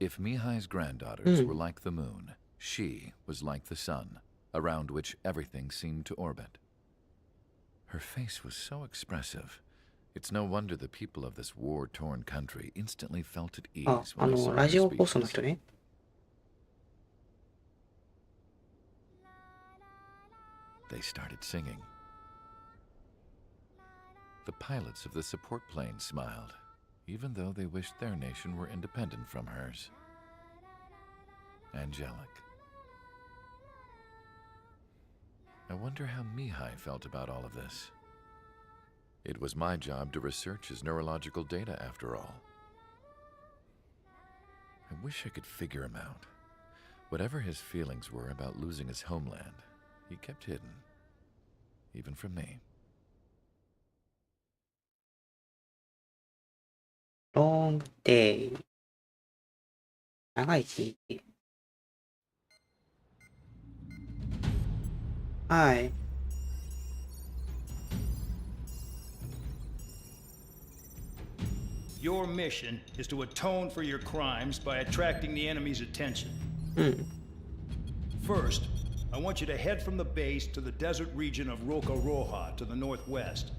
[SPEAKER 19] If Mihai's granddaughters were like the moon, she was like the sun, around which everything seemed to orbit. Her face was so expressive. It's no wonder the people of this war-torn country instantly felt at ease when they saw her speeches. They started singing. The pilots of the support plane smiled, even though they wished their nation were independent from hers. Angelic. I wonder how Mihai felt about all of this. It was my job to research his neurological data, after all. I wish I could figure him out. Whatever his feelings were about losing his homeland, he kept hidden, even from me.
[SPEAKER 1] Long day. 長い一日。はい。
[SPEAKER 16] Your mission is to atone for your crimes by attracting the enemy's attention. First, I want you to head from the base to the desert region of Roca-Roja to the northwest.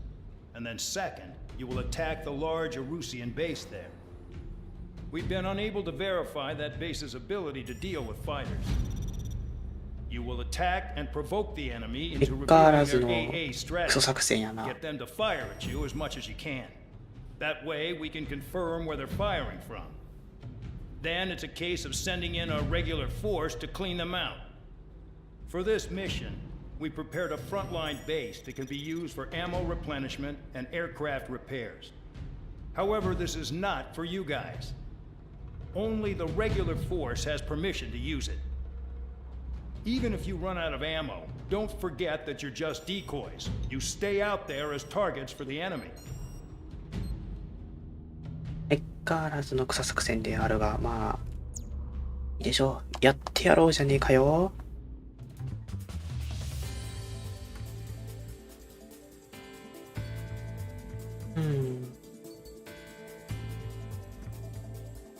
[SPEAKER 16] And then second, you will attack the large Erusian base there. We've been unable to verify that base's ability to deal with fighters. You will attack and provoke the enemy into revealing their AA strategy. Get them to fire at you as much as you can. That way, we can confirm where they're firing from. Then it's a case of sending in a regular force to clean them out. For this mission, we prepared a frontline base that can be used for ammo replenishment and aircraft repairs. However, this is not for you guys. Only the regular force has permission to use it. Even if you run out of ammo, don't forget that you're just decoys. You stay out there as targets for the enemy.
[SPEAKER 1] 相変わらずの草作戦であるが、まあいいでしょう。やってやろうじゃねえかよ。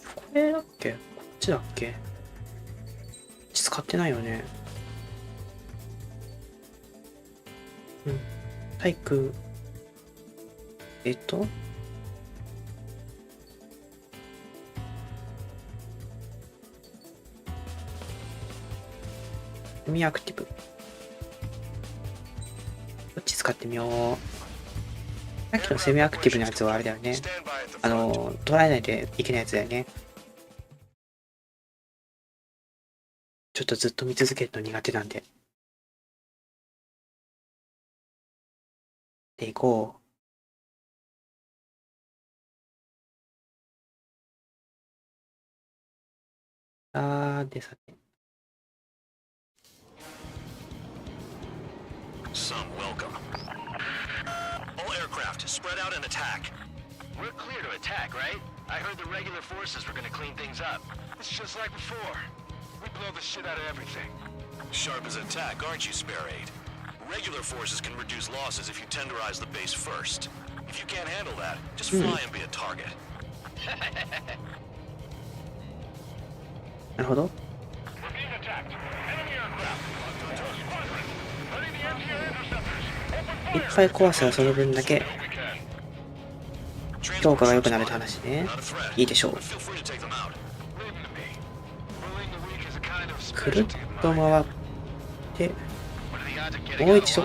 [SPEAKER 1] これだっけ？こっちだっけ？使ってないよね。体育。セミアクティブ。こっち使ってみよう。さっきのセミアクティブのやつはあれだよね。捉えないといけないやつだよね。ちょっとずっと見続けるの苦手なんで。で、行こう。でさて。
[SPEAKER 7] Some welcome. All aircraft, spread out and attack.
[SPEAKER 9] We're clear to attack, right? I heard the regular forces were gonna clean things up.
[SPEAKER 8] It's just like before. We blow the shit out of everything.
[SPEAKER 7] Sharp as attack, aren't you, Spare 8? Regular forces can reduce losses if you tenderize the base first. If you can't handle that, just fly and be a target.
[SPEAKER 1] なるほど。
[SPEAKER 8] We're being attacked. Enemy aircraft. Squadron. Ready the MTR interceptors. Open fire.
[SPEAKER 1] いっぱい壊せばその分だけ評価が良くなるって話ね。いいでしょう。くるっと回ってもう一度。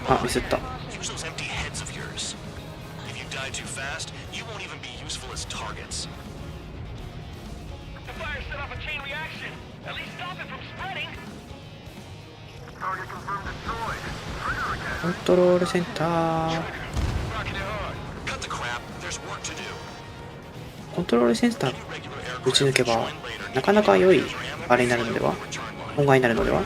[SPEAKER 1] あ、ミスった。コントロールセンター。コントロールセンター打ち抜けばなかなか良いあれになるのでは、本外になるのでは。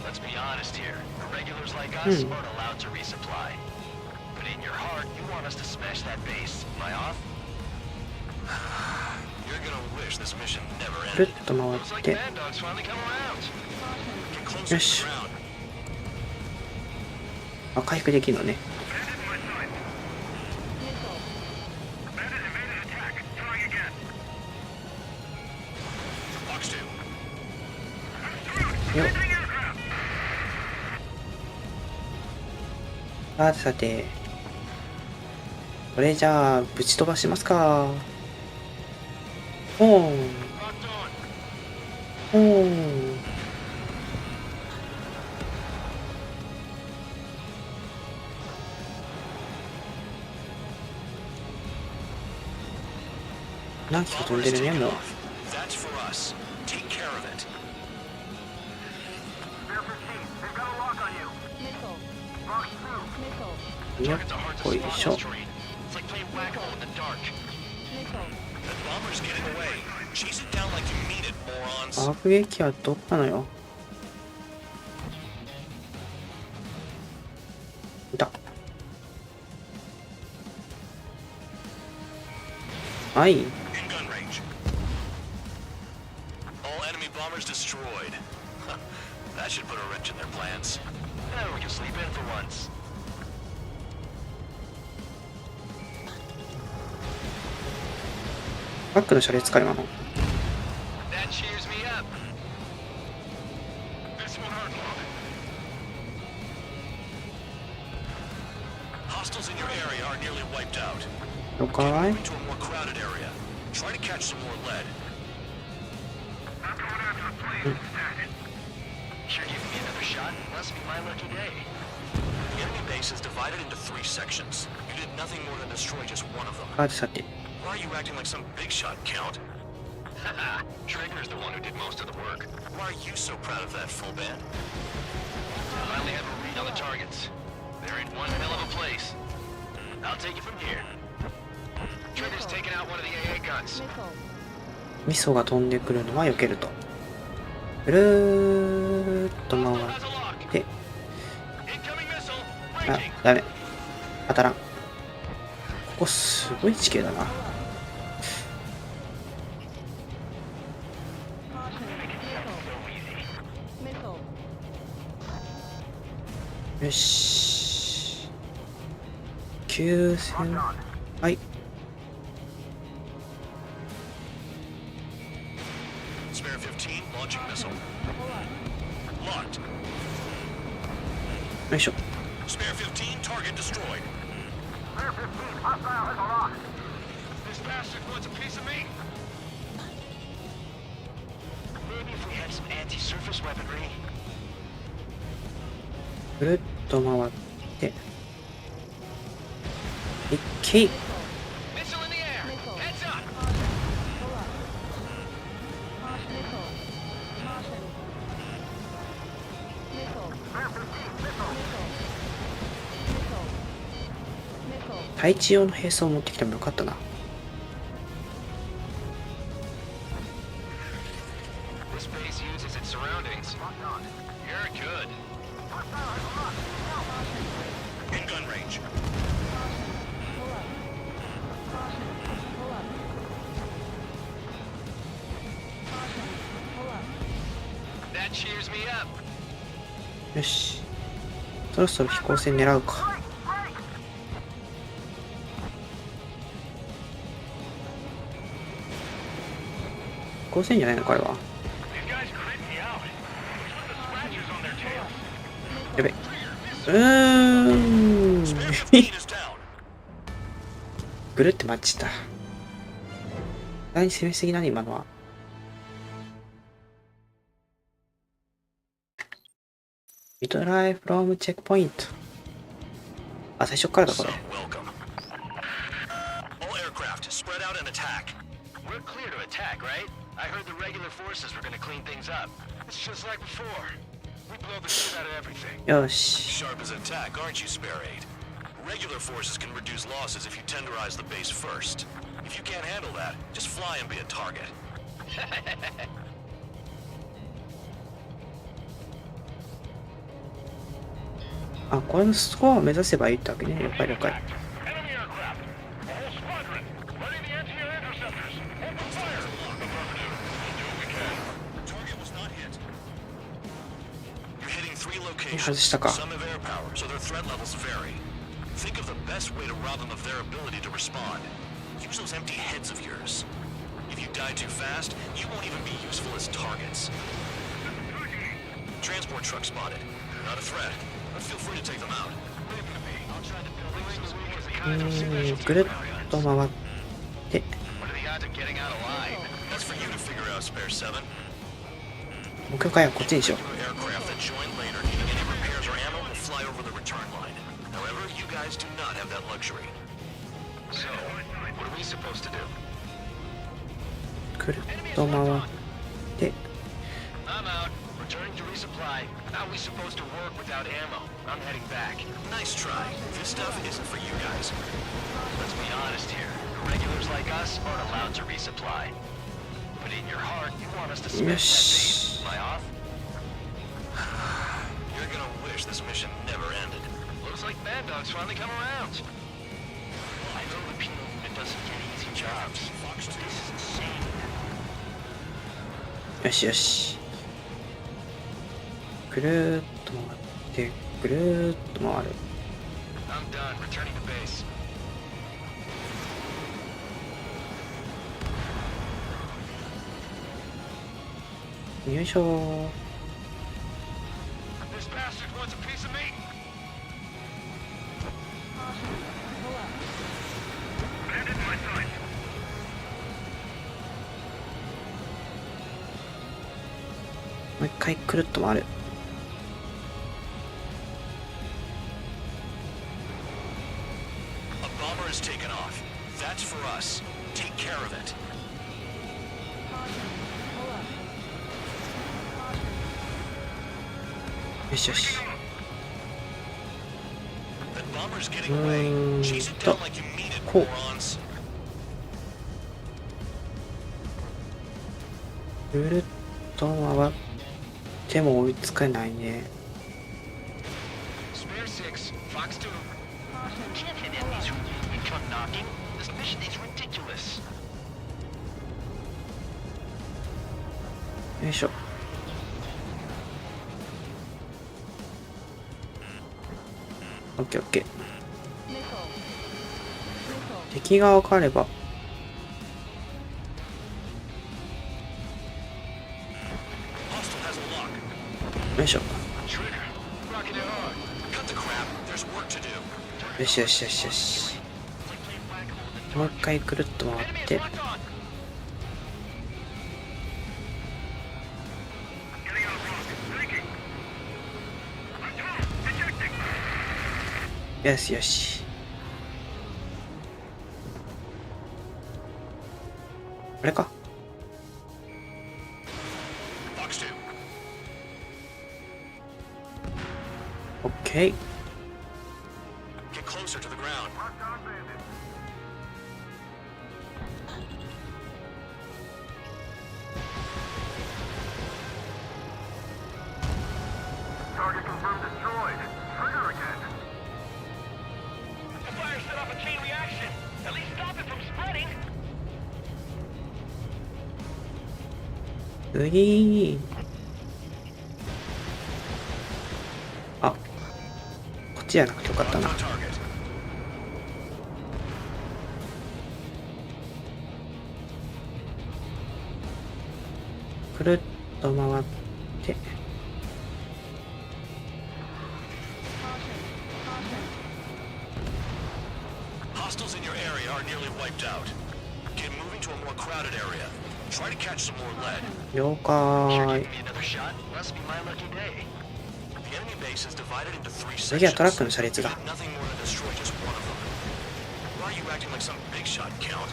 [SPEAKER 7] Let's be honest here. Regulars like us aren't allowed to resupply. But in your heart, you want us to smash that base. Am I off? You're gonna wish this mission never ended.
[SPEAKER 1] くるっと回って。よし。あ、回復できるのね。よっ。さてさて、これじゃあぶち飛ばしますか。ほーんほーん。何機か飛んでるね、もう。よっこいしょ。爆撃はどっかのよ。いた。はい。バックの車列か今の。了解。さてさて。
[SPEAKER 7] Why are you acting like some big shot, Count? Haha, Traeger's the one who did most of the work. Why are you so proud of that, full band? I finally have a read on the targets. They're in one hell of a place. I'll take it from here. Traeger's taken out one of the AA guns.
[SPEAKER 1] ミソが飛んでくるのは避けると。ぐるーっと回って。あ、ダメ。当たらん。ここすごい地形だな。よし。9000。はい。よいしょ。ぐるっと回っていっけい。配置用の兵装を持ってきてもよかったな。よし。そろそろ飛行船狙うか。飛行船じゃないのか、あれは。やべ。ぐるって待ちた。何攻めすぎなの今のは。リトライフロムチェックポイント。あ、最初からだこれ。よし。
[SPEAKER 7] Regular forces can reduce losses if you tenderize the base first. If you can't handle that, just fly and be a target.
[SPEAKER 1] あ、これのスコアを目指せばいいってわけね。了解了解。外したか。
[SPEAKER 7] Think of the best way to rob them of their ability to respond. Use those empty heads of yours. If you die too fast, you won't even be useful as targets. Transport truck spotted. Not a threat, but feel free to take them out.
[SPEAKER 1] ぐるっと回って。目標会はこっちにしよう。
[SPEAKER 7] Guys do not have that luxury. So, what are we supposed to do?
[SPEAKER 1] くるっと回って。
[SPEAKER 7] I'm out. Returning to resupply. How are we supposed to work without ammo? I'm heading back. Nice try. This stuff isn't for you guys. Let's be honest here. Regulars like us aren't allowed to resupply. But in your heart, you want us to spend that base. Am I off? You're gonna wish this mission never ended. Looks like Mad Dog's finally come around. I know the Penal Unit doesn't get easy jobs, but this is insane.
[SPEAKER 1] よしよし。ぐるーっと回って、ぐるーっと回る。
[SPEAKER 7] I'm done. Returning to base.
[SPEAKER 1] よいしょ。
[SPEAKER 7] This bastard wants a piece of me.
[SPEAKER 1] もう一回くるっと回る。
[SPEAKER 7] A bomber is taken off. That's for us. Take care of it.
[SPEAKER 1] よしよし。
[SPEAKER 7] That bomber's getting away. Chase it down like you mean it, morons.
[SPEAKER 1] ぐるっと回っても追いつかないね。
[SPEAKER 7] Spare 6, Fox 2. Can't hit enemies who come knocking. This mission is ridiculous.
[SPEAKER 1] よいしょ。オッケーオッケー。敵が分かれば。よいしょ。よしよしよしよし。もう一回くるっと回って。よしよし。あれか。オッケー。
[SPEAKER 7] Get closer to the ground.
[SPEAKER 8] Target confirmed destroyed. Trigger again.
[SPEAKER 7] The fire set off a chain reaction. At least stop it from spreading.
[SPEAKER 1] 次。じゃなくてよかったな。くるっと回って。
[SPEAKER 7] Hostiles in your area are nearly wiped out. Get moving to a more crowded area. Try to catch some more lead.
[SPEAKER 1] 了解。
[SPEAKER 7] Another shot? Must be my lucky day. The enemy base is divided into 3
[SPEAKER 1] 次は
[SPEAKER 7] sections.
[SPEAKER 1] トラックの車列だ。
[SPEAKER 7] Nothing more to destroy just one of them. Why are you acting like some big shot, Count?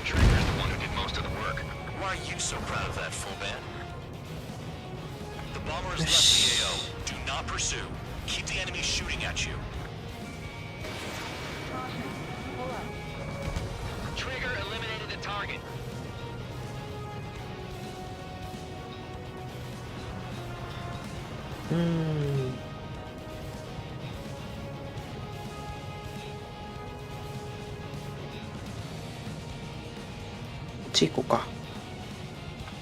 [SPEAKER 7] Trigger's the one who did most of the work. Why are you so proud of that, full band? The bomber has left the AO. Do not pursue. Keep the enemy shooting at you.
[SPEAKER 9] Trigger eliminated the target.
[SPEAKER 1] こっち行こうか。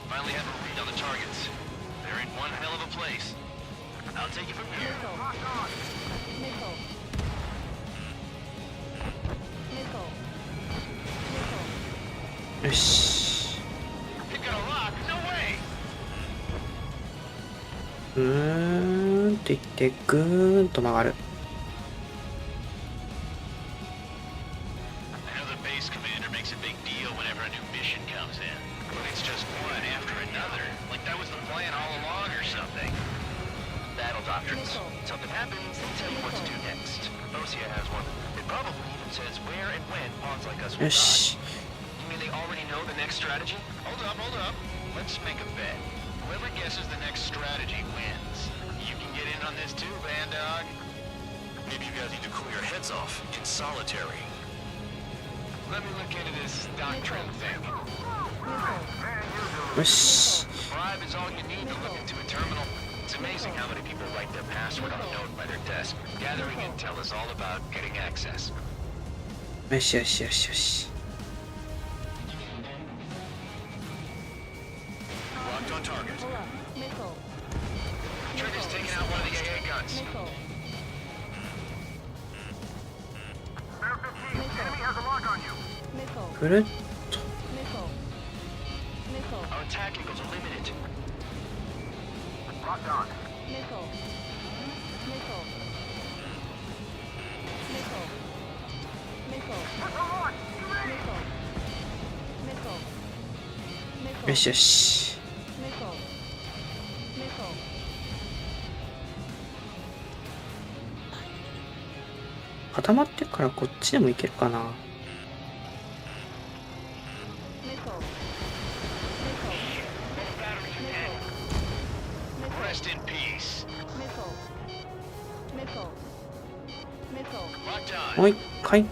[SPEAKER 9] Finally have a read on the targets. They're in one hell of a place. I'll take it from here.
[SPEAKER 2] Nickel. Nickel.
[SPEAKER 1] よし。
[SPEAKER 9] You're gonna lock? No way!
[SPEAKER 1] っていってぐーんと曲がる。
[SPEAKER 9] I know the base commander makes a big deal whenever a new mission comes in. But it's just one after another. Like that was the plan all along or something.
[SPEAKER 7] Battle doctrines. Something happens, they tell you what to do next. Osia has one. It probably even says where and when pawns like us will
[SPEAKER 1] よ
[SPEAKER 7] die.
[SPEAKER 1] し。
[SPEAKER 9] You mean they already know the next strategy? Hold up. Let's make a bet. Whoever guesses the next strategy wins. You can get in on this too, Band Dog.
[SPEAKER 7] Maybe you guys need to cool your heads off in solitary.
[SPEAKER 9] Let me look into this doctrine thing.
[SPEAKER 1] よし。
[SPEAKER 9] Bribe is all you need to look into a terminal. It's amazing how many people write their password on a note by their desk. Gathering intel is all about getting access.
[SPEAKER 1] よしよしよしよし。
[SPEAKER 7] Locked on target.
[SPEAKER 2] Nickel.
[SPEAKER 9] Trigger's taking out one of the AA guns.
[SPEAKER 2] Nickel.
[SPEAKER 8] Enemy has a lock on you.
[SPEAKER 2] Nickel.
[SPEAKER 1] くるっ
[SPEAKER 2] Nickel. Nickel.
[SPEAKER 7] Our attack angles are limited.
[SPEAKER 8] Locked on.
[SPEAKER 2] Nickel. Nickel. Nickel. Nickel.
[SPEAKER 8] Missile launch. You ready?
[SPEAKER 2] Nickel. Nickel. Nickel.
[SPEAKER 1] よしよし。
[SPEAKER 2] Nickel. Nickel.
[SPEAKER 1] 固まってるからこっちでもいけるかな。
[SPEAKER 2] Nickel.
[SPEAKER 9] Rest in peace.
[SPEAKER 2] Nickel. Nickel. Nickel.
[SPEAKER 9] Locked on.
[SPEAKER 1] もう一回。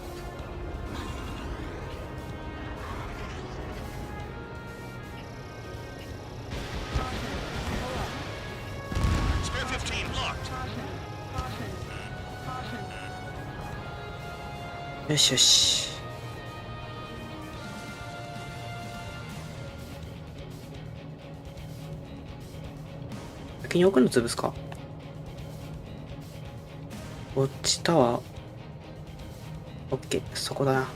[SPEAKER 7] Spare 15 locked.
[SPEAKER 1] よしよし。先に奥の潰すか。こっちタワー。オッケー、そこだな。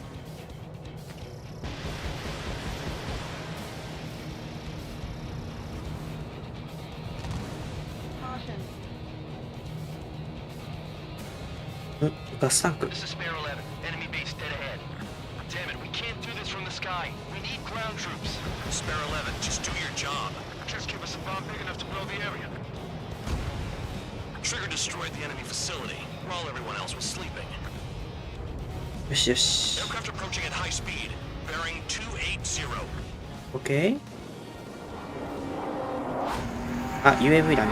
[SPEAKER 1] ガスタンク。
[SPEAKER 9] This is Spare 11. Enemy base dead ahead. Damn it, we can't do this from the sky. We need ground troops.
[SPEAKER 7] Spare 11, just do your job.
[SPEAKER 9] Just give us a bomb big enough to blow the area.
[SPEAKER 7] Trigger destroyed the enemy facility while everyone else was sleeping.
[SPEAKER 1] よしよし。
[SPEAKER 7] Aircraft approaching at high speed, bearing 280.
[SPEAKER 1] オッケー。あ、UAV だね。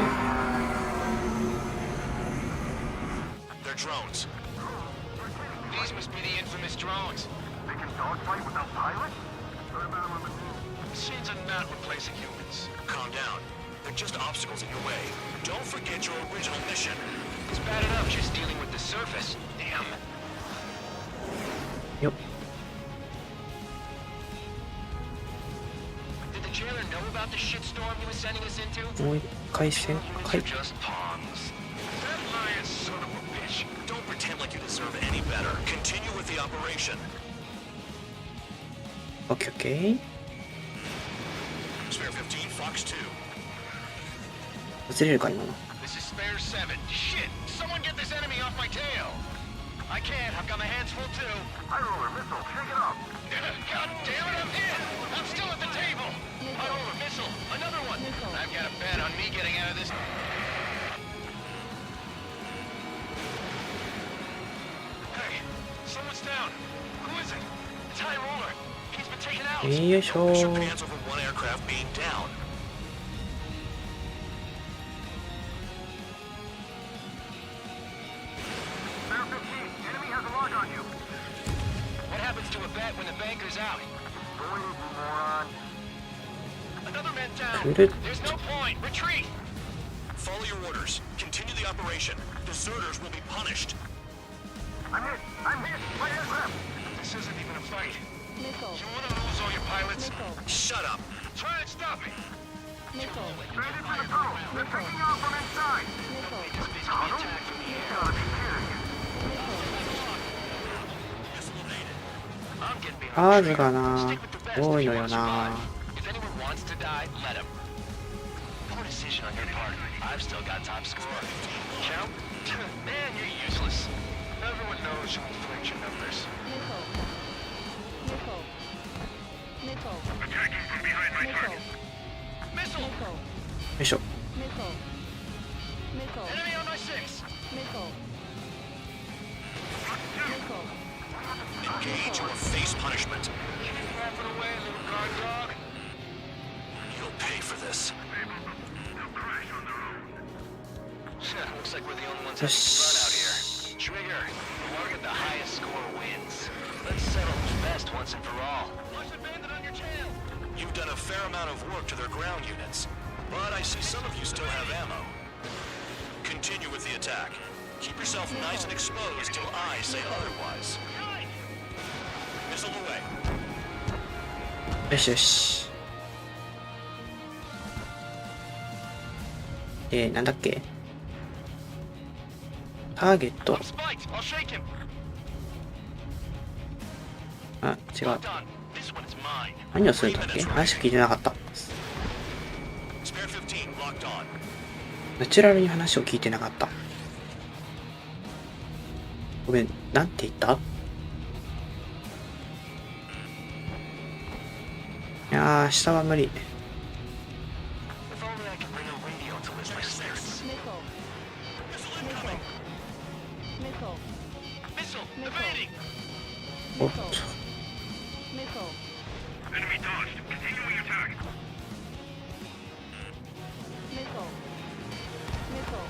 [SPEAKER 7] They're drones.
[SPEAKER 9] These must be the infamous drones.
[SPEAKER 8] They can dogfight without pilots?
[SPEAKER 9] Machines are not replacing humans.
[SPEAKER 7] Calm down. They're just obstacles in your way. Don't forget your original mission.
[SPEAKER 9] It's bad enough just dealing with the surface. Damn.
[SPEAKER 1] よっ。
[SPEAKER 9] Did the jailer know about the shitstorm he was sending us into?
[SPEAKER 1] もう一回旋回。
[SPEAKER 9] Just pawns. That lion son of a
[SPEAKER 7] deserve any better. Continue with the operation.
[SPEAKER 1] オッケーオッケー。
[SPEAKER 7] Spare 15, Fox 2.
[SPEAKER 1] 映れるか今の。
[SPEAKER 9] This is Spare 7. Shit! Someone get this enemy off my tail! I can't. I've got my hands full too.
[SPEAKER 8] High roller missile, shake it off.
[SPEAKER 9] God damn it, I'm hit! I'm still at the table! High roller missile, another one! I've got a bet on me getting out of this. Hey, someone's down. Who is it? It's High roller. He's been taken out.
[SPEAKER 1] よいしょ
[SPEAKER 7] Shook hands over one aircraft being down.
[SPEAKER 8] Spare 15, enemy has a lock on you.
[SPEAKER 9] What happens to a bet when the banker's out?
[SPEAKER 8] Going, you moron.
[SPEAKER 9] Another man down.
[SPEAKER 1] Shoot it.
[SPEAKER 9] There's no point. Retreat.
[SPEAKER 7] Follow your orders. Continue the operation. Deserters will be punished.
[SPEAKER 8] I'm hit. My aircraft.
[SPEAKER 9] This isn't even a fight.
[SPEAKER 10] Missile.
[SPEAKER 9] You want to lose all your pilots?
[SPEAKER 10] Missile.
[SPEAKER 7] Shut up.
[SPEAKER 9] Try and stop me.
[SPEAKER 10] Missile.
[SPEAKER 8] Stranded for the tunnel. They're taking off from inside.
[SPEAKER 10] Missile.
[SPEAKER 8] Tunnel? You gotta be kidding.
[SPEAKER 9] I'm getting behind
[SPEAKER 1] 数がな
[SPEAKER 9] Stick with the best
[SPEAKER 1] 多
[SPEAKER 9] if
[SPEAKER 1] い
[SPEAKER 9] you
[SPEAKER 1] のよ
[SPEAKER 9] want to
[SPEAKER 1] な
[SPEAKER 9] survive. If anyone wants to die, let him. Poor decision on your part. I've still got top score. Count? Man, you're useless. Everyone knows you inflate your numbers.
[SPEAKER 10] Missile. Missile. Missile.
[SPEAKER 8] Attacking from behind my target.
[SPEAKER 9] Missile!
[SPEAKER 10] Missile.
[SPEAKER 1] よいしょ
[SPEAKER 10] Missile. Missile.
[SPEAKER 9] Enemy on my 6!
[SPEAKER 10] Missile. Missile.
[SPEAKER 7] Engage or face punishment.
[SPEAKER 9] Keep flapping away, little guard dog.
[SPEAKER 7] You'll pay for this.
[SPEAKER 9] Looks like we're the only ones
[SPEAKER 1] よ
[SPEAKER 9] having fun out
[SPEAKER 1] し
[SPEAKER 9] here. Trigger, whoever get the highest score wins. Let's settle who's best once and for all. Watch the bandit on your tail!
[SPEAKER 7] You've done a fair amount of work to their ground units, but I see some of you still have ammo. Continue with the attack. Keep yourself nice and exposed till I say otherwise. Missile away.
[SPEAKER 1] よしよしなんだっけターゲット
[SPEAKER 9] I'm spiked. I'll shake him.
[SPEAKER 1] あ違う
[SPEAKER 9] Locked on. This one is mine.
[SPEAKER 1] 何をするんだっけ話聞いてなかった
[SPEAKER 7] Spare 15 locked on.
[SPEAKER 1] ナチュラルに話を聞いてなかったごめんなんて言った？いやー下は無理
[SPEAKER 9] If only I could bring a radio to list my stats.
[SPEAKER 10] Missile. Missile.
[SPEAKER 9] Missile, evading.
[SPEAKER 1] おっと
[SPEAKER 10] Missile.
[SPEAKER 8] Enemy dodged. Continuing attack.
[SPEAKER 10] Missile. Missile.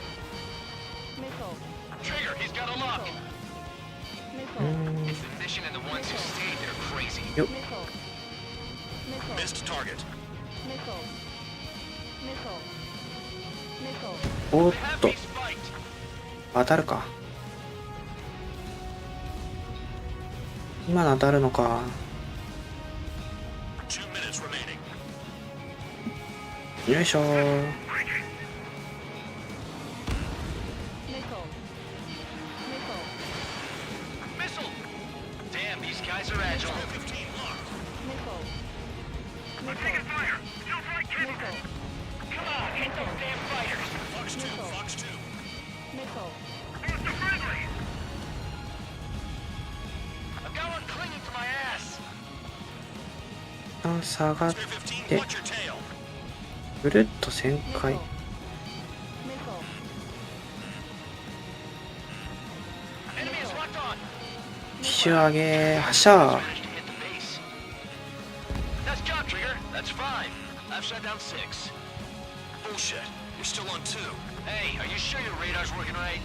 [SPEAKER 10] Missile.
[SPEAKER 9] Trigger, he's got a lock.
[SPEAKER 10] Missile.
[SPEAKER 9] It's the mission and the ones who stayed there crazy.
[SPEAKER 1] よっ
[SPEAKER 10] Missile. Missile.
[SPEAKER 7] Missed target.
[SPEAKER 10] Missile. Missile. Missile.
[SPEAKER 1] おっ
[SPEAKER 9] Have
[SPEAKER 1] と
[SPEAKER 9] me spiked.
[SPEAKER 1] 当たるか今の当たるのか
[SPEAKER 7] 2 minutes remaining.
[SPEAKER 1] よいしょー
[SPEAKER 10] Missile. Missile.
[SPEAKER 9] Missile. Damn, these guys are agile.
[SPEAKER 7] 15 locked.
[SPEAKER 10] Missile.
[SPEAKER 8] I'm taking fire. Still flight capable.
[SPEAKER 10] Missile.
[SPEAKER 9] Come on, hit those damn fighters.
[SPEAKER 7] Fox 2, Fox 2.
[SPEAKER 10] Missile.
[SPEAKER 8] Who's the friendly?
[SPEAKER 9] I've got one clinging to my ass.
[SPEAKER 1] 下がっ
[SPEAKER 7] Spare 15,
[SPEAKER 1] て
[SPEAKER 7] watch your tail.
[SPEAKER 1] ぐるっと旋回
[SPEAKER 10] Missile. Missile.
[SPEAKER 1] 機種上げ発射
[SPEAKER 9] Nice job, Trigger. That's 5. I've shut down 6.
[SPEAKER 7] Bullshit. You're still on 2.
[SPEAKER 9] Hey, are you sure your radar's working right?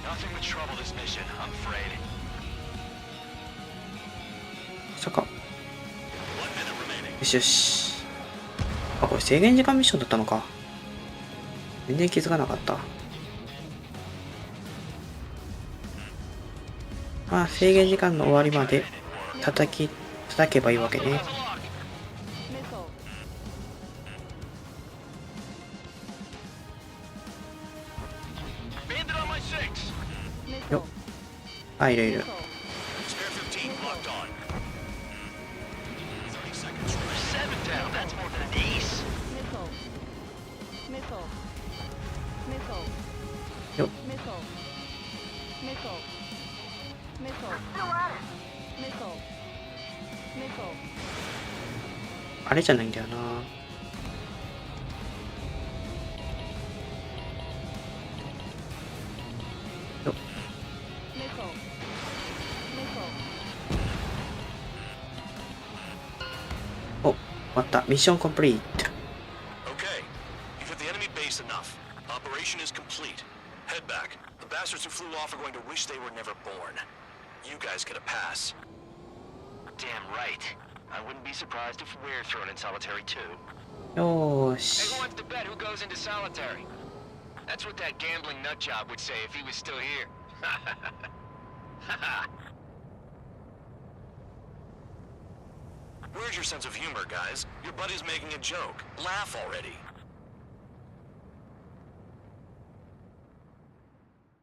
[SPEAKER 9] Nothing but trouble this mission, I'm afraid.
[SPEAKER 1] そっか
[SPEAKER 7] 1 minute remaining.
[SPEAKER 1] よしよしあこれ制限時間ミッションだったのか全然気づかなかったまあ制限時間の終わりまで叩けばいいわけね
[SPEAKER 10] Missile.
[SPEAKER 9] よっ
[SPEAKER 10] Missile.
[SPEAKER 1] あ、いるいる。よっ。あれじゃないんだよな。よっ。お、終わった。ミッションコンプリート。
[SPEAKER 7] Okay, you've hit the enemy base enough. Operation is complete. Head back. The bastards who flew off are going to wish they were never born. You guys get a pass.
[SPEAKER 9] Damn right. I wouldn't be surprised if we're thrown in solitary too.
[SPEAKER 1] よーし。
[SPEAKER 9] Hey, who wants to bet who goes into solitary? That's what that gambling nut job would say if he was still here.
[SPEAKER 7] Where's your sense of humor, guys? Your buddy's making a joke. Laugh already.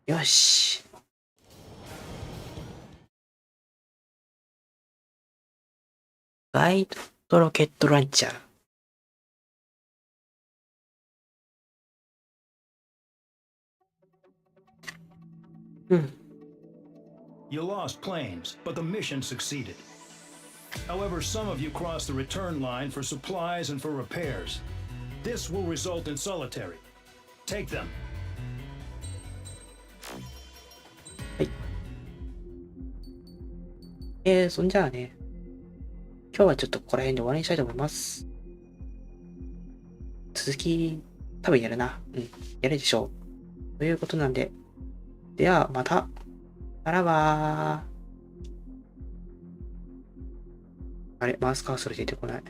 [SPEAKER 1] よし。ガイドロケットランチャー。
[SPEAKER 16] You lost planes, but the mission succeeded. However, some of you crossed the return line for supplies and for repairs. This will result in solitary. Take them.
[SPEAKER 1] そんじゃあね、今日はちょっとここら辺で終わりにしたいと思います。続き、多分やるな。やるでしょう。ということなんで、ではまた。さらばー。あれ、マウスカーソル出てこない。